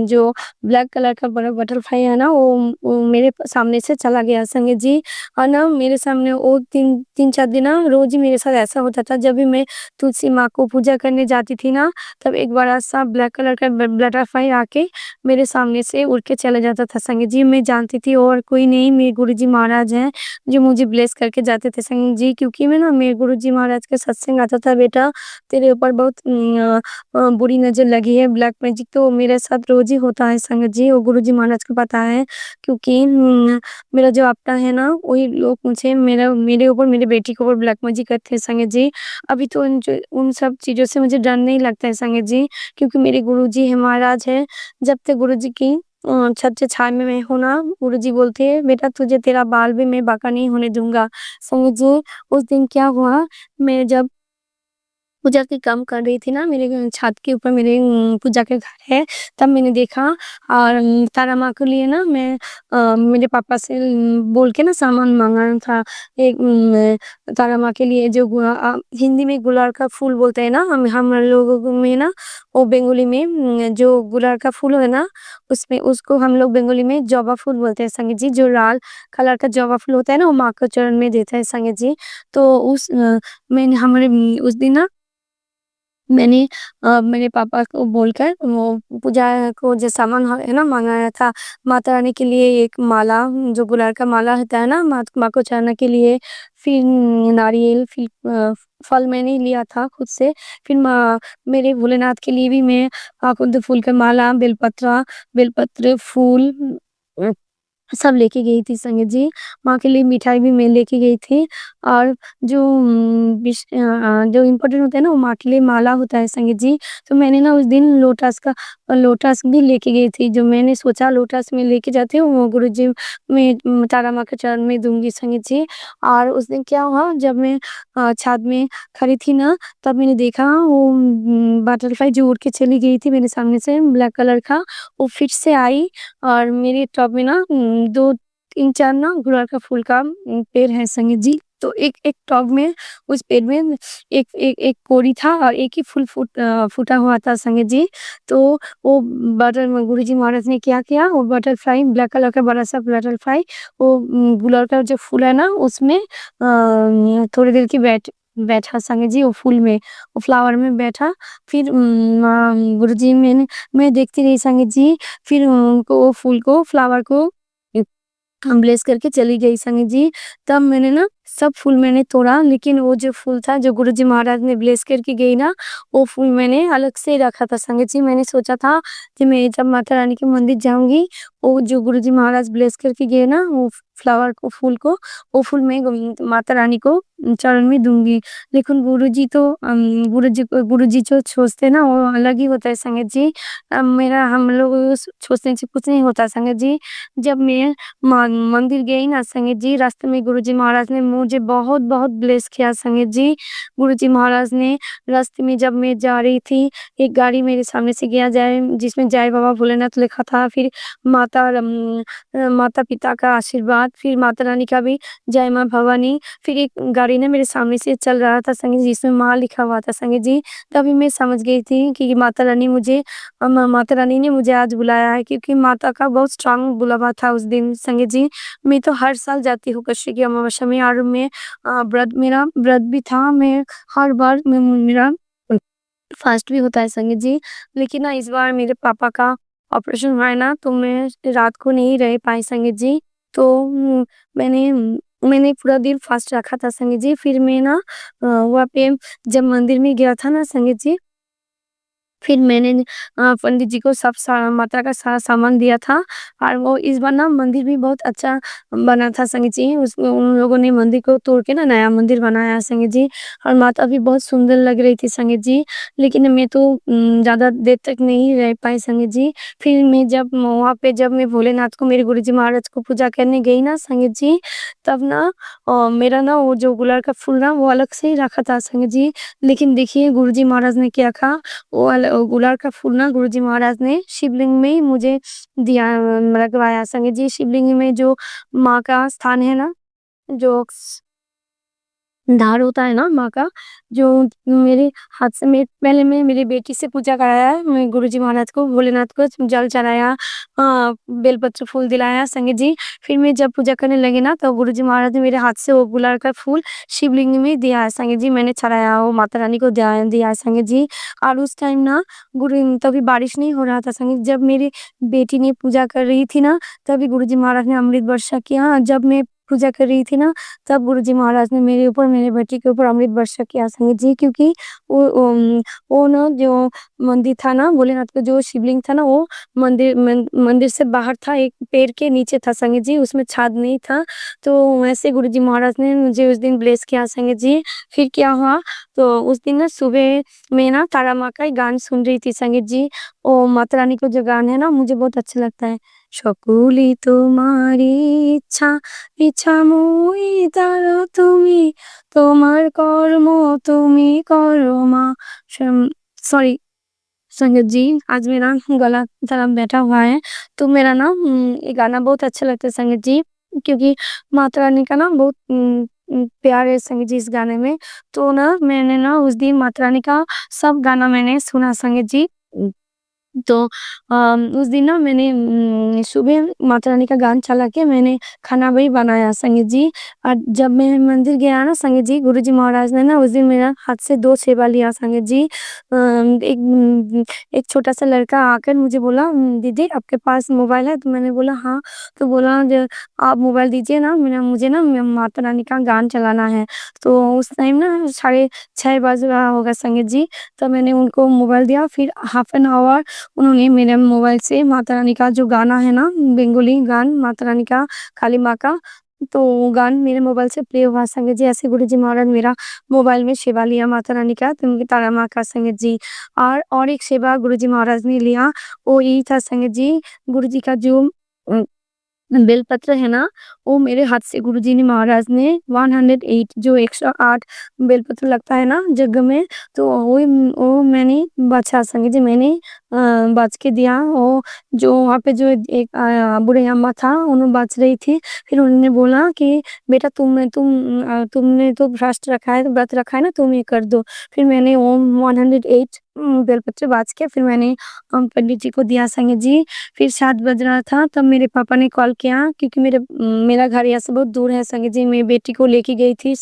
[SPEAKER 7] जो ब्लैक कलर का बड़ा बटरफ्लाई है ना, वो मेरे सामने से चला गया संगे जी। और ना मेरे सामने वो 3-4 दिन ना रोज़ ही मेरे साथ ऐसा होता था, जब भी मैं तुलसी माँ को पूजा करने जाती थी ना, तब एक बड़ा-सा ब्लैक कलर का बटरफ्लाई आके मेरे सामने से उड़ के चला जाता था संगे जी। मैं जानती थी और कोई नहीं, मेरे गुरुजी महाराज हैं, जो मुझे ब्लेस करके जाते थे संगे जी। क्योंकि मैं ना मेरे गुरुजी महाराज का सत्संग आता था, बेटा तेरे ऊपर बहुत बुरी नज़र लगी है, ब्लैक मैजिक तो मेरे साथ रोज़ ही होता है संगत जी, वो गुरुजी महाराज को पता है। क्योंकि मेरा जो आपटा है ना, वही लोग मुझे मेरे ऊपर, मेरी बेटी के ऊपर ब्लैक मैजिक करते हैं संगत जी। अभी तो उन सब चीज़ों से मुझे डर नहीं लगता है संगत जी, क्योंकि मेरे गुरुजी हैं, महाराज हैं। जब तक गुरुजी की छत्र से छाया में मैं हूँ ना, गुरुजी बोलते हैं, "बेटा तुझे तेरा बाल भी मैं बांका नहीं होने दूँगा।" संगत जी, उस दिन क्या हुआ, मैं जब पूजा के काम कर रही थी ना, मेरे छत के ऊपर मेरे पूजा का घर है, तब मैंने देखा। और तारा माँ के लिए ना मैं मेरे पापा से बोल के ना सामान माँगा था। एक तारा माँ के लिए जो हिंदी में गुलाब का फूल बोलते हैं ना, हम लोगों में ना, वो बंगाली में जो गुलाब का फूल है ना, उसमें उसको हम लोग बंगाली में जवा फूल बोलते हैं संगीत जी। जो लाल कलर का जवा फूल होता है ना, वो माँ को चरण में देता है संगीत जी। तो मैंने हमारे उस दिन ना मैंने मेरे पापा को बोलकर वो पूजा को जो सामान है ना मँगाया था। माता रानी के लिए एक माला, जो गुलाब का माला होता है ना, माँ को चढ़ाने के लिए। फिर नारियल, फिर फल मैंने लिया था खुद से। फिर मेरे भोलेनाथ के लिए भी मैं कुंद फूल का माला, बेलपत्र, फूल सब लेके गई थी संगत जी। माँ के लिए मिठाई भी मैं लेके गई थी। और जो जो इम्पोर्टेंट होता है ना, वो माँ के लिए माला होता है संगत जी। तो मैंने ना उस दिन लोटस भी लेके गई थी, जो मैंने सोचा लोटस में लेके जाती हूँ, वो गुरुजी में तारा माँ के चरण में दूँगी संगत जी। और उस दिन क्या हुआ, जब मैं छत में खड़ी थी ना, तब मैंने देखा वो बटरफ्लाई जो उड़ के चली गई थी मेरे सामने से, ब्लैक कलर का, वो फिर से आई। और मेरे टब में ना 2-3-4 ना गुड़हल का फूल का पेड़ है संगीत जी। तो एक टब में, उस पेड़ में एक कोरी था और एक ही फूल फूटा हुआ था संगीत जी। तो वो गुरुजी महाराज ने क्या किया, वो बटरफ्लाई, ब्लैक कलर का बड़ा-सा बटरफ्लाई, वो गुड़हल का जो फूल है ना, उसमें थोड़ी देर की बैठा संगीत जी, वो फूल में, वो फ्लावर में बैठा। फिर गुरुजी मैं देखती रही संगीत जी। फिर उनको वो फूल को, फ्लावर को ब्लेस करके चली गई संगीत जी। तब मैंने ना सब फूल मैंने तोड़ा, लेकिन वो जो फूल था जो गुरुजी महाराज ने ब्लेस करके गई ना, वो फूल मैंने अलग से रखा था संगीत जी। मैंने सोचा था कि मैं जब माता रानी के मंदिर जाऊंगी, वो जो गुरुजी महाराज ब्लेस करके गए ना, वो फ्लावर को, फूल को, वो फूल मैं माता रानी को चरण में दूंगी। लेकिन गुरुजी जो सोचते ना, वो अलग ही होता है संगीत जी। मेरा हम लोग सोचने से कुछ नहीं होता संगीत जी। जब मैं मंदिर गई ना संगीत जी, रास्ते में गुरुजी महाराज ने मुझे बहुत ब्लेस किया संगीत जी। गुरुजी महाराज ने रास्ते में, जब मैं जा रही थी, एक गाड़ी मेरे सामने से गया जाए, जिसमें जय बाबा भोलेनाथ लिखा था। फिर माता पिता का आशीर्वाद, फिर माता रानी का भी जय माँ भवानी। फिर एक गाड़ी ने मेरे सामने से चल रहा था संगीत जी, जिसमें माँ लिखा हुआ था संगीत जी। तभी मैं समझ गई थी कि माता रानी ने मुझे आज बुलाया है, क्योंकि माता का बहुत स्ट्रांग बुलावा था उस दिन संगीत जी। मैं तो हर साल जाती हूँ कश्य की अमावस्या में, और मैं मेरा व्रत भी था। मैं हर बार मेरा फास्ट भी होता है संगीत जी। लेकिन ना इस बार मेरे पापा का ऑपरेशन हुआ है ना, तो मैं रात को नहीं रह पाई संगीत जी। तो मैंने पूरा दिन फास्ट रखा था संगीत जी। फिर मैं ना वहाँ पे जब मंदिर में गया था ना संगीत जी, फिर मैंने पंडित जी को सब माता का सारा सामान दिया था और वो इस बार ना मंदिर भी बहुत अच्छा बना था संगीत जी। उसमें उन लोगों ने मंदिर को तोड़ के ना नया मंदिर बनाया संगीत जी और माता भी बहुत सुंदर लग रही थी संगीत जी। लेकिन मैं तो ज़्यादा देर तक नहीं रह पाई संगीत जी। फिर मैं जब वहाँ पे जब मैं भोलेनाथ को मेरे गुरुजी महाराज को पूजा करने गई ना संगीत जी, तब ना मेरा ना वो जो गुलाल का फूल ना वो अलग से ही रखा था संगीत जी। लेकिन देखिए गुरुजी महाराज ने क्या कहा, वो गुलाल का फूल ना गुरुजी महाराज ने शिवलिंग में ही मुझे दिया, लगवाया संगीत जी। शिवलिंग में जो माँ का स्थान है ना, जो धार होता है ना माँ का, जो मेरे हाथ से पहले मैं मेरी बेटी से पूजा कराया है। मैं गुरुजी महाराज को, भोलेनाथ को जल चढ़ाया, बेलपत्र फूल दिलाया संगीत जी। फिर मैं जब पूजा करने लगी ना, तो गुरुजी महाराज ने मेरे हाथ से वो गुलाल का फूल शिवलिंग में दिया है संगीत जी। मैंने चढ़ाया, वो माता रानी को दिया है संगीत जी। और उस टाइम ना गुरु तभी बारिश नहीं हो रहा था संगीत। जब मेरी बेटी ने पूजा कर रही थी ना, तभी गुरुजी महाराज ने अमृत वर्षा किया। जब मैं पूजा कर रही थी ना, तब गुरुजी महाराज ने मेरे ऊपर, मेरे बेटी के ऊपर अमृत वर्षा किया संगीत जी। क्योंकि वो ना जो मंदिर था ना, भोलेनाथ का जो शिवलिंग था ना, वो मंदिर से बाहर था, एक पेड़ के नीचे था संगीत जी, उसमें छाद नहीं था। तो वैसे गुरुजी महाराज ने मुझे उस दिन ब्लेस किया संगीत जी। फिर क्या हुआ, तो उस दिन ना सुबह मैं ना तारा माँ का ही गान सुन रही थी संगीत जी। ओ माता रानी का जो गान है ना, मुझे बहुत अच्छा लगता है। সকলি তোমারি ইচ্ছা ইচ্ছাময়ী তারা তুমি তোমার কর্ম তুমি করো মা। सॉरी संगत जी, आज मेरा गला थोड़ा बैठा हुआ है, तो मेरा ना ये गाना बहुत अच्छा लगता है संगत जी। क्योंकि माता रानी का ना बहुत प्यार है संगत जी इस गाने में। तो ना मैंने ना उस दिन माता रानी का सब गाना मैंने सुना संगत जी। तो उस दिन ना मैंने सुबह माता रानी का गान चला के मैंने खाना भी बनाया संगीत जी। और जब मैं मंदिर गया ना संगीत जी, गुरुजी महाराज ने ना उस दिन मेरा हाथ से 2 सेवा लिया संगीत जी। एक छोटा-सा लड़का आकर मुझे बोला, "दीदी आपके पास मोबाइल है?" तो मैंने बोला, "हाँ।" तो बोला, "ज आप मोबाइल दीजिए ना, मुझे ना माता रानी का गान चलाना है।" तो उस टाइम ना 6:30 बज रहा होगा संगीत जी, तब मैंने उनको मोबाइल दिया। फिर हाफ एन आवर उन्होंने मेरे मोबाइल से माता रानी का जो गाना है ना, बेंगोली गान माता रानी का, काली माँ का, तो वो गान मेरे मोबाइल से प्ले हुआ संगीत जी। ऐसे गुरुजी महाराज मेरा मोबाइल में सेवा लिया माता रानी का, तो तारा माँ का संगीत जी। और एक सेवा गुरुजी महाराज ने लिया, वो यही था संगीत जी, गुरुजी का जो बेलपत्र है ना, वो मेरे हाथ से गुरुजी ने महाराज ने 108 जो 108 बेलपत्र लगता है ना जग में, तो वो मैंने बादशाह संगीत जी मैंने बाच के दिया। वो जो वहाँ पे जो एक बूढ़े अम्मा था, उन्होंने बाच रही थी। फिर उन्होंने बोला कि बेटा तुमने तो भ्रष्ट रखा है, व्रत रखा है ना, तुम ये कर दो। फिर मैंने वो 108 बेलपत्र बाच के फिर मैंने पंडित जी को दिया संगीत जी। फिर 7 बज रहा था, तब मेरे पापा ने कॉल किया, क्योंकि मेरा घर यहाँ से बहुत दूर है संगीत जी। मेरी बेटी को लेके गई थी,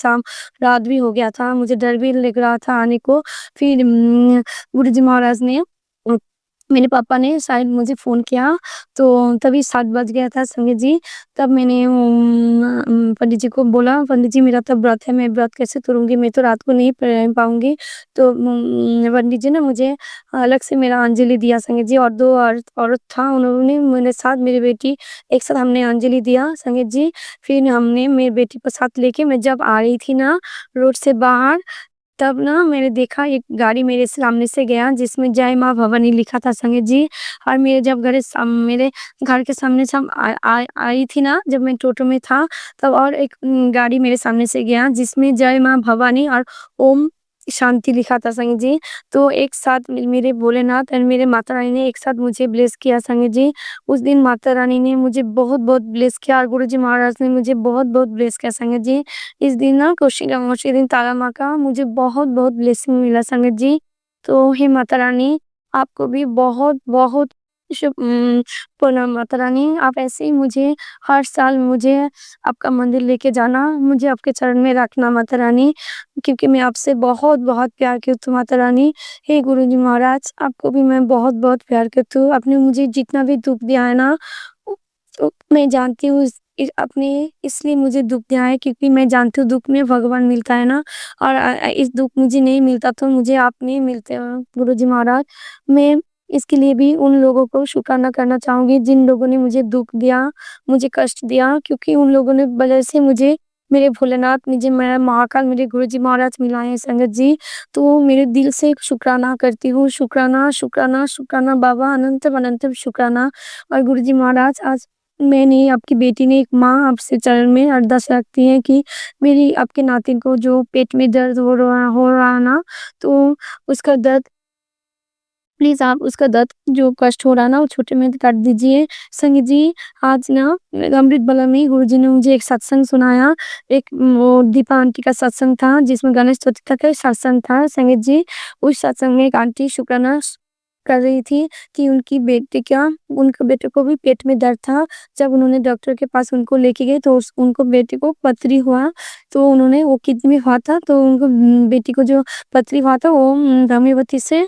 [SPEAKER 7] रात भी हो गया था, मुझे डर भी लग रहा था आने को। फिर गुरुजी महाराज ने मेरे पापा ने शायद मुझे फ़ोन किया, तो तभी 7 बज गया था संगीत जी। तब मैंने पंडित जी को बोला, पंडित जी मेरा तो व्रत है, मैं व्रत कैसे तोड़ूँगी, मैं तो रात को नहीं रह पाऊँगी। तो पंडित जी ने मुझे अलग से मेरा अंजलि दिया संगीत जी। और 2 औरत था, उन्होंने मेरे साथ, मेरी बेटी एक साथ हमने अंजलि दिया संगीत जी। फिर हमने मेरी बेटी को साथ लेके मैं जब आ रही थी ना रोड से बाहर, तब ना मैंने देखा एक गाड़ी मेरे सामने से गया, जिसमें जय माँ भवानी लिखा था संगीत जी। और मेरे जब मेरे घर के सामने से आई थी ना, जब मैं टोटो में था, तब और एक गाड़ी मेरे सामने से गया, जिसमें जय माँ भवानी और ओम शांति लिखा था संगीत जी। तो एक साथ मेरे भोलेनाथ और मेरे माता रानी ने एक साथ मुझे ब्लेस किया संगीत जी। उस दिन माता रानी ने मुझे बहुत-बहुत ब्लेस किया और गुरुजी महाराज ने मुझे बहुत-बहुत ब्लेस किया संगीत जी। इस दिन ना उसी दिन तारा माँ का मुझे बहुत-बहुत ब्लेसिंग मिला संगीत जी। तो हे माता रानी, आपको भी बहुत-बहुत प्रणाम माता रानी। आप ऐसे ही मुझे हर साल मुझे आपका मंदिर लेके जाना, मुझे आपके चरण में रखना माता रानी, क्योंकि मैं आपसे बहुत-बहुत प्यार करती हूँ माता रानी। हे गुरुजी महाराज, आपको भी मैं बहुत-बहुत प्यार करती हूँ। आपने मुझे जितना भी दुःख दिया है ना, मैं जानती हूँ अपने इसलिए मुझे दुःख दिया है क्योंकि मैं जानती हूँ दुःख में भगवान मिलता है ना, और इस दुःख मुझे नहीं मिलता तो मुझे आप नहीं मिलते गुरुजी महाराज। मैं इसके लिए भी उन लोगों को शुक्राना करना चाहूँगी जिन लोगों ने मुझे दुःख दिया, मुझे कष्ट दिया, क्योंकि उन लोगों ने वजह से मुझे मेरे भोलेनाथ, मुझे मेरा महाकाल, मेरे गुरुजी महाराज मिलाए हैं संगत जी। तो मेरे दिल से शुक्राना करती हूँ, शुक्राना, शुक्राना, शुक्राना बाबा, अनंतम-अनंतम शुक्राना। और गुरुजी महाराज, आज मैंने, आपकी बेटी ने, एक माँ आपसे चरण में अरदास रखती है कि मेरी आपके नातिन को जो पेट में दर्द हो रहा ना, तो उसका दर्द, प्लीज़ आप उसका दर्द जो कष्ट हो रहा है ना, वो छोटे में काट दीजिए। संगीत जी, आज ना अमृत बला में गुरुजी ने मुझे एक सत्संग सुनाया। एक वो दीपा आंटी का सत्संग था जिसमें गणेश चतुर्थी का सत्संग था संगीत जी। उस सत्संग में एक आंटी शुक्राना कर रही थी कि उनके बेटे को भी पेट में दर्द था। जब उन्होंने डॉक्टर के पास उनको लेके गए तो उनको बेटे को पथरी हुआ, तो उन्होंने, वो किडनी में हुआ था, तो उनको बेटी को जो पथरी हुआ था वो होम्योपैथी से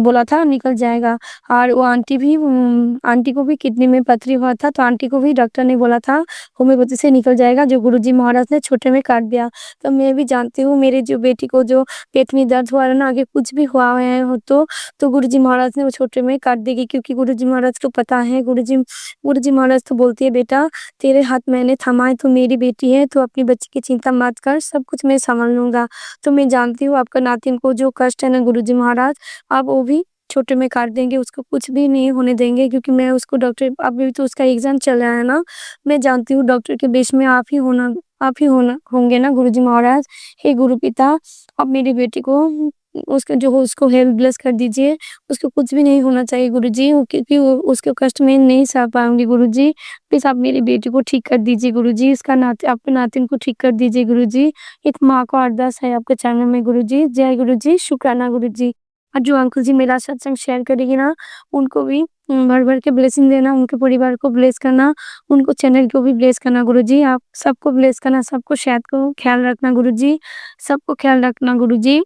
[SPEAKER 7] बोला था निकल जाएगा। और वो आंटी को भी किडनी में पथरी हुआ था, तो आंटी को भी डॉक्टर ने बोला था होम्योपैथी से निकल जाएगा, जो गुरुजी महाराज ने छोटे में काट दिया। तो मैं भी जानती हूँ मेरे जो बेटी को जो पेट में दर्द हुआ है ना, आगे कुछ भी हुआ है हो तो गुरुजी महाराज ने वो छोटे में काट देगी, क्योंकि गुरुजी महाराज को पता है। गुरुजी महाराज तो बोलती है, बेटा तेरे हाथ मैंने थमा है, तू मेरी बेटी है, तू अपनी बच्ची की चिंता मत कर, सब कुछ मैं संभाल लूँगा। तो मैं जानती हूँ आपका नातिन को जो कष्ट है ना गुरुजी महाराज, आप वो भी छोटे में काट देंगे, उसको कुछ भी नहीं होने देंगे, क्योंकि मैं उसको डॉक्टर, अभी तो उसका एग्ज़ाम चल रहा है ना, मैं जानती हूँ डॉक्टर के बेस में आप ही होंगे ना गुरुजी महाराज। हे गुरु पिता, आप मेरी बेटी को, उसका जो हो उसको हेल्थ ब्लेस कर दीजिए, उसको कुछ भी नहीं होना चाहिए गुरुजी, क्योंकि वो उसके कष्ट में नहीं सह पाऊँगी गुरुजी। प्लीज़ आप मेरी बेटी को ठीक कर दीजिए गुरुजी, इसका आपके नातिन को ठीक कर दीजिए गुरुजी। एक माँ को अरदास है आपके चरणों में गुरुजी। जय गुरुजी, शुक्राना गुरुजी। और जो अंकल जी मेरा सत्संग शेयर करेंगे ना, उनको भी भर-भर के ब्लेसिंग देना, उनके परिवार को ब्लेस करना, उनको चैनल को भी ब्लेस करना गुरुजी। आप सबको ब्लेस करना, सबको सेहत को ख्याल रखना गुरुजी, सबको ख्याल रखना गुरुजी।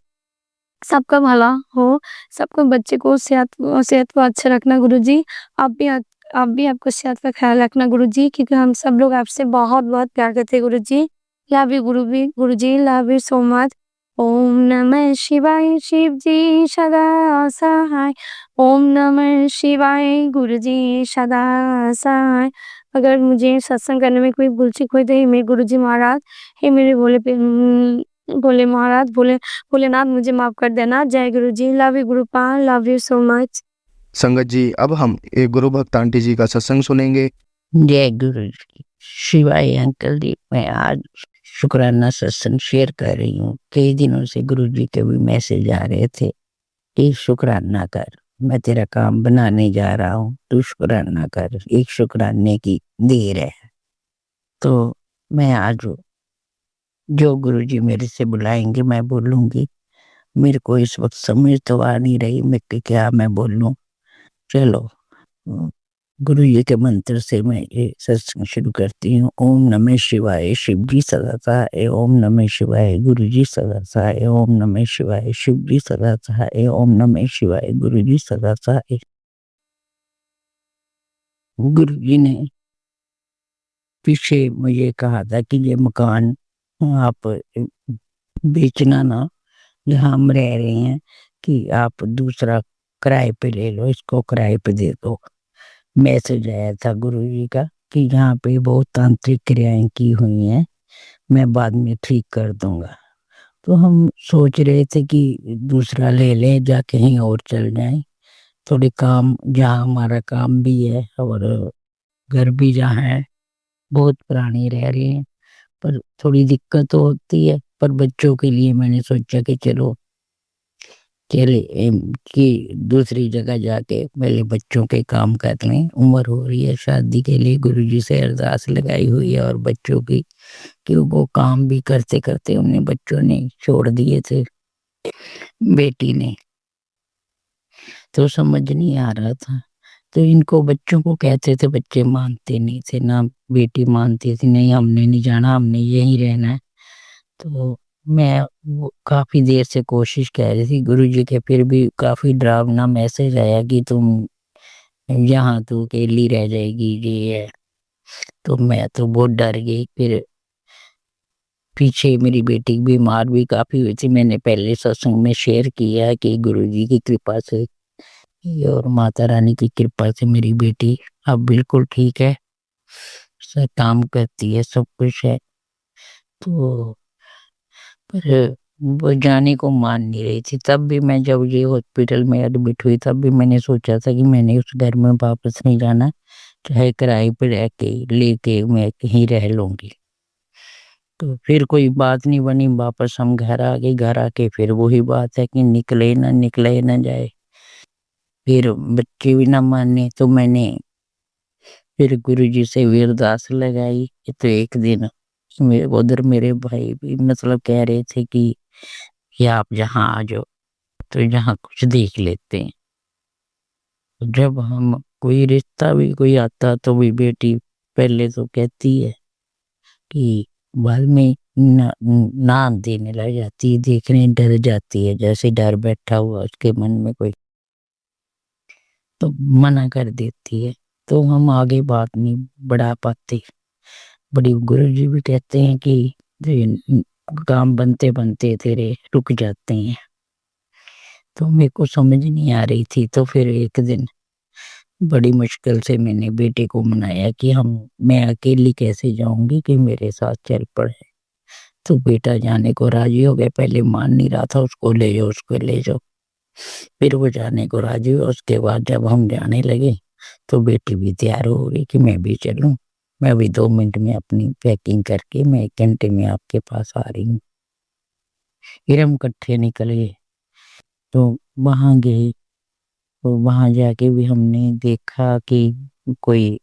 [SPEAKER 7] सबका भला हो, सबको, बच्चे को सेहत को अच्छा रखना गुरुजी। आप भी आपको सेहत का ख्याल रखना गुरुजी, क्योंकि हम सब लोग आपसे बहुत-बहुत प्यार करते हैं Guruji. Love you Guruji, love you so much. ओम नमः शिवाय, शिव जी सदा सहाय। ओम नमः शिवाय, गुरुजी सदा सहाय। अगर मुझे सत्संग करने में कोई भूल-चूक हुई तो हे मेरे गुरुजी महाराज, हे मेरे भोले महाराज, भोलेनाथ, मुझे माफ कर देना। जय Guruji, love you Gurupal, love you so much.
[SPEAKER 1] संगत जी, अब हम एक गुरु भक्त आंटी जी का सत्संग सुनेंगे।
[SPEAKER 8] जय गुरु जी, शिवाय अंकल जी। मैं आज शुक्राना सत्संग शेयर कर रही हूँ। कई दिनों से गुरु जी के भी मैसेज आ रहे थे कि शुक्राना कर, मैं तेरा काम बनाने जा रहा हूँ, तू शुक्राना कर, एक शुक्राने की देर है। तो मैं आज जो गुरु जी मेरे से बुलाएंगे मैं बोलूँगी। मेरे को इस वक्त समझ तो आ नहीं रही मैं कि क्या मैं बोलूँ। चलो, गुरु जी के मंत्र से मैं ये सत्संग शुरू करती हूँ। ओम नमः शिवाय, शिव जी सदा सहाय। ओम नमः शिवाय, गुरु जी सदा सहाय। ओम नमः शिवाय, शिव जी सदा सहाय। ओम नमः शिवाय, गुरु जी सदा सहाय। गुरु जी ने पीछे मुझे कहा था कि ये मकान आप बेचना ना, जहाँ हम रह रहे हैं, कि आप दूसरा किराए पे ले लो, इसको किराए पे दे दो। मैसेज आया था गुरु जी का कि यहाँ पे बहुत तांत्रिक क्रियाएं की हुई हैं, मैं बाद में ठीक कर दूंगा। तो हम सोच रहे थे कि दूसरा ले लें, जा कहीं और चल जाएं। थोड़े काम, जहाँ हमारा काम भी है और घर भी जहाँ है, बहुत पुरानी रह रही है, पर थोड़ी दिक्कत तो होती है। पर बच्चों के लिए मैंने सोचा कि चलो चले कि दूसरी जगह जाके पहले बच्चों के काम कर लें। उम्र हो रही है शादी के लिए, गुरुजी से अरदास लगाई हुई है, और बच्चों की कि वो काम भी करते करते उन्हें बच्चों ने छोड़ दिए थे, बेटी ने। तो समझ नहीं आ रहा था। तो इनको बच्चों को कहते थे, बच्चे मानते नहीं थे, ना बेटी मानती थी, नहीं हमने नहीं जाना, हमने यहीं रहना है। तो मैं वो काफी देर से कोशिश कर रही थी गुरुजी के, फिर भी काफी डरावना मैसेज आया कि तुम यहाँ तो अकेली रह जाएगी, ये है। तो मैं तो बहुत डर गई। फिर पीछे मेरी बेटी बीमार भी काफ़ी हुई थी। मैंने पहले सत्संग में शेयर किया है कि गुरुजी की कृपा से और माता रानी की कृपा से मेरी बेटी अब बिल्कुल ठीक है, सब काम करती है, सब कुछ है। तो पर वो जाने को मान नहीं रही थी। तब भी मैं जब ये हॉस्पिटल में एडमिट हुई तब भी मैंने सोचा था कि मैंने उस घर में वापस नहीं जाना, चाहे किराए पे रह के लेके मैं कहीं रह लूँगी। तो फिर कोई बात नहीं बनी, वापस हम घर आ गए। घर आके फिर वही बात है कि निकले ना जाए। फिर बच्चे भी ना माने तो मैंने फिर गुरुजी से भी अरदास लगाई। तो एक दिन उधर मेरे भाई भी मतलब कह रहे थे कि आप यहाँ आ जाओ, तो यहाँ कुछ देख लेते हैं। जब हम कोई रिश्ता भी कोई आता तो भी बेटी पहले तो कहती है कि बाद में ना देने लग जाती है, देखने डर जाती है, जैसे डर बैठा हुआ उसके मन में कोई, तो मना कर देती है। तो हम आगे बात नहीं बढ़ा पाते। बड़ी गुरुजी भी कहते हैं कि ये काम बनते बनते तेरे रुक जाते हैं। तो मेरे को समझ नहीं आ रही थी। तो फिर एक दिन बड़ी मुश्किल से मैंने बेटे को मनाया कि मैं अकेली कैसे जाऊंगी, कि मेरे साथ चल पड़े। तो बेटा जाने को राजी हो गया। पहले मान नहीं रहा था, उसको ले जाओ उसको ले जाओ। फिर वो जाने को राजी हुआ। उसके बाद जब हम जाने लगे तो बेटी भी तैयार हो गई कि मैं भी चलूं। मैं भी 2 मिनट में अपनी पैकिंग करके मैं 1 घंटे में आपके पास आ रही हूँ। फिर हम इकट्ठे निकल गए। तो वहां गए, तो वहां जाके भी हमने देखा कि कोई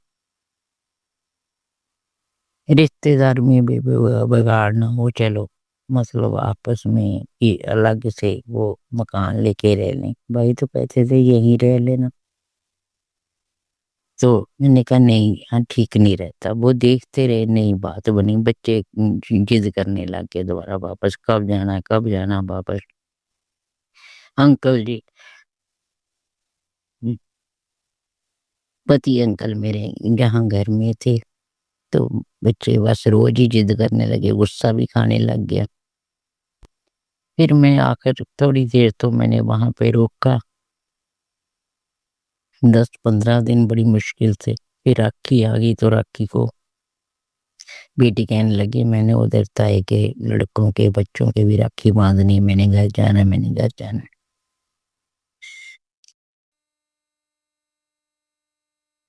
[SPEAKER 8] रिश्तेदार में भी बिगाड़ ना हो। चलो मतलब आपस में कि अलग से वो मकान लेके रह लें। भाई तो कहते थे यहीं रह लेना। तो मैंने कहा नहीं, यहाँ ठीक नहीं रहता। वो देखते रहे, नहीं बात बनी। बच्चे जिद करने लग गए दोबारा वापस, कब जाना वापस। अंकल जी, पति अंकल मेरे यहाँ घर में थे। तो बच्चे बस रोज ही जिद करने लगे, गुस्सा भी खाने लग गया। फिर मैं आकर थोड़ी देर तो मैंने वहां पे रोका, 10-15 दिन बड़ी मुश्किल से। फिर राखी आ गई तो राखी को बेटी कहने लगी मैंने उधर ताए के लड़कों के बच्चों के भी राखी बांधनी है, मैंने घर जाना है, मैंने घर जाना है।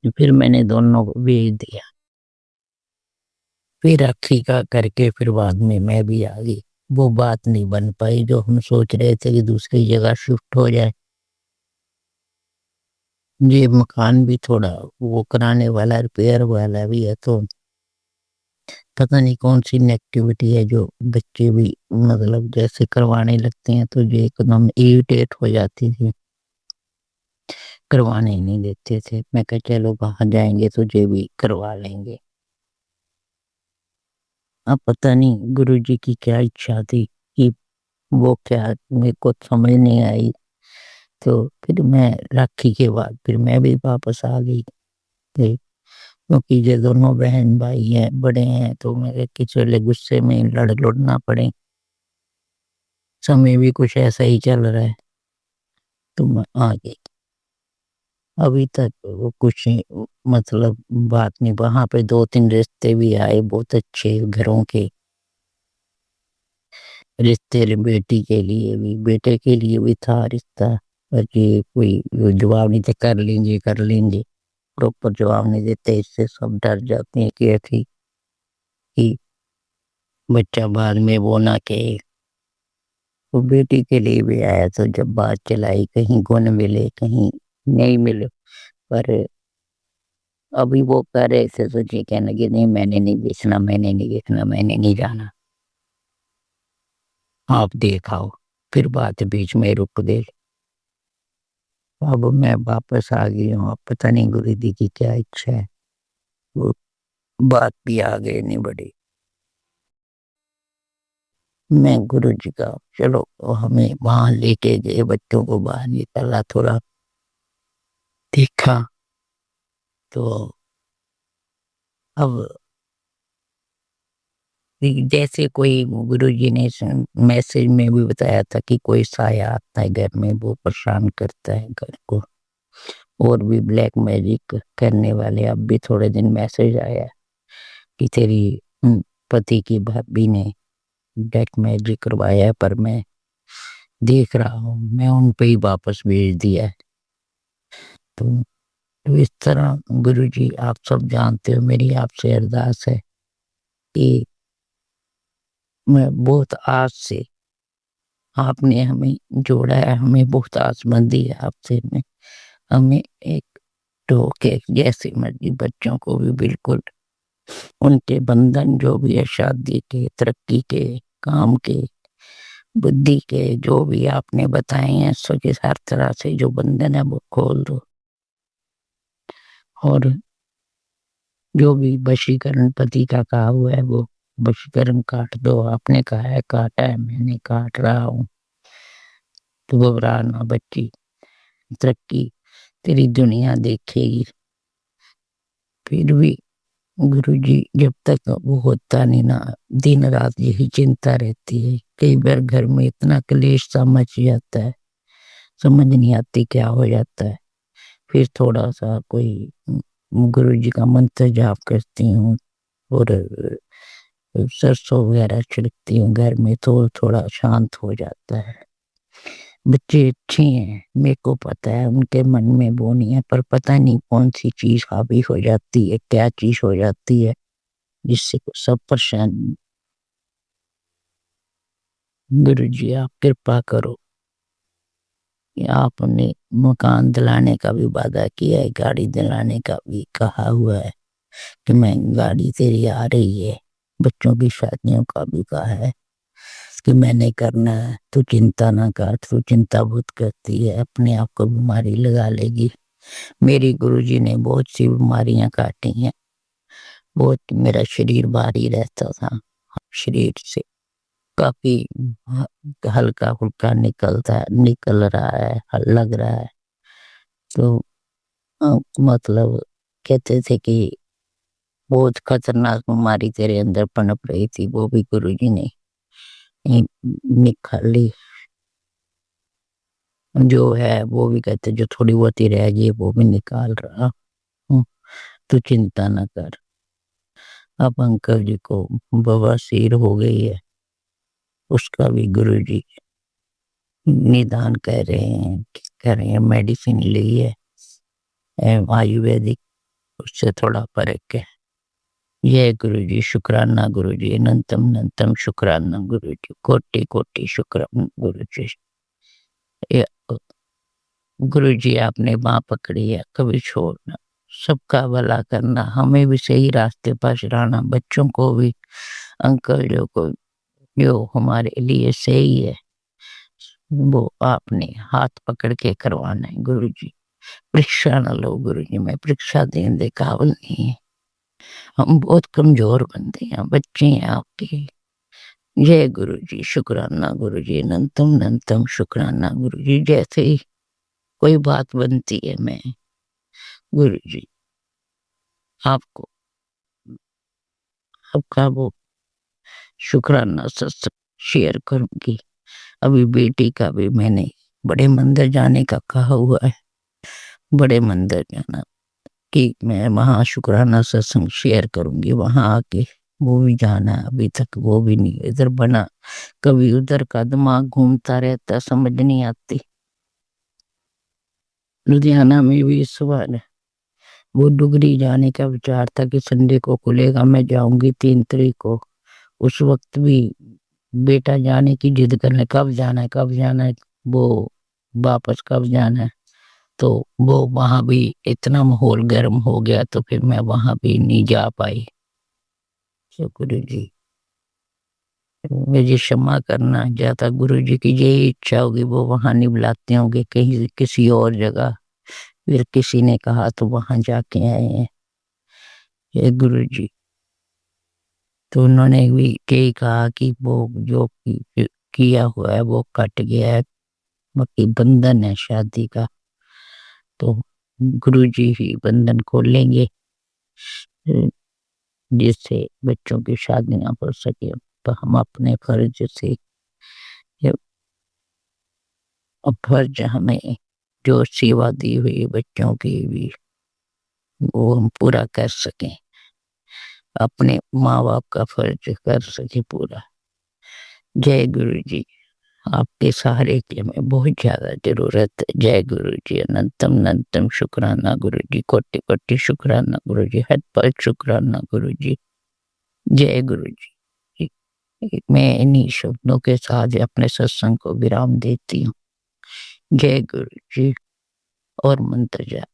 [SPEAKER 8] तो फिर मैंने दोनों को भेज दिया। फिर राखी का करके फिर बाद में मैं भी आ गई। वो बात नहीं बन पाई जो हम सोच रहे थे कि दूसरी जगह शिफ्ट हो जाए। ये मकान भी थोड़ा वो कराने वाला, रिपेयर वाला भी है। तो पता नहीं कौन सी नेगेटिविटी है जो बच्चे भी मतलब जैसे करवाने लगते हैं तो ये एकदम इरिटेट हो जाती थी, करवाने ही नहीं देते थे। मैं कहा चलो वहां जाएंगे तो ये भी करवा लेंगे। अब पता नहीं गुरुजी की क्या इच्छा थी कि वो क्या, मेरे को समझ नहीं आई। तो फिर मैं राखी के बाद फिर मैं भी वापस आ गई थी, क्योंकि ये दोनों बहन भाई हैं, बड़े हैं। तो मेरे कि चले गुस्से में लड़ना पड़े, समय भी कुछ ऐसा ही चल रहा है। तो मैं आ गई। अभी तक वो कुछ मतलब बात नहीं। वहां पे 2-3 रिश्ते भी आए बहुत अच्छे घरों के रिश्ते। बेटी के लिए भी, बेटे के लिए भी था रिश्ता, पर ये कोई जवाब नहीं थे। कर लेंगे प्रॉपर जवाब नहीं देते। इससे सब डर जाते हैं कि ऐसी कि बच्चा बाद में वो ना कहे। तो बेटी के लिए भी आया तो जब बात चलाई, कहीं गुण मिले कहीं नहीं मिले। पर अभी वो कह रहे थे तो जी कहने लगे नहीं मैंने नहीं बेचना, मैंने नहीं जाना, आप देखाओ। फिर बात बीच में रुक गई। अब मैं वापस आ गई हूँ। अब पता नहीं गुरु जी की क्या इच्छा है, वो बात भी आगे नहीं बढ़ी। मैं गुरु जी का चलो हमें वहां लेके गए, बच्चों को बाहर निकाला, थोड़ा देखा। तो अब जैसे कोई गुरुजी ने मैसेज में भी बताया था कि कोई साया आता है घर में, वो परेशान करता है घर को, और भी ब्लैक मैजिक करने वाले। अब भी थोड़े दिन मैसेज आया कि तेरी पति की भाभी ने ब्लैक मैजिक करवाया है, पर मैं देख रहा हूँ, मैं उन पे ही वापस भेज दिया है। तो इस तरह गुरुजी आप सब जानते हो, मेरी आपसे अरदास है कि मैं बहुत आस से आपने हमें जोड़ा है, हमें बहुत आसमंदी है आपसे में, हमें एक टोके जैसे मर्जी बच्चों को भी बिल्कुल उनके बंधन जो भी है, शादी के, तरक्की के, काम के, बुद्धि के, जो भी आपने बताए हैं, सो के हर तरह से जो बंधन है वो खोल दो, और जो भी वशीकरण पति का कहा हुआ है वो वशीकरण काट दो। आपने कहा है काटा है, मैंने काट रहा हूँ। तो घबराना बच्ची, तरक्की तेरी दुनिया देखेगी। फिर भी गुरुजी जब तक वो होता नहीं ना, दिन रात यही चिंता रहती है। कई बार घर में इतना क्लेश सा मच जाता है, समझ नहीं आती क्या हो जाता है। फिर थोड़ा सा कोई गुरुजी का मंत्र जाप करती हूँ, और सरसों वगैरह छिड़कती हूँ घर में, तो थोड़ा शांत हो जाता है। बच्चे अच्छे हैं, मेरे को पता है उनके मन में वो नहीं है, पर पता नहीं कौन सी चीज हावी हो जाती है, क्या चीज हो जाती है जिससे सब परेशान। गुरुजी आप कृपा करो। आपने मकान दिलाने का भी वादा किया है, गाड़ी दिलाने का भी कहा हुआ है कि मैं गाड़ी तेरी आ रही है, बच्चों की शादियों का भी कहा है कि मैंने करना है, तू चिंता ना कर, तू चिंता बहुत करती है, अपने आप को बीमारी लगा लेगी। मेरी गुरुजी ने बहुत सी बीमारियां काटी हैं, बहुत, मेरा शरीर भारी रहता था, शरीर से काफी हल्का फुल्का निकल रहा है, लग रहा है। तो मतलब कहते थे कि बहुत खतरनाक बीमारी तेरे अंदर पनप रही थी, वो भी गुरुजी ने निकाली। जो है वो भी कहते, जो थोड़ी बहुत ही रह गई वो भी निकाल रहा हूँ, तू चिंता न कर। अब अंकल जी को बवासीर हो गई है, उसका भी गुरुजी निदान कर रहे हैं, मेडिसिन ली है आयुर्वेदिक, उससे थोड़ा फर्क है। ये गुरुजी शुक्राना, गुरुजी अनंतम अनंतम शुक्राना, गुरुजी कोटि कोटि शुक्राना गुरुजी। गुरुजी आपने बाँ पकड़ी है, कभी छोड़ना, सबका भला करना, हमें भी सही रास्ते पर चलाना, बच्चों को भी, अंकल जो हमारे लिए सही है वो आपने हाथ पकड़ के करवाना है गुरुजी। परीक्षा न लो गुरुजी, मैं परीक्षा देने के काबिल नहीं है, हम बहुत कमजोर बंदे हैं, बच्चे हैं आपके। जय गुरुजी शुक्राना, गुरुजी अनंतम अनंतम शुक्राना, गुरुजी जैसे ही कोई बात बनती है मैं गुरुजी आपको आपका वो शुक्राना सत्संग शेयर करूंगी। अभी बेटी का भी मैंने बड़े मंदिर जाने का कहा हुआ है, बड़े मंदिर जाना कि मैं वहाँ शुक्राना सत्संग शेयर करूंगी, वहाँ आके वो भी जाना है। अभी तक वो भी नहीं इधर बना, कभी उधर का दिमाग घूमता रहता, समझ नहीं आती। लुधियाना में भी इस बार वो डुगरी जाने का विचार था कि संडे को खुलेगा, मैं जाऊंगी 3 तारीख को। उस वक्त भी बेटा जाने की जिद करने, कब जाना है कब जाना है, वो वापस कब जाना है। तो वो वहां भी इतना माहौल गर्म हो गया, तो फिर मैं वहां भी नहीं जा पाई। गुरु जी मुझे क्षमा करना, ज्यादा गुरु जी की यही इच्छा होगी, वो वहां नहीं बुलाते होंगे, कहीं किसी और जगह, फिर किसी ने कहा तो वहां जाके आए हैं। ये गुरु जी तो उन्होंने भी यही कहा कि वो जो किया हुआ है वो कट गया है, बाकी बंधन है शादी का, तो गुरु जी ही बंधन खोलेंगे। जिससे बच्चों की शादियां हो सके। तो हम अपने फर्ज से फर्ज हमें जो सेवा दी हुई बच्चों की भी वो हम पूरा कर सकें, अपने माँ बाप का फर्ज कर सके पूरा। जय गुरु जी, आपके सहारे की हमें बहुत ज्यादा जरूरत है। जय गुरु जी, अनंतम अनंतम शुक्राना गुरु जी, कोटि कोटि शुक्राना गुरु जी, हद पल शुक्राना गुरु जी। जय गुरु जी। मैं इन्हीं शब्दों के साथ अपने सत्संग को विराम देती हूँ। जय गुरु जी। और मंत्र जाप,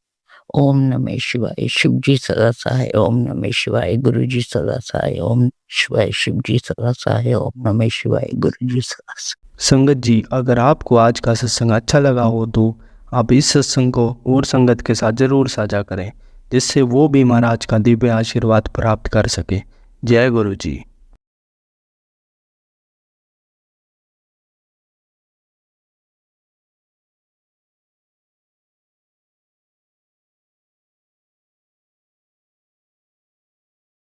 [SPEAKER 8] ओम नमः शिवाय, शिव जी सदा सहाय। ओम नमः शिवाय, गुरु जी सदा सहाय। ओम शिवाय, शिव जी सदा सहाय। ओम नमः शिवाय, गुरु जी सदा सहाय।
[SPEAKER 1] संगत जी, अगर आपको आज का सत्संग अच्छा लगा हो तो आप इस सत्संग को और संगत के साथ जरूर साझा करें, जिससे वो भी महाराज का दिव्य आशीर्वाद प्राप्त कर सके। जय गुरु जी।